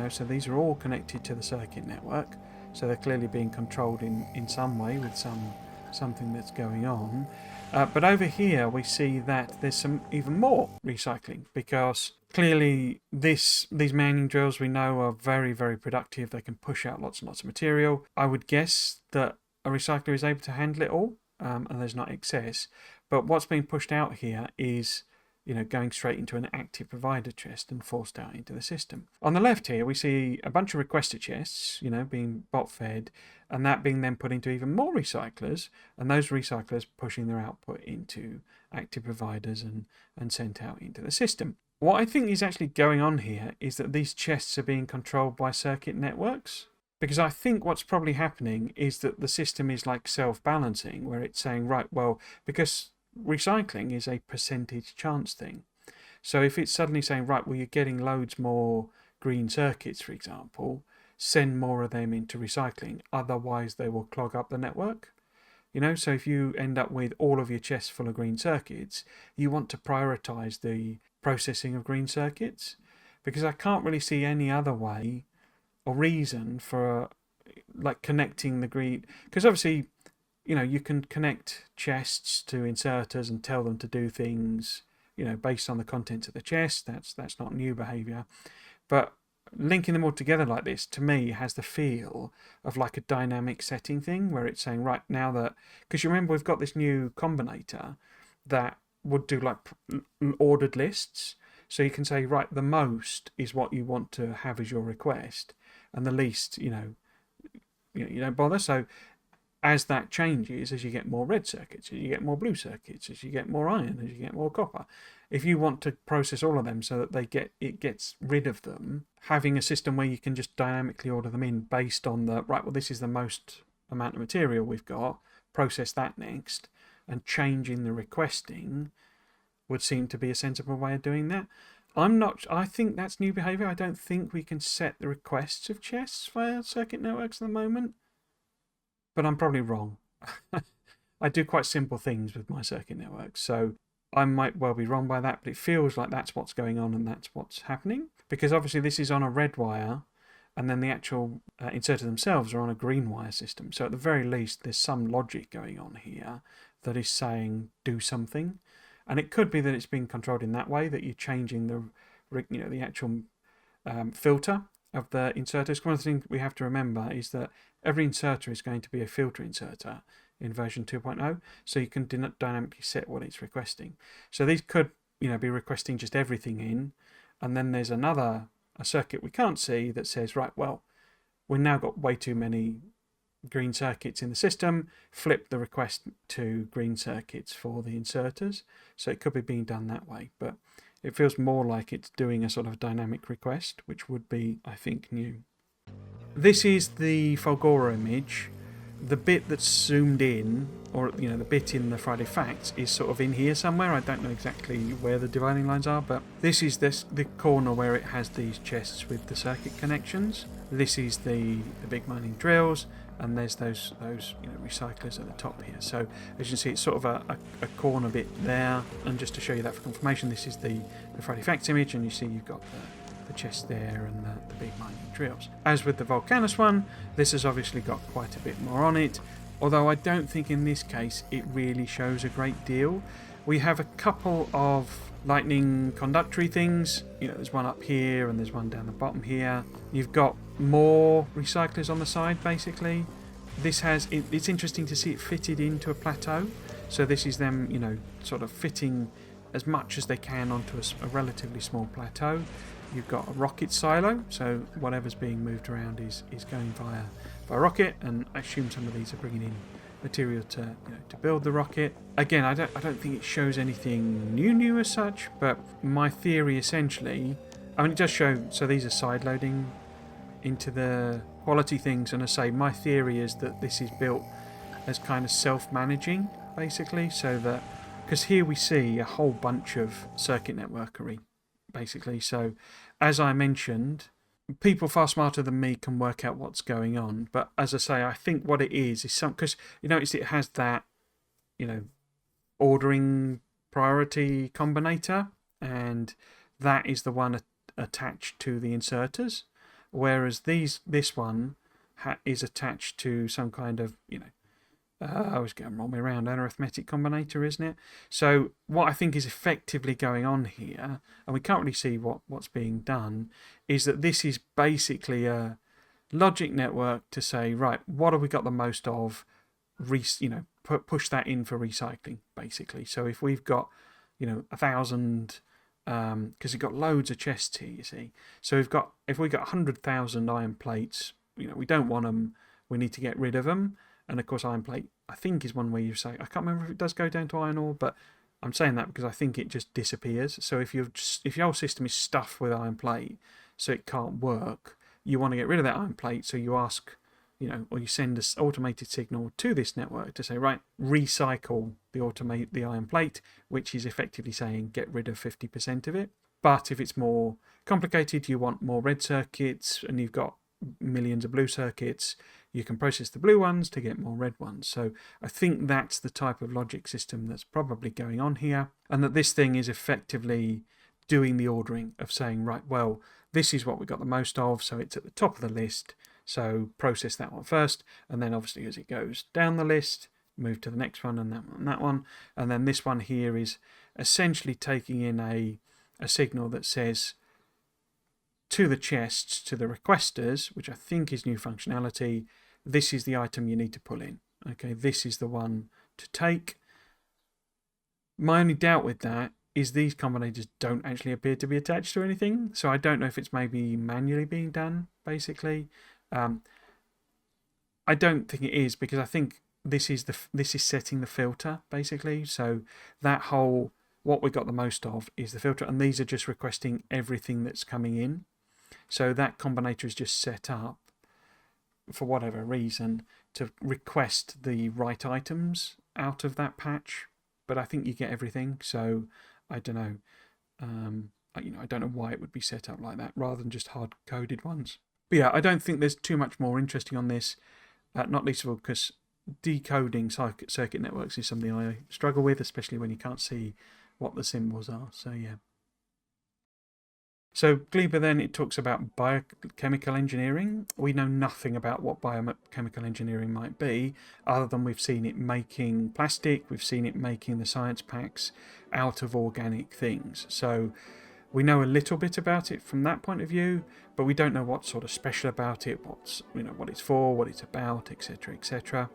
so these are all connected to the circuit network, so they're clearly being controlled in some way with something that's going on. But over here we see that there's some even more recycling, because clearly these mining drills we know are very, very productive. They can push out lots and lots of material. I would guess that a recycler is able to handle it all, and there's not excess. But what's being pushed out here is going straight into an active provider chest and forced out into the system. On the left here we see a bunch of requester chests, being bot fed, and that being then put into even more recyclers, and those recyclers pushing their output into active providers and sent out into the system. What I think is actually going on here is that these chests are being controlled by circuit networks, because I think what's probably happening is that the system is like self-balancing, where it's saying, right, well, because recycling is a percentage chance thing. So if it's suddenly saying, right, well, you're getting loads more green circuits, for example, send more of them into recycling, otherwise they will clog up the network. So if you end up with all of your chests full of green circuits, you want to prioritize the processing of green circuits, because I can't really see any other way or reason for like connecting the green, because obviously, you know, you can connect chests to inserters and tell them to do things, you know, based on the contents of the chest. That's not new behavior, but linking them all together like this, to me, has the feel of like a dynamic setting thing, where it's saying, right, now that, because you remember we've got this new combinator that would do like ordered lists, so you can say, right, the most is what you want to have as your request, and the least, you don't bother. So as that changes, as you get more red circuits, as you get more blue circuits, as you get more iron, as you get more copper, if you want to process all of them so that it gets rid of them, having a system where you can just dynamically order them in based on the, right, well, this is the most amount of material we've got, process that next, and changing the requesting would seem to be a sensible way of doing that. I think that's new behavior. I don't think we can set the requests of chests via circuit networks at the moment, but I'm probably wrong. I do quite simple things with my circuit networks, so I might well be wrong by that, but it feels like that's what's going on and that's what's happening, because obviously this is on a red wire, and then the actual inserters themselves are on a green wire system. So at the very least, there's some logic going on here that is saying do something. And it could be that it's being controlled in that way, that you're changing the actual filter of the inserters. One of the things we have to remember is that every inserter is going to be a filter inserter in version 2.0, so you can dynamically set what it's requesting. So these could, be requesting just everything in, and then there's a circuit we can't see that says, right, well, we've now got way too many green circuits in the system, flip the request to green circuits for the inserters. So it could be being done that way, but it feels more like it's doing a sort of dynamic request, which would be, I think, new. This is the Fulgora image. The bit that's zoomed in, or the bit in the Friday Facts, is sort of in here somewhere. I don't know exactly where the dividing lines are, but this is the corner where it has these chests with the circuit connections. This is the big mining drills, and there's those recyclers at the top here. So as you can see, it's sort of a corner bit there. And just to show you that for confirmation, this is the Friday Facts image, and you see you've got the chest there and the big mining drills. As with the Vulcanus one, this has obviously got quite a bit more on it, although I don't think in this case it really shows a great deal. We have a couple of lightning conductory things. There's one up here and there's one down the bottom here. You've got more recyclers on the side, basically. It's interesting to see it fitted into a plateau. So this is them, sort of fitting as much as they can onto a relatively small plateau. You've got a rocket silo, so whatever's being moved around is going via rocket, and I assume some of these are bringing in material to build the rocket. Again, I don't think it shows anything new as such, but my theory essentially, it does show, so these are side loading into the quality things, and I say my theory is that this is built as kind of self-managing, basically, so that, because here we see a whole bunch of circuit networkery, basically. So as I mentioned, people far smarter than me can work out what's going on, but as I say, I think what it is some, because you notice it has that ordering priority combinator, and that is the one attached to the inserters, whereas this one is attached to some kind of I was getting wrong way around, an arithmetic combinator, isn't it? So what I think is effectively going on here, and we can't really see what's being done, is that this is basically a logic network to say, right, what have we got the most of? Push that in for recycling, basically. So if we've got 1,000, because you've got loads of chests here, you see. So if we've got 100,000 iron plates, we don't want them. We need to get rid of them. And of course, iron plate, I think, is one where you say, I can't remember if it does go down to iron ore, but I'm saying that because I think it just disappears. So if your whole system is stuffed with iron plate, so it can't work, you want to get rid of that iron plate. So you ask, or you send an automated signal to this network to say, right, recycle the iron plate, which is effectively saying get rid of 50% of it. But if it's more complicated, you want more red circuits, and you've got millions of blue circuits, you can process the blue ones to get more red ones. So I think that's the type of logic system that's probably going on here, and that this thing is effectively doing the ordering of saying, right, well, this is what we got the most of, so it's at the top of the list, so process that one first, and then obviously as it goes down the list, move to the next one and that one, and then this one here is essentially taking in a signal that says to the chests, to the requesters, which I think is new functionality, this is the item you need to pull in. Okay, this is the one to take. My only doubt with that is these combinators don't actually appear to be attached to anything, so I don't know if it's maybe manually being done, basically. I don't think it is, because I think this is setting the filter, basically. So that whole, what we got the most of is the filter, and these are just requesting everything that's coming in. So that combinator is just set up, for whatever reason, to request the right items out of that patch. But I think you get everything, so I don't know. I don't know why it would be set up like that, rather than just hard-coded ones. But yeah, I don't think there's too much more interesting on this, not least of all because decoding circuit networks is something I struggle with, especially when you can't see what the symbols are. So yeah. So Gleba then, it talks about biochemical engineering. We know nothing about what biochemical engineering might be, other than we've seen it making plastic, we've seen it making the science packs out of organic things. So we know a little bit about it from that point of view, but we don't know what's sort of special about it, what it's for, what it's about, etc., etc.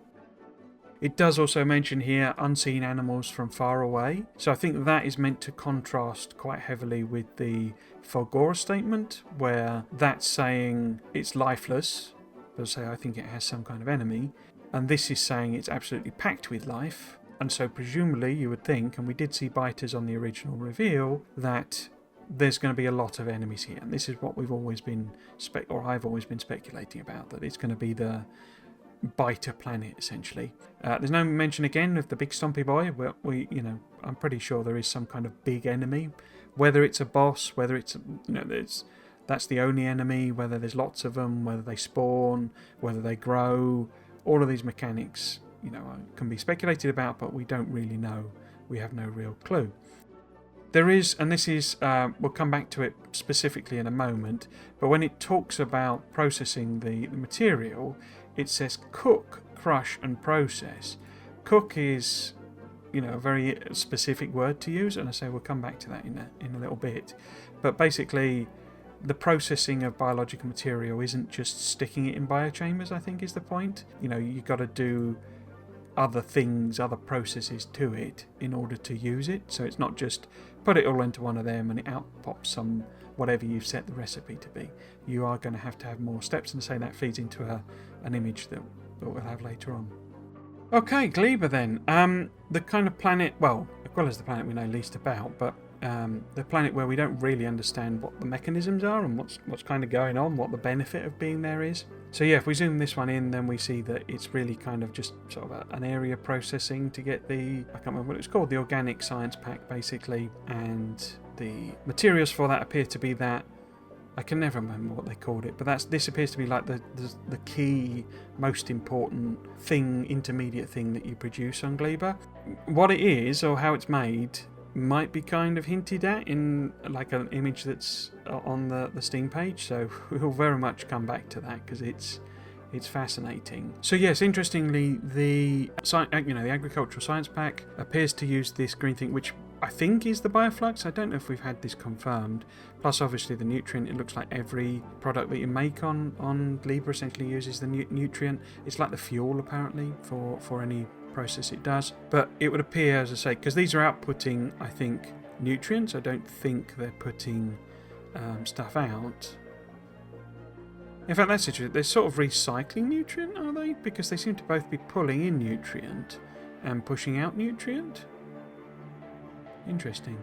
It does also mention here unseen animals from far away, so I think that is meant to contrast quite heavily with the Fulgora statement, where that's saying it's lifeless, but say I think it has some kind of enemy, and this is saying it's absolutely packed with life, and so presumably you would think, and we did see biters on the original reveal, that there's going to be a lot of enemies here, and this is what we've always been, I've always been speculating about, that it's going to be the biter planet essentially. There's no mention again of the big Stompy boy. I'm pretty sure there is some kind of big enemy, whether it's a boss, whether it's that's the only enemy, whether there's lots of them, whether they spawn, whether they grow. All of these mechanics, can be speculated about, but we don't really know. We have no real clue. There is, and this is, we'll come back to it specifically in a moment, but when it talks about processing the material, it says cook, crush, and process. Cook is, a very specific word to use, and I say we'll come back to that in a little bit. But basically, the processing of biological material isn't just sticking it in biochambers, I think is the point. You've got to do other things, other processes to it in order to use it. So it's not just put it all into one of them and it out pops some whatever you've set the recipe to be. You are going to have more steps, and say that feeds into an image that we'll have later on. Okay, Gleba then. The kind of planet, well, Aquilo is the planet we know least about, but the planet where we don't really understand what the mechanisms are and what's kind of going on, what the benefit of being there is. So yeah, if we zoom this one in, then we see that it's really kind of just sort of an area processing to get I can't remember what it's called, the organic science pack basically, and the materials for that appear to be that, I can never remember what they called it, but this appears to be like the key, most important thing, intermediate thing that you produce on Gleba. What it is, or how it's made, might be kind of hinted at in like an image that's on the Steam page, so we'll very much come back to that because it's fascinating. So yes, interestingly, the agricultural science pack appears to use this green thing, which I think is the Bioflux. I don't know if we've had this confirmed. Plus, obviously, the nutrient. It looks like every product that you make on Gleba essentially uses the nutrient. It's like the fuel, apparently, for any process it does. But it would appear, as I say, because these are outputting, I think, nutrients. I don't think they're putting stuff out. In fact, that's interesting. They're sort of recycling nutrient, are they? Because they seem to both be pulling in nutrient and pushing out nutrient. Interesting.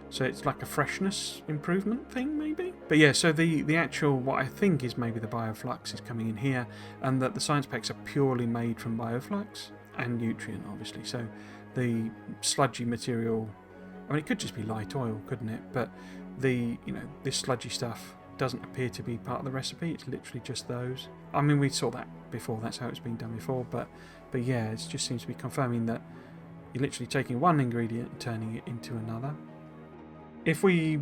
So it's like a freshness improvement thing, maybe? But yeah, so the actual, what I think is maybe the Bioflux is coming in here, and that the science packs are purely made from Bioflux and nutrient, obviously. So the sludgy material, I mean, it could just be light oil, couldn't it? But this sludgy stuff doesn't appear to be part of the recipe. It's literally just those. I mean, we saw that before. That's how it's been done before. But yeah, it just seems to be confirming that you're literally taking one ingredient and turning it into another. if we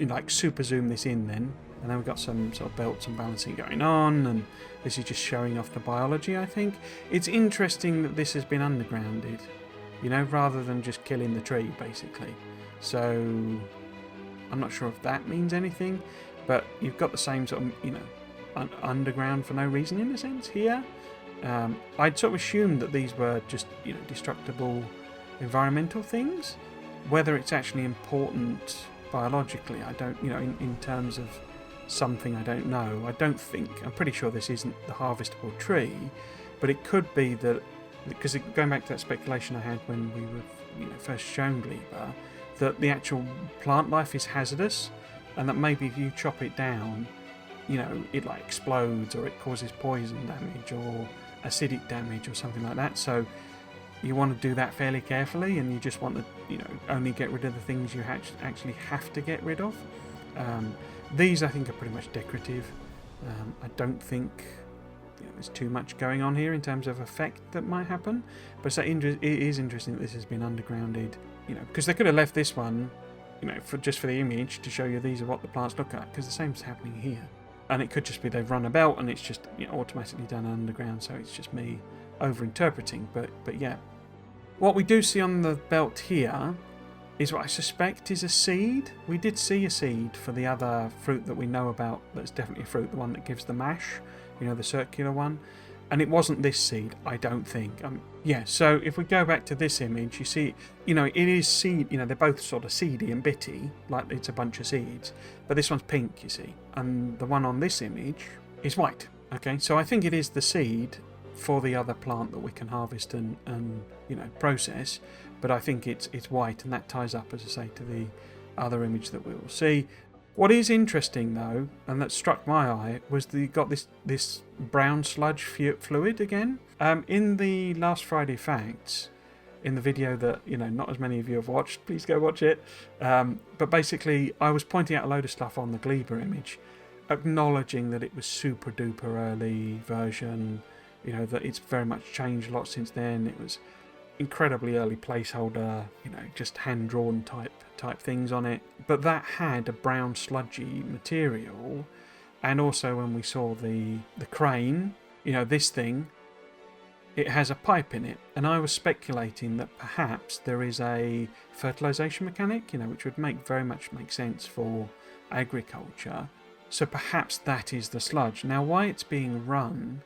like super zoom this in then, and then we've got some sort of belts and balancing going on, and this is just showing off the biology, I think. It's interesting that this has been undergrounded, rather than just killing the tree, basically. So I'm not sure if that means anything, but you've got the same sort of, underground for no reason in a sense here. I'd sort of assumed that these were just, destructible environmental things. Whether it's actually important biologically, I don't, in terms of something I don't know. I don't think, I'm pretty sure this isn't the harvestable tree, but it could be that, because going back to that speculation I had when we were, first shown Gleba, that the actual plant life is hazardous, and that maybe if you chop it down, it like explodes, or it causes poison damage or acidic damage or something like that. So you want to do that fairly carefully, and you just want to, only get rid of the things you actually have to get rid of. These I think are pretty much decorative. I don't think there's too much going on here in terms of effect that might happen. But so it is interesting that this has been undergrounded, because they could have left this one, for the image to show you these are what the plants look like, because the same's happening here. And it could just be they've run a belt and it's just automatically done underground, so it's just me over-interpreting. But yeah. What we do see on the belt here is what I suspect is a seed. We did see a seed for the other fruit that we know about that's definitely a fruit, the one that gives the mash, the circular one. And it wasn't this seed, I don't think. Yeah, so if we go back to this image, you see, it is seed, they're both sort of seedy and bitty, like it's a bunch of seeds. But this one's pink, you see. And the one on this image is white. Okay, so I think it is the seed for the other plant that we can harvest and process. But I think it's white, and that ties up, as I say, to the other image that we will see. What is interesting, though, and that struck my eye, was that you got this brown sludge fluid again. In the last Friday Facts, in the video that, not as many of you have watched, please go watch it. But basically, I was pointing out a load of stuff on the Gleba image, acknowledging that it was super duper early version, that it's very much changed a lot since then. It was incredibly early placeholder, just hand-drawn type things on it. But that had a brown sludgy material, and also when we saw the crane, this thing, it has a pipe in it, and I was speculating that perhaps there is a fertilization mechanic, which would very much make sense for agriculture. So perhaps that is the sludge. Now, why it's being run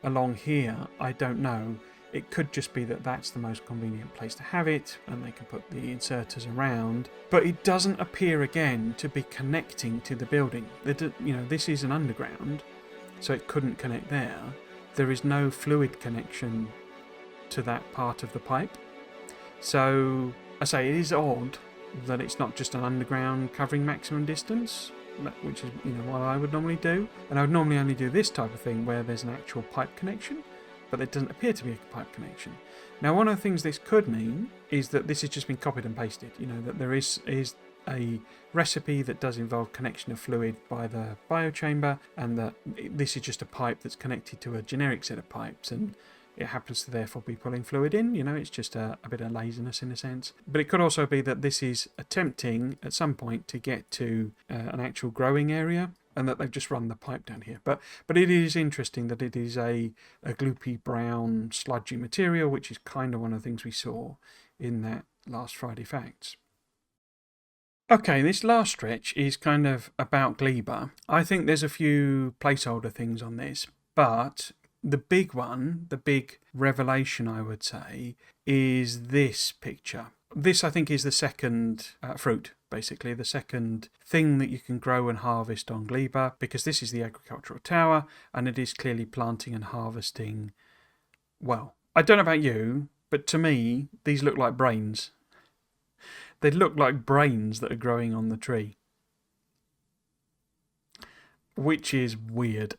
along here, I don't know. It could just be that that's the most convenient place to have it, and they can put the inserters around. But it doesn't appear again to be connecting to the building. This is an underground, so it couldn't connect there. There is no fluid connection to that part of the pipe. So, I say, it is odd that it's not just an underground covering maximum distance, which is what I would normally do. And I would normally only do this type of thing where there's an actual pipe connection, but there doesn't appear to be a pipe connection. Now, one of the things this could mean is that this has just been copied and pasted. That there is a recipe that does involve connection of fluid by the biochamber, and that this is just a pipe that's connected to a generic set of pipes, and it happens to therefore be pulling fluid in. It's just a bit of laziness in a sense. But it could also be that this is attempting at some point to get to an actual growing area, and that they've just run the pipe down here. But it is interesting that it is a gloopy brown sludgy material, which is kind of one of the things we saw in that last Friday Facts. Okay, this last stretch is kind of about Gleba. I think there's a few placeholder things on this, but the big one, the big revelation, I would say, is this picture. This, I think, is the second fruit, basically, the second thing that you can grow and harvest on Gleba, because this is the agricultural tower, and it is clearly planting and harvesting. Well, I don't know about you, but to me, these look like brains. They look like brains that are growing on the tree, which is weird.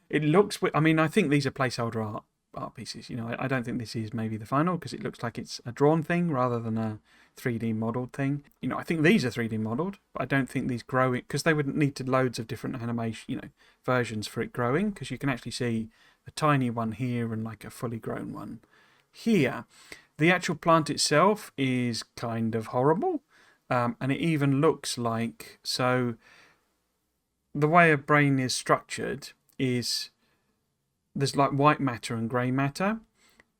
It looks, I mean, I think these are placeholder art pieces. I don't think this is maybe the final, because it looks like it's a drawn thing rather than a 3D modelled thing. I think these are 3D modelled, but I don't think these grow it, because they would need to loads of different animation, versions for it growing, because you can actually see a tiny one here and like a fully grown one here. The actual plant itself is kind of horrible. and it even looks like, so the way a brain is structured is there's like white matter and grey matter,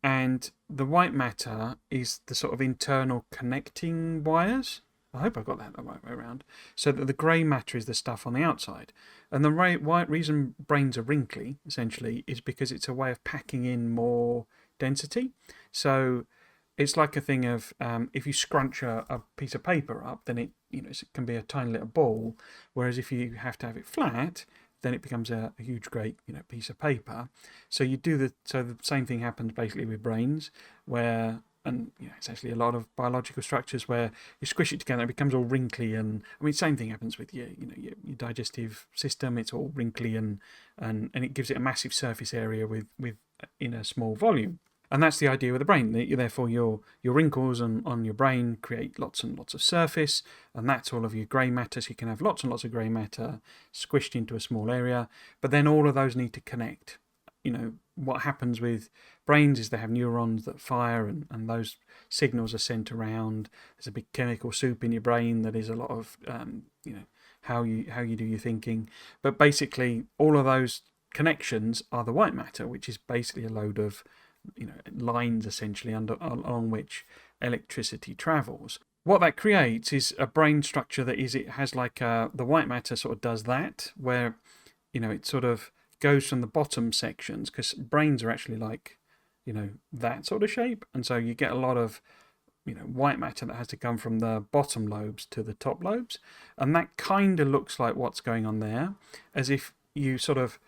and the white matter is the sort of internal connecting wires. I hope I got that the right way around. So that the grey matter is the stuff on the outside. And the reason brains are wrinkly, essentially, is because it's a way of packing in more density. So it's like a thing of if you scrunch a piece of paper up, then it can be a tiny little ball. Whereas if you have to have it flat, then it becomes a huge, great piece of paper. So the same thing happens basically with brains, where it's actually a lot of biological structures where you squish it together, it becomes all wrinkly, and I mean same thing happens with your digestive system. It's all wrinkly and it gives it a massive surface area with in a small volume. And that's the idea with the brain. Therefore, your wrinkles on your brain create lots and lots of surface, and that's all of your grey matter. So you can have lots and lots of grey matter squished into a small area, but then all of those need to connect. What happens with brains is they have neurons that fire, and those signals are sent around. There's a big chemical soup in your brain that is a lot of how you do your thinking. But basically, all of those connections are the white matter, which is basically a load of lines essentially along which electricity travels. What that creates is a brain structure that it has like the white matter sort of does that, where it sort of goes from the bottom sections, because brains are actually like that sort of shape, and so you get a lot of white matter that has to come from the bottom lobes to the top lobes, and that kind of looks like what's going on there, as if you sort of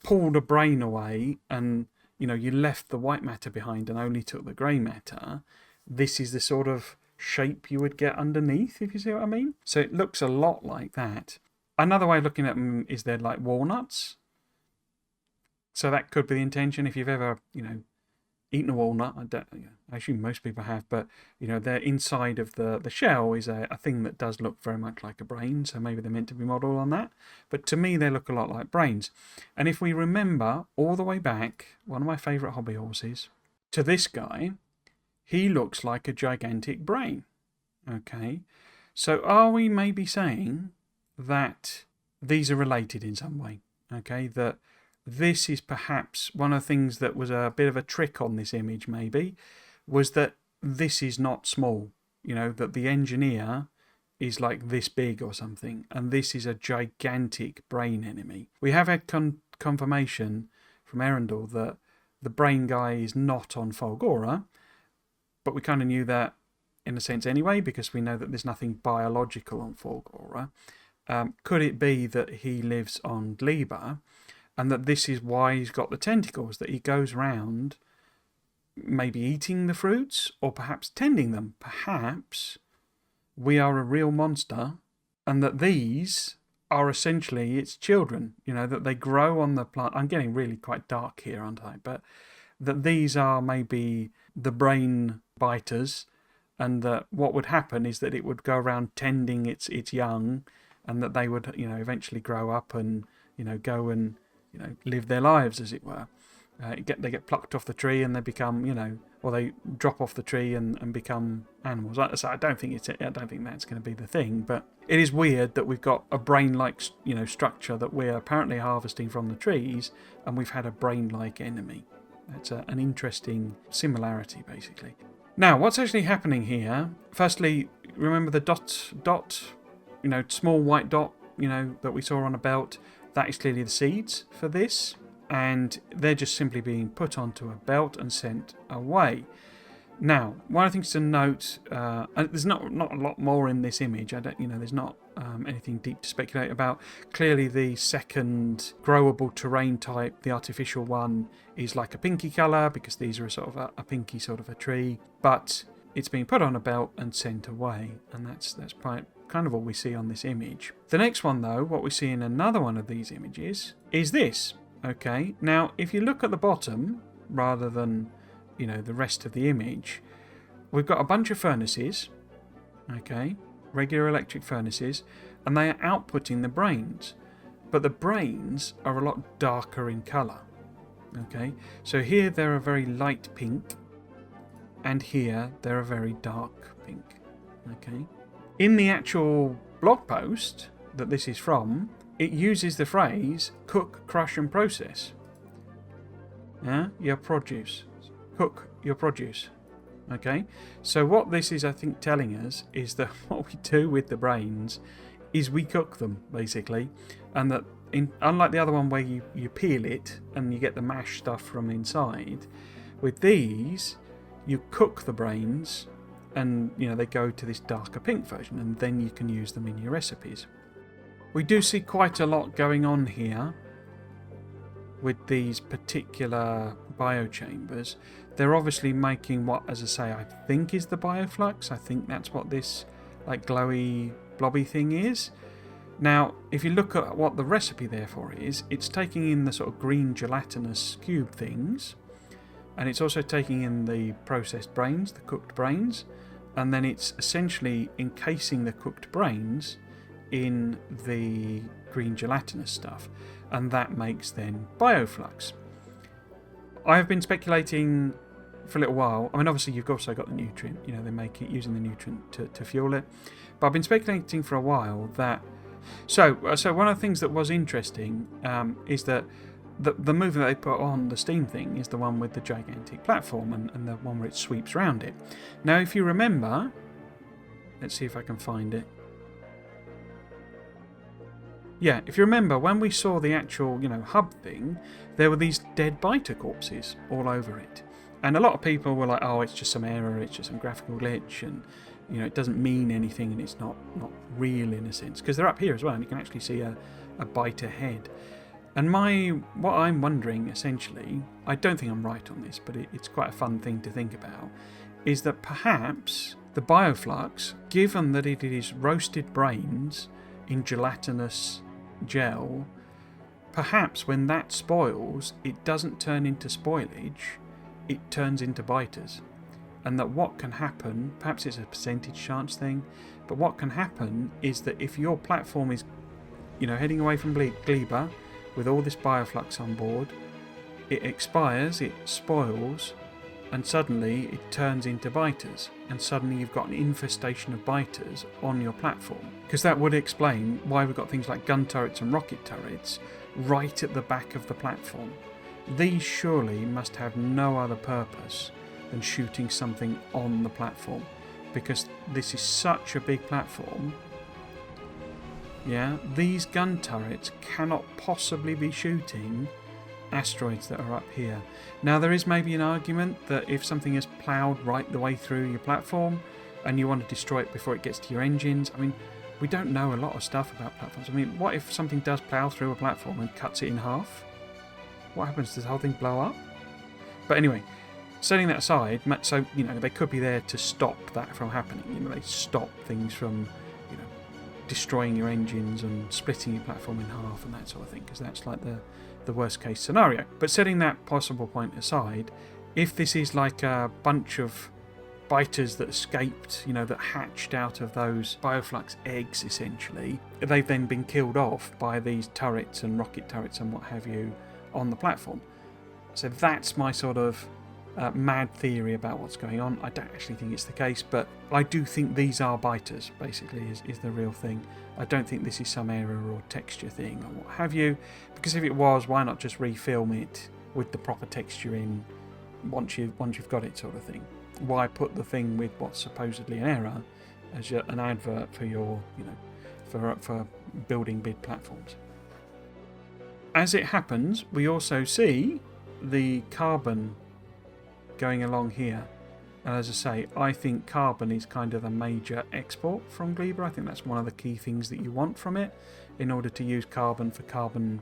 pulled a brain away and you left the white matter behind and only took the grey matter. This is the sort of shape you would get underneath, if you see what I mean. So it looks a lot like that. Another way of looking at them is they're like walnuts. So that could be the intention. If you've ever, eaten a walnut, I assume most people have, but they're inside of the shell is a thing that does look very much like a brain, so maybe they're meant to be modelled on that. But to me, they look a lot like brains. And if we remember all the way back, one of my favourite hobby horses, to this guy, he looks like a gigantic brain. Okay, so are we maybe saying that these are related in some way? Okay, that this is perhaps one of the things that was a bit of a trick on this image, maybe, was that this is not small. That the engineer is like this big or something, and this is a gigantic brain enemy. We have had confirmation from Erendel that the brain guy is not on Fulgora, but we kind of knew that in a sense anyway, because we know that there's nothing biological on Fulgora. Could it be that he lives on Gleba, and that this is why he's got the tentacles, that he goes round maybe eating the fruits or perhaps tending them? Perhaps we are a real monster, and that these are essentially its children, that they grow on the plant. I'm getting really quite dark here, aren't I? But that these are maybe the brain biters, and that what would happen is that it would go around tending its young, and that they would eventually grow up and go and live their lives, as it were. They get plucked off the tree and they become, or they drop off the tree and become animals. So I don't think that's going to be the thing. But it is weird that we've got a brain-like, structure that we're apparently harvesting from the trees, and we've had a brain-like enemy. That's an interesting similarity, basically. Now, what's actually happening here? Firstly, remember the dot, small white dot, that we saw on a belt. That is clearly the seeds for this, and they're just simply being put onto a belt and sent away. Now, one of the things to note, and there's not a lot more in this image. There's not anything deep to speculate about. Clearly, the second growable terrain type, the artificial one, is like a pinky colour, because these are sort of a pinky sort of a tree. But it's being put on a belt and sent away, and that's kind of all we see on this image. The next one, though, what we see in another one of these images, is this. Okay, now if you look at the bottom rather than the rest of the image, we've got a bunch of furnaces, okay, regular electric furnaces, and they are outputting the brains, but the brains are a lot darker in colour. Okay, so here they're a very light pink, and here they're a very dark pink. Okay, In the actual blog post that this is from, it uses the phrase cook, crush and process. Your produce. Cook your produce. Okay, so what this is, I think, telling us is that what we do with the brains is we cook them, basically. And that, unlike the other one where you peel it and you get the mashed stuff from inside, with these, you cook the brains and, they go to this darker pink version, and then you can use them in your recipes. We do see quite a lot going on here with these particular biochambers. They're obviously making what, as I say, I think is the Bioflux. I think that's what this like glowy blobby thing is. Now, if you look at what the recipe therefore is, it's taking in the sort of green gelatinous cube things, and it's also taking in the processed brains, the cooked brains, and then it's essentially encasing the cooked brains in the green gelatinous stuff, and that makes then Bioflux. I have been speculating for a little while. I mean, obviously you've also got the nutrient, they make it using the nutrient to fuel it, but I've been speculating for a while that so one of the things that was interesting is that the move that they put on the steam thing is the one with the gigantic platform and the one where it sweeps around it. Now, if you remember, let's see if I can find it. Yeah, if you remember, when we saw the actual, hub thing, there were these dead biter corpses all over it. And a lot of people were like, oh, it's just some error, it's just some graphical glitch, and, it doesn't mean anything, and it's not real in a sense. Because they're up here as well, and you can actually see a biter head. And what I'm wondering, essentially, I don't think I'm right on this, but it's quite a fun thing to think about, is that perhaps the Bioflux, given that it is roasted brains in gelatinous gel, perhaps when that spoils, it doesn't turn into spoilage, it turns into biters. And that what can happen, perhaps it's a percentage chance thing, but what can happen is that if your platform is, heading away from Gleba with all this Bioflux on board, it expires, it spoils, and suddenly it turns into biters, and suddenly you've got an infestation of biters on your platform. Because that would explain why we've got things like gun turrets and rocket turrets right at the back of the platform. These surely must have no other purpose than shooting something on the platform, because this is such a big platform. Yeah, these gun turrets cannot possibly be shooting asteroids that are up here. Now, there is maybe an argument that if something is ploughed right the way through your platform and you want to destroy it before it gets to your engines, I mean, we don't know a lot of stuff about platforms. I mean, what if something does plough through a platform and cuts it in half? What happens? Does the whole thing blow up? But anyway, setting that aside, so, they could be there to stop that from happening. They stop things from, destroying your engines and splitting your platform in half and that sort of thing, because that's like the worst case scenario. But setting that possible point aside, if this is like a bunch of biters that escaped, that hatched out of those Bioflux eggs, essentially, they've then been killed off by these turrets and rocket turrets and what have you on the platform. So that's my sort of mad theory about what's going on. I don't actually think it's the case, but I do think these are biters, basically, is the real thing. I don't think this is some error or texture thing or what have you, because if it was, why not just refilm it with the proper texture in once you've got it, sort of thing? Why put the thing with what's supposedly an error as an advert for your, for building big platforms? As it happens, we also see the carbon going along here. And as I say, I think carbon is kind of a major export from Gleba. I think that's one of the key things that you want from it in order to use carbon for carbon,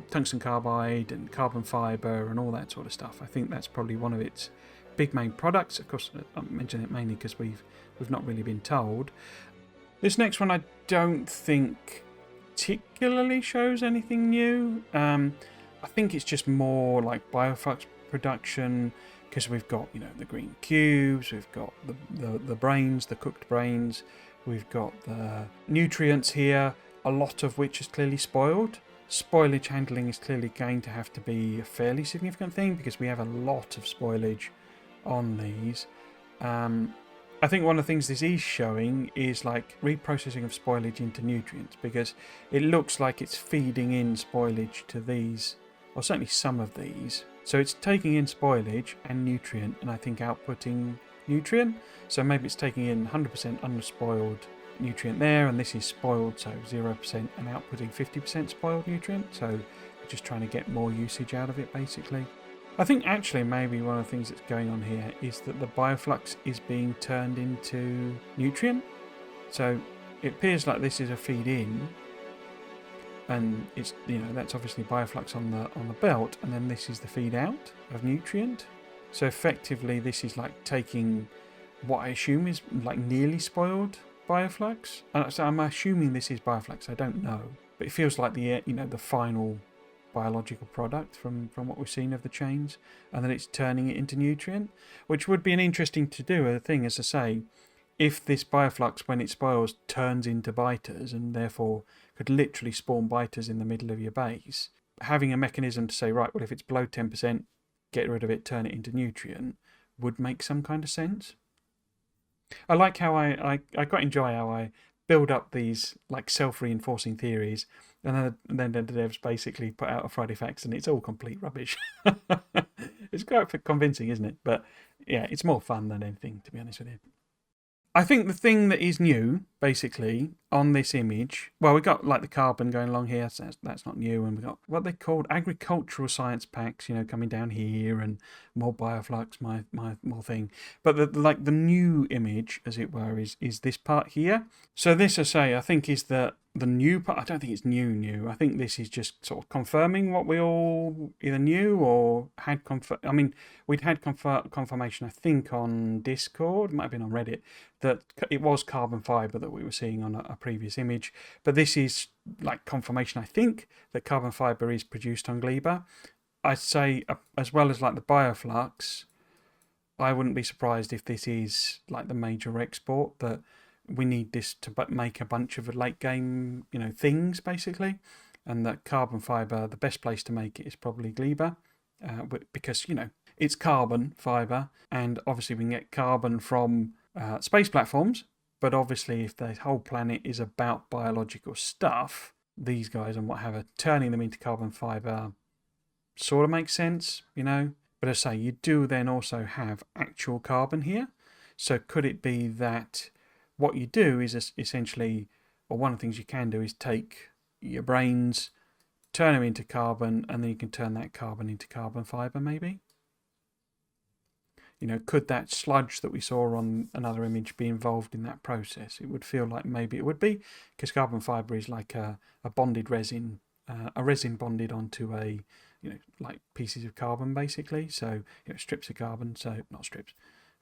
tungsten carbide and carbon fibre and all that sort of stuff. I think that's probably one of its big main products. Of course, I mention it mainly because we've not really been told. This next one I don't think particularly shows anything new. I think it's just more like Bioflux production, because we've got the green cubes, we've got the brains, the cooked brains, we've got the nutrients here, a lot of which is clearly spoiled. Spoilage handling is clearly going to have to be a fairly significant thing, because we have a lot of spoilage on these. I think one of the things this is showing is like reprocessing of spoilage into nutrients, because it looks like it's feeding in spoilage to these, or certainly some of these. So it's taking in spoilage and nutrient, and I think outputting nutrient. So maybe it's taking in 100% unspoiled nutrient there, and this is spoiled, so 0%, and outputting 50% spoiled nutrient. So we're just trying to get more usage out of it, basically. I think actually maybe one of the things that's going on here is that the bioflux is being turned into nutrient. So it appears like this is a feed in, and it's, you know, that's obviously bioflux on the belt, and then this is the feed out of nutrient. So effectively this is like taking what I assume is like nearly spoiled bioflux. So I'm assuming this is bioflux, I don't know, but it feels like the, you know, the final biological product from what we've seen of the chains, and then it's turning it into nutrient, which would be an interesting to do a thing, as I say, if this bioflux when it spoils turns into biters and therefore could literally spawn biters in the middle of your base. Having a mechanism to say, right, well, if it's below 10%, get rid of it, turn it into nutrient, would make some kind of sense. I like how I quite enjoy how I build up these like self-reinforcing theories, and then the devs basically put out a Friday Facts and it's all complete rubbish. It's quite convincing, isn't it? But yeah, it's more fun than anything, to be honest with you. I think the thing that is new, basically, on this image, well, we've got like the carbon going along here, so that's not new, and we've got what they called agricultural science packs, you know, coming down here, and more bioflux, my more thing. But the new image, as it were, is this part here. So this, I think, is the new part. I don't think it's new. I think this is just sort of confirming what we all either knew or had I mean, we'd had confirmation, I think, on Discord, it might have been on Reddit, that it was carbon fiber that we were seeing on a previous image. But this is like confirmation, I think, that carbon fiber is produced on Gleba. I'd say, as well as like the bioflux, I wouldn't be surprised if this is like the major export, that we need this to make a bunch of late game, you know, things basically, and that carbon fiber, the best place to make it is probably Gleba, because, you know, it's carbon fiber, and obviously we can get carbon from space platforms. But obviously, if the whole planet is about biological stuff, these guys and what have you, turning them into carbon fiber sort of makes sense, you know. But as I say, you do then also have actual carbon here. So could it be that what you do is essentially, or one of the things you can do is take your brains, turn them into carbon, and then you can turn that carbon into carbon fiber, maybe? You know, could that sludge that we saw on another image be involved in that process? It would feel like maybe it would be, because carbon fiber is like a bonded resin, a resin bonded onto a, you know, like pieces of carbon basically. So, you know, strips of carbon, so not strips,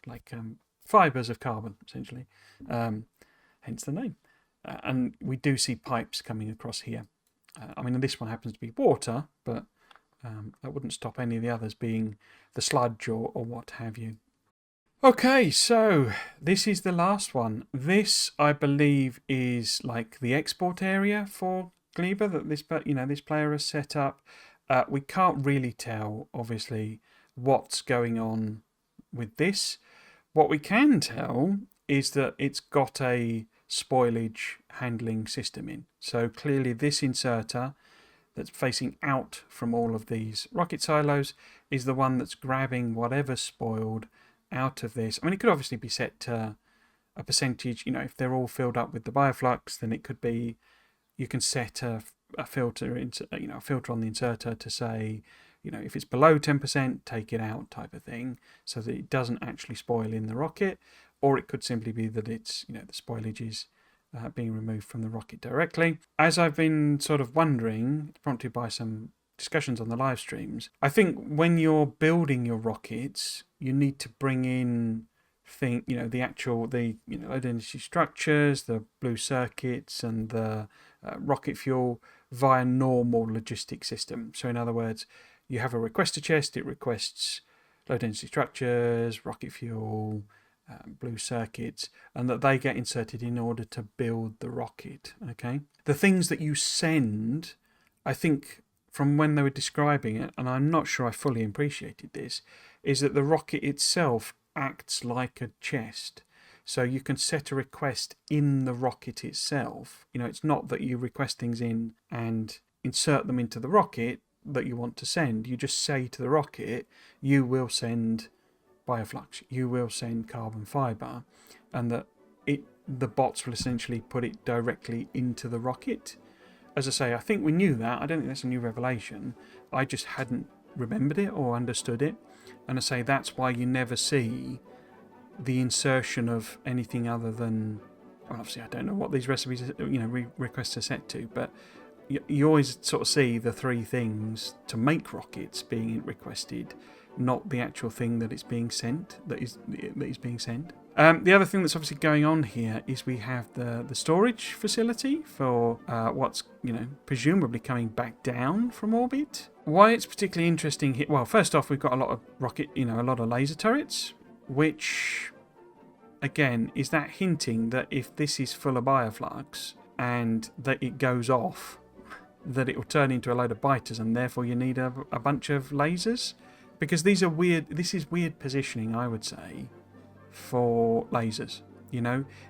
like fibers of carbon essentially, hence the name. And we do see pipes coming across here. I mean, this one happens to be water, but that wouldn't stop any of the others being the sludge or what have you. Okay, so this is the last one. This, I believe, is like the export area for Gleba that this player has set up. We can't really tell, obviously, what's going on with this. What we can tell is that it's got a spoilage handling system in. So clearly this inserter that's facing out from all of these rocket silos is the one that's grabbing whatever's spoiled out of this. I mean, it could obviously be set to a percentage, you know, if they're all filled up with the bioflux, then it could be, you can set a filter into, you know, a filter on the inserter to say, you know, if it's below 10%, take it out type of thing, so that it doesn't actually spoil in the rocket. Or it could simply be that it's, you know, the spoilage is being removed from the rocket directly. As I've been sort of wondering, prompted by some discussions on the live streams, I think when you're building your rockets, you need to bring in the low density structures, the blue circuits, and the rocket fuel via normal logistic system. So in other words, you have a requester chest, it requests low density structures, rocket fuel, blue circuits, and that they get inserted in order to build the rocket. Okay, the things that you send, I think from when they were describing it, and I'm not sure I fully appreciated this, is that the rocket itself acts like a chest. So you can set a request in the rocket itself. It's not that you request things in and insert them into the rocket that you want to send. You just say to the rocket, you will send Bioflux, you will send carbon fibre, and that the bots will essentially put it directly into the rocket. As I say, I think we knew that. I don't think that's a new revelation. I just hadn't remembered it or understood it. And I say that's why you never see the insertion of anything other than, well, obviously I don't know what these recipes, requests are set to, but you always sort of see the three things to make rockets being requested, not the actual thing that it's being sent, that is being sent. The other thing that's obviously going on here is we have the storage facility for what's presumably coming back down from orbit. Why it's particularly interesting here, well, first off, we've got a lot of a lot of laser turrets, which again is that hinting that if this is full of bioflux and that it goes off, that it will turn into a load of biters, and therefore you need a bunch of lasers, because this is weird positioning, I would say, for lasers.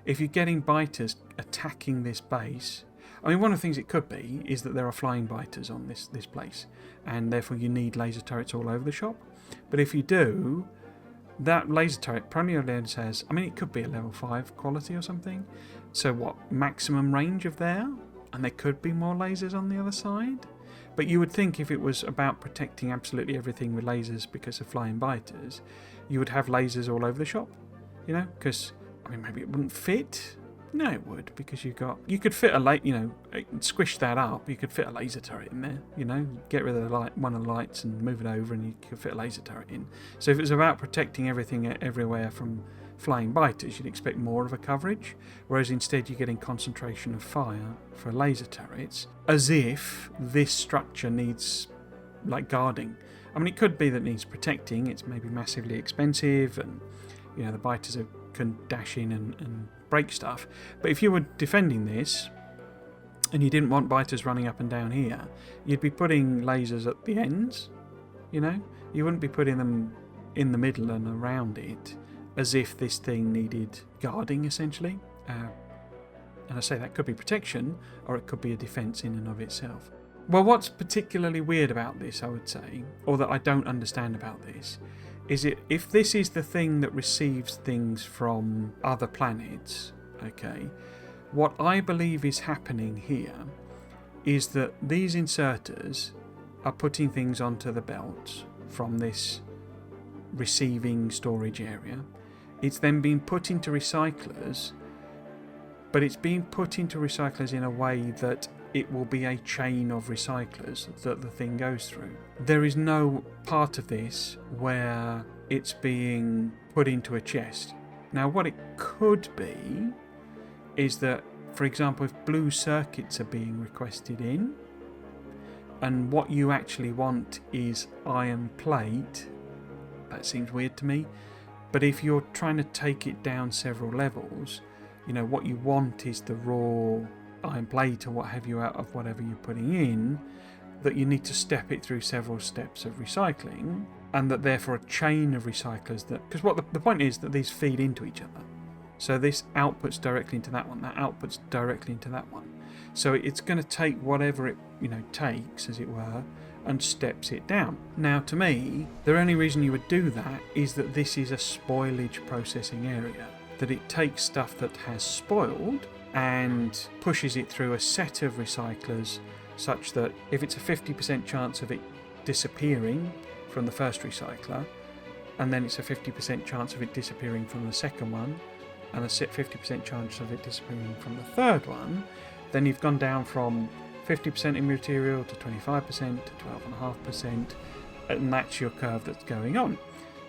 If you're getting biters attacking this base, I mean, one of the things it could be is that there are flying biters on this place, and therefore you need laser turrets all over the shop. But if you do, that laser turret primarily says, I mean, it could be a level 5 quality or something. So what, maximum range of there? And there could be more lasers on the other side. But you would think if it was about protecting absolutely everything with lasers because of flying biters, you would have lasers all over the shop. Because, I mean, maybe it wouldn't fit. No, it would, because you could fit squish that up. You could fit a laser turret in there. Get rid of one of the lights and move it over, and you could fit a laser turret in. So if it was about protecting everything everywhere from flying biters, you'd expect more of a coverage. Whereas instead, you're getting concentration of fire for laser turrets, as if this structure needs guarding. I mean, it could be that it needs protecting. It's maybe massively expensive, and the biters can dash in and break stuff. But if you were defending this and you didn't want biters running up and down here, you'd be putting lasers at the ends. You wouldn't be putting them in the middle and around it, as if this thing needed guarding, essentially. And I say that could be protection, or it could be a defense in and of itself. Well, what's particularly weird about this, I would say, or that I don't understand about this, is if this is the thing that receives things from other planets, okay, what I believe is happening here is that these inserters are putting things onto the belts from this receiving storage area. It's then being put into recyclers, but it's being put into recyclers in a way that it will be a chain of recyclers that the thing goes through. There is no part of this where it's being put into a chest. Now, what it could be is that, for example, if blue circuits are being requested in, and what you actually want is iron plate, that seems weird to me, but if you're trying to take it down several levels, what you want is the raw iron plate or what have you out of whatever you're putting in, that you need to step it through several steps of recycling, and that therefore a chain of recyclers because the point is that these feed into each other. So this outputs directly into that one, that outputs directly into that one. So it's going to take whatever it takes, as it were, and steps it down. Now, to me, the only reason you would do that is that this is a spoilage processing area, that it takes stuff that has spoiled and pushes it through a set of recyclers, such that if it's a 50% chance of it disappearing from the first recycler, and then it's a 50% chance of it disappearing from the second one, and a 50% chance of it disappearing from the third one, then you've gone down from 50% in material to 25% to 12.5%, and that's your curve that's going on.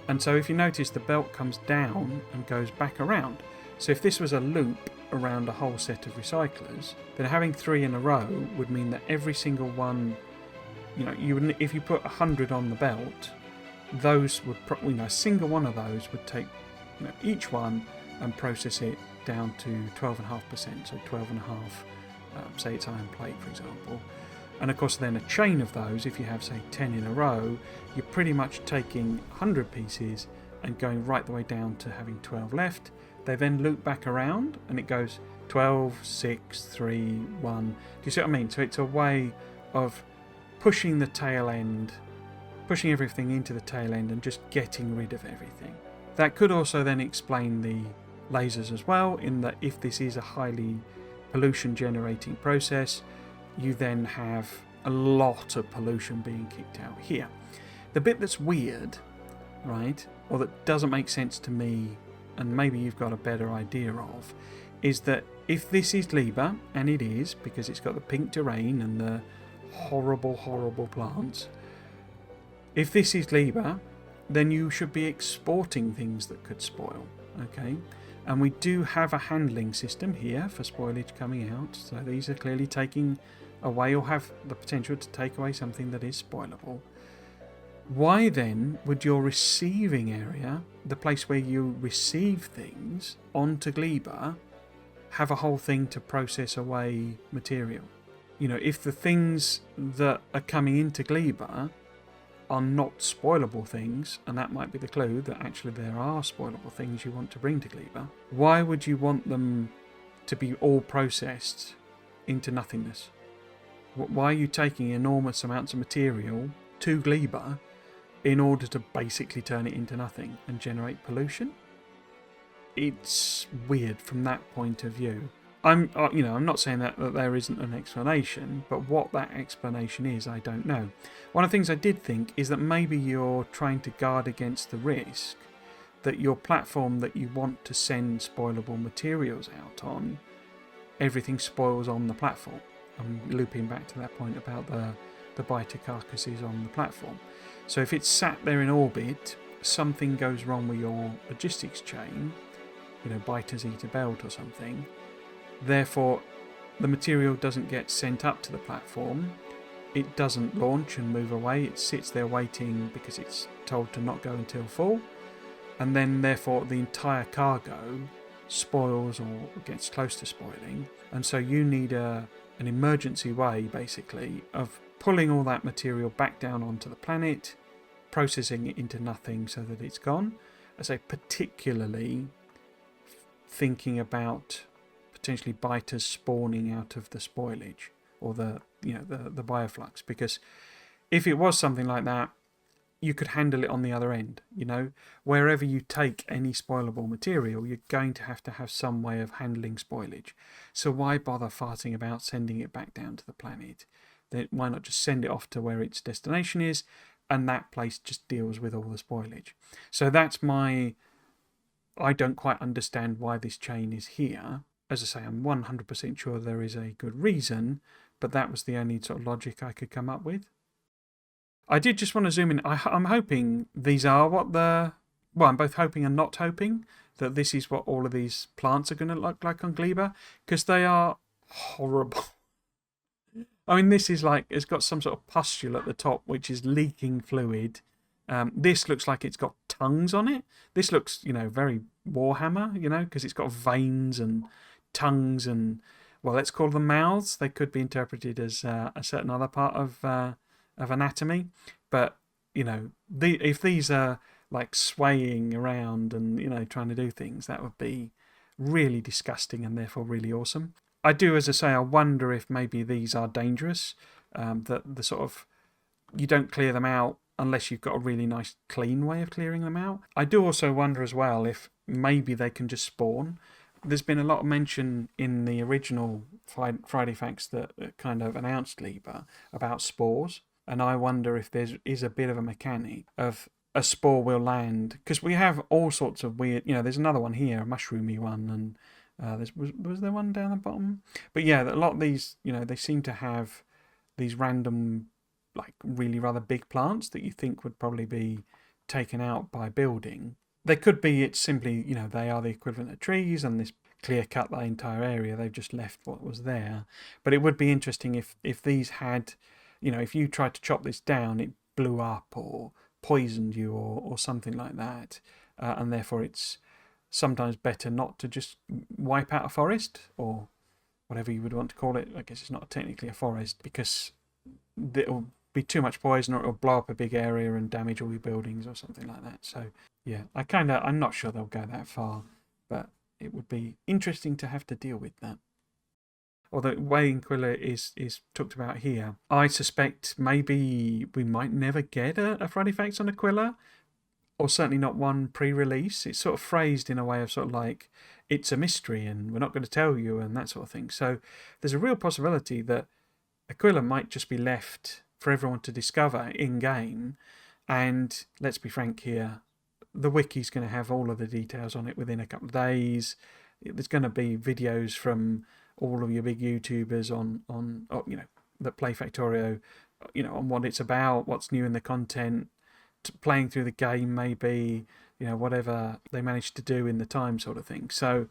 And so if you notice, the belt comes down and goes back around. So if this was a loop around a whole set of recyclers, then having 3 in a row would mean that every single one, if you put 100 on the belt, those would a single one of those would take each one and process it down to 12.5%, so 12.5, say it's iron plate, for example. And of course then a chain of those, if you have say 10 in a row, you're pretty much taking 100 pieces and going right the way down to having 12 left. They then loop back around and it goes 12, 6, 3, 1. Do you see what I mean? So it's a way of pushing the tail end, pushing everything into the tail end and just getting rid of everything. That could also then explain the lasers as well, in that if this is a highly pollution generating process, you then have a lot of pollution being kicked out here. The bit that's weird, right, or that doesn't make sense to me, and maybe you've got a better idea of, is that if this is Gleba, and it is, because it's got the pink terrain and the horrible, horrible plants, if this is Gleba, then you should be exporting things that could spoil, okay? And we do have a handling system here for spoilage coming out, so these are clearly taking away or have the potential to take away something that is spoilable. Why then would your receiving area, the place where you receive things onto Gleba, have a whole thing to process away material? You know, if the things that are coming into Gleba are not spoilable things, and that might be the clue that actually there are spoilable things you want to bring to Gleba, why would you want them to be all processed into nothingness? Why are you taking enormous amounts of material to Gleba in order to basically turn it into nothing and generate pollution? It's weird from that point of view. I'm not saying that there isn't an explanation, but what that explanation is, I don't know. One of the things I did think is that maybe you're trying to guard against the risk that your platform that you want to send spoilable materials out on, everything spoils on the platform. I'm looping back to that point about the biter carcasses on the platform. So if it's sat there in orbit, something goes wrong with your logistics chain, biters eat a belt or something, therefore the material doesn't get sent up to the platform, it doesn't launch and move away, it sits there waiting because it's told to not go until full, and then therefore the entire cargo spoils or gets close to spoiling. And so you need an emergency way basically of pulling all that material back down onto the planet, processing it into nothing so that it's gone. I say particularly thinking about potentially biters spawning out of the spoilage or the bioflux, because if it was something like that, you could handle it on the other end. Wherever you take any spoilable material, you're going to have some way of handling spoilage. So why bother farting about sending it back down to the planet? Then why not just send it off to where its destination is, and that place just deals with all the spoilage? So that's I don't quite understand why this chain is here. As I say, I'm 100% sure there is a good reason, but that was the only sort of logic I could come up with. I did just want to zoom in. I'm hoping these are I'm both hoping and not hoping that this is what all of these plants are going to look like on Gleba, because they are horrible. I mean, this is like, it's got some sort of pustule at the top, which is leaking fluid. This looks like it's got tongues on it. This looks, very Warhammer, because it's got veins and tongues and, well, let's call them mouths. They could be interpreted as a certain other part of anatomy. But, if these are like swaying around and, trying to do things, that would be really disgusting and therefore really awesome. I do, as I say, I wonder if maybe these are dangerous, that the sort of, you don't clear them out unless you've got a really nice clean way of clearing them out. I do also wonder as well if maybe they can just spawn. There's been a lot of mention in the original Friday Facts that kind of announced Gleba about spores, and I wonder if there is a bit of a mechanic of a spore will land, because we have all sorts of weird, there's another one here, a mushroomy one, and was there one down the bottom? But yeah, a lot of these, they seem to have these random, like really rather big plants that you think would probably be taken out by building. They could be, it's simply, they are the equivalent of trees and this clear cut the entire area. They've just left what was there. But it would be interesting if these had, if you tried to chop this down, it blew up or poisoned you or something like that. And therefore it's sometimes better not to just wipe out a forest or whatever you would want to call it. I guess it's not technically a forest, because it'll be too much poison, or it'll blow up a big area and damage all your buildings or something like that. So yeah, I'm not sure they'll go that far, but it would be interesting to have to deal with that. Although the way Aquilo is talked about here, I suspect maybe we might never get a Friday Facts on Aquilo, or certainly not one pre-release. It's sort of phrased in a way of sort of like, it's a mystery and we're not going to tell you and that sort of thing. So there's a real possibility that Aquilo might just be left for everyone to discover in-game. And let's be frank here, the wiki's going to have all of the details on it within a couple of days. There's going to be videos from all of your big YouTubers on that play Factorio, on what it's about, what's new in the content, playing through the game, maybe, whatever they managed to do in the time, sort of thing. So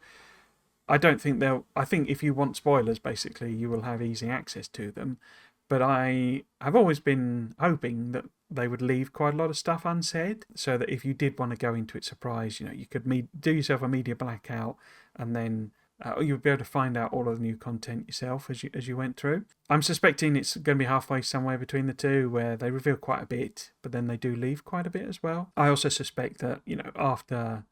I don't think I think if you want spoilers, basically, you will have easy access to them. But I have always been hoping that they would leave quite a lot of stuff unsaid, so that if you did want to go into it surprised, you could do yourself a media blackout, and then you'd be able to find out all of the new content yourself as you went through. I'm suspecting it's going to be halfway somewhere between the two, where they reveal quite a bit, but then they do leave quite a bit as well. I also suspect that, after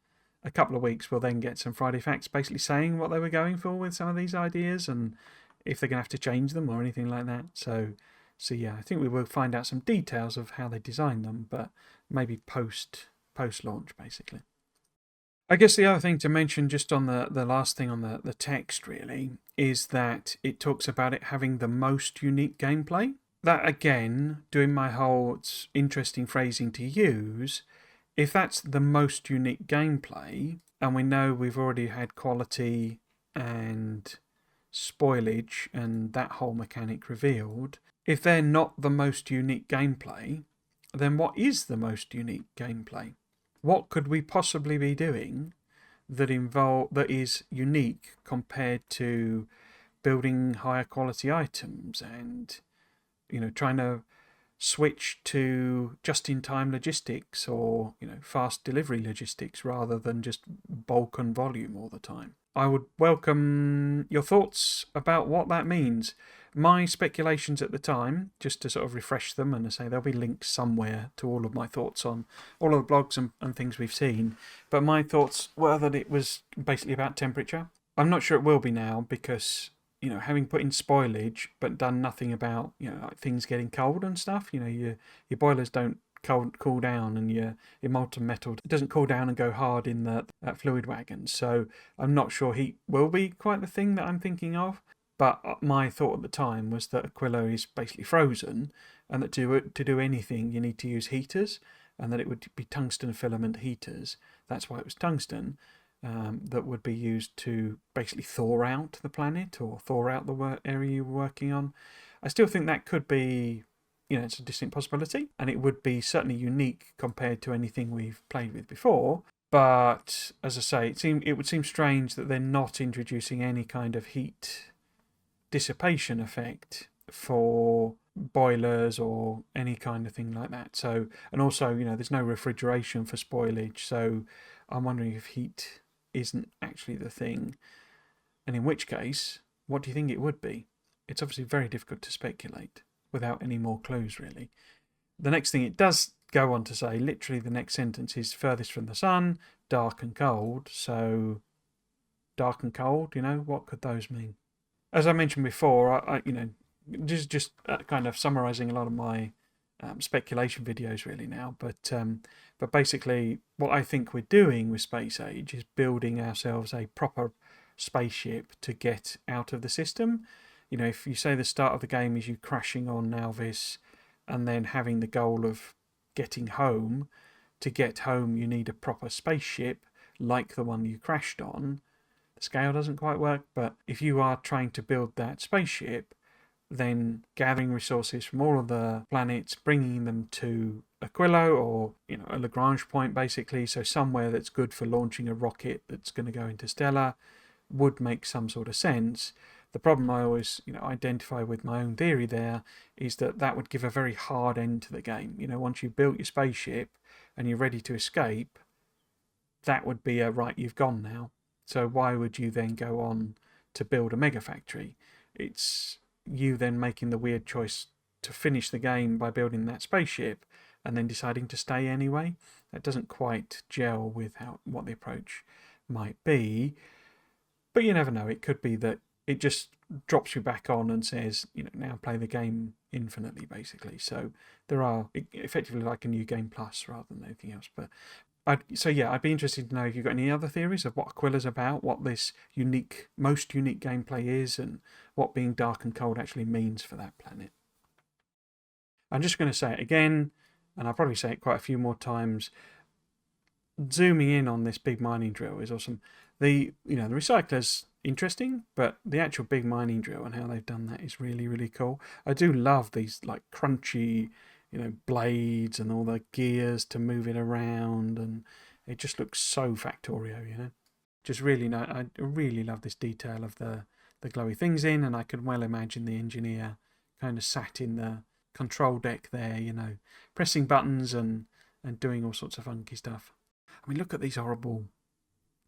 a couple of weeks, we'll then get some Friday Facts basically saying what they were going for with some of these ideas, and if they're going to have to change them or anything like that. So yeah, I think we will find out some details of how they designed them, but maybe post-launch, basically. I guess the other thing to mention, just on the last thing on the text, really, is that it talks about it having the most unique gameplay. That, again, doing my whole interesting phrasing to use, if that's the most unique gameplay, and we know we've already had quality and spoilage and that whole mechanic revealed, if they're not the most unique gameplay, then what is the most unique gameplay? What could we possibly be doing that is unique compared to building higher quality items and trying to switch to just-in-time logistics or fast delivery logistics rather than just bulk and volume all the time? I would welcome your thoughts about what that means. My speculations at the time, just to sort of refresh them, and I say there'll be links somewhere to all of my thoughts on all of the blogs and things we've seen, but my thoughts were that it was basically about temperature. I'm not sure it will be now, because having put in spoilage but done nothing about like things getting cold and stuff, your boilers don't cool down, and your molten metal doesn't cool down and go hard in that fluid wagon. So I'm not sure heat will be quite the thing that I'm thinking of. But my thought at the time was that Aquilo is basically frozen, and that to do anything you need to use heaters, and that it would be tungsten filament heaters. That's why it was tungsten that would be used to basically thaw out the planet or thaw out the area you were working on. I still think that could be, it's a distinct possibility, and it would be certainly unique compared to anything we've played with before. But as I say, it would seem strange that they're not introducing any kind of heat dissipation effect for boilers or any kind of thing like that. So, and also, there's no refrigeration for spoilage. So I'm wondering if heat isn't actually the thing. And in which case, what do you think it would be? It's obviously very difficult to speculate without any more clues, really. The next thing it does go on to say, literally the next sentence is furthest from the sun, dark and cold. So dark and cold, what could those mean? As I mentioned before, I just kind of summarising a lot of my speculation videos really now. But basically, what I think we're doing with Space Age is building ourselves a proper spaceship to get out of the system. If you say the start of the game is you crashing on Nauvis and then having the goal of getting home, to get home you need a proper spaceship like the one you crashed on. The scale doesn't quite work, but if you are trying to build that spaceship, then gathering resources from all of the planets, bringing them to Aquilo, or a Lagrange point basically, so somewhere that's good for launching a rocket that's going to go interstellar, would make some sort of sense. The problem I always identify with my own theory there is that would give a very hard end to the game. Once you've built your spaceship and you're ready to escape, that would be right, you've gone now. So why would you then go on to build a mega factory? It's you then making the weird choice to finish the game by building that spaceship and then deciding to stay anyway. That doesn't quite gel with what the approach might be. But you never know. It could be that it just drops you back on and says, now play the game infinitely, basically. So there are effectively like a new game plus rather than anything else. But I'd be interested to know if you've got any other theories of what Aquilo's about, what this most unique gameplay is, and what being dark and cold actually means for that planet. I'm just going to say it again, and I'll probably say it quite a few more times. Zooming in on this big mining drill is awesome. The recycler's interesting, but the actual big mining drill and how they've done that is really, really cool. I do love these like crunchy, blades and all the gears to move it around, and it just looks so Factorio, Just really, I really love this detail of the glowy things in, and I can well imagine the engineer kind of sat in the control deck there, pressing buttons and doing all sorts of funky stuff. I mean, look at these horrible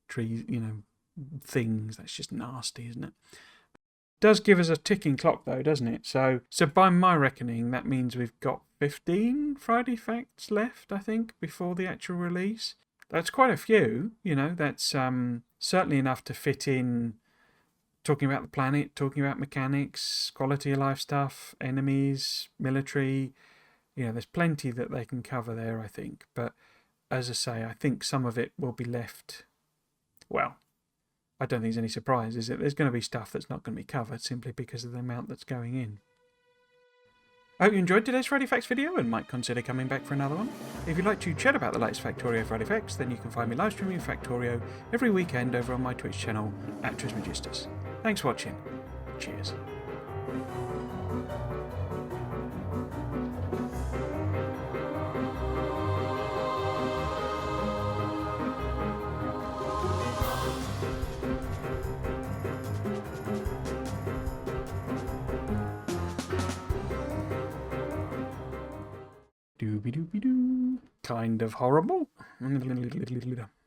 trees, things. That's just nasty, isn't it? Does give us a ticking clock though, doesn't it? So by my reckoning, that means we've got 15 Friday Facts left, I think, before the actual release. That's quite a few, that's certainly enough to fit in talking about the planet, talking about mechanics, quality of life stuff, enemies, military. There's plenty that they can cover there, I think. But as I say, I think some of it will be left. Well, I don't think there's any surprise, is it? There's going to be stuff that's not going to be covered simply because of the amount that's going in. I hope you enjoyed today's Friday Facts video and might consider coming back for another one. If you'd like to chat about the latest Factorio Friday Facts, then you can find me live streaming Factorio every weekend over on my Twitch channel @Trismegistus. Thanks for watching. Cheers. Doobie doobie doo. Kind of horrible.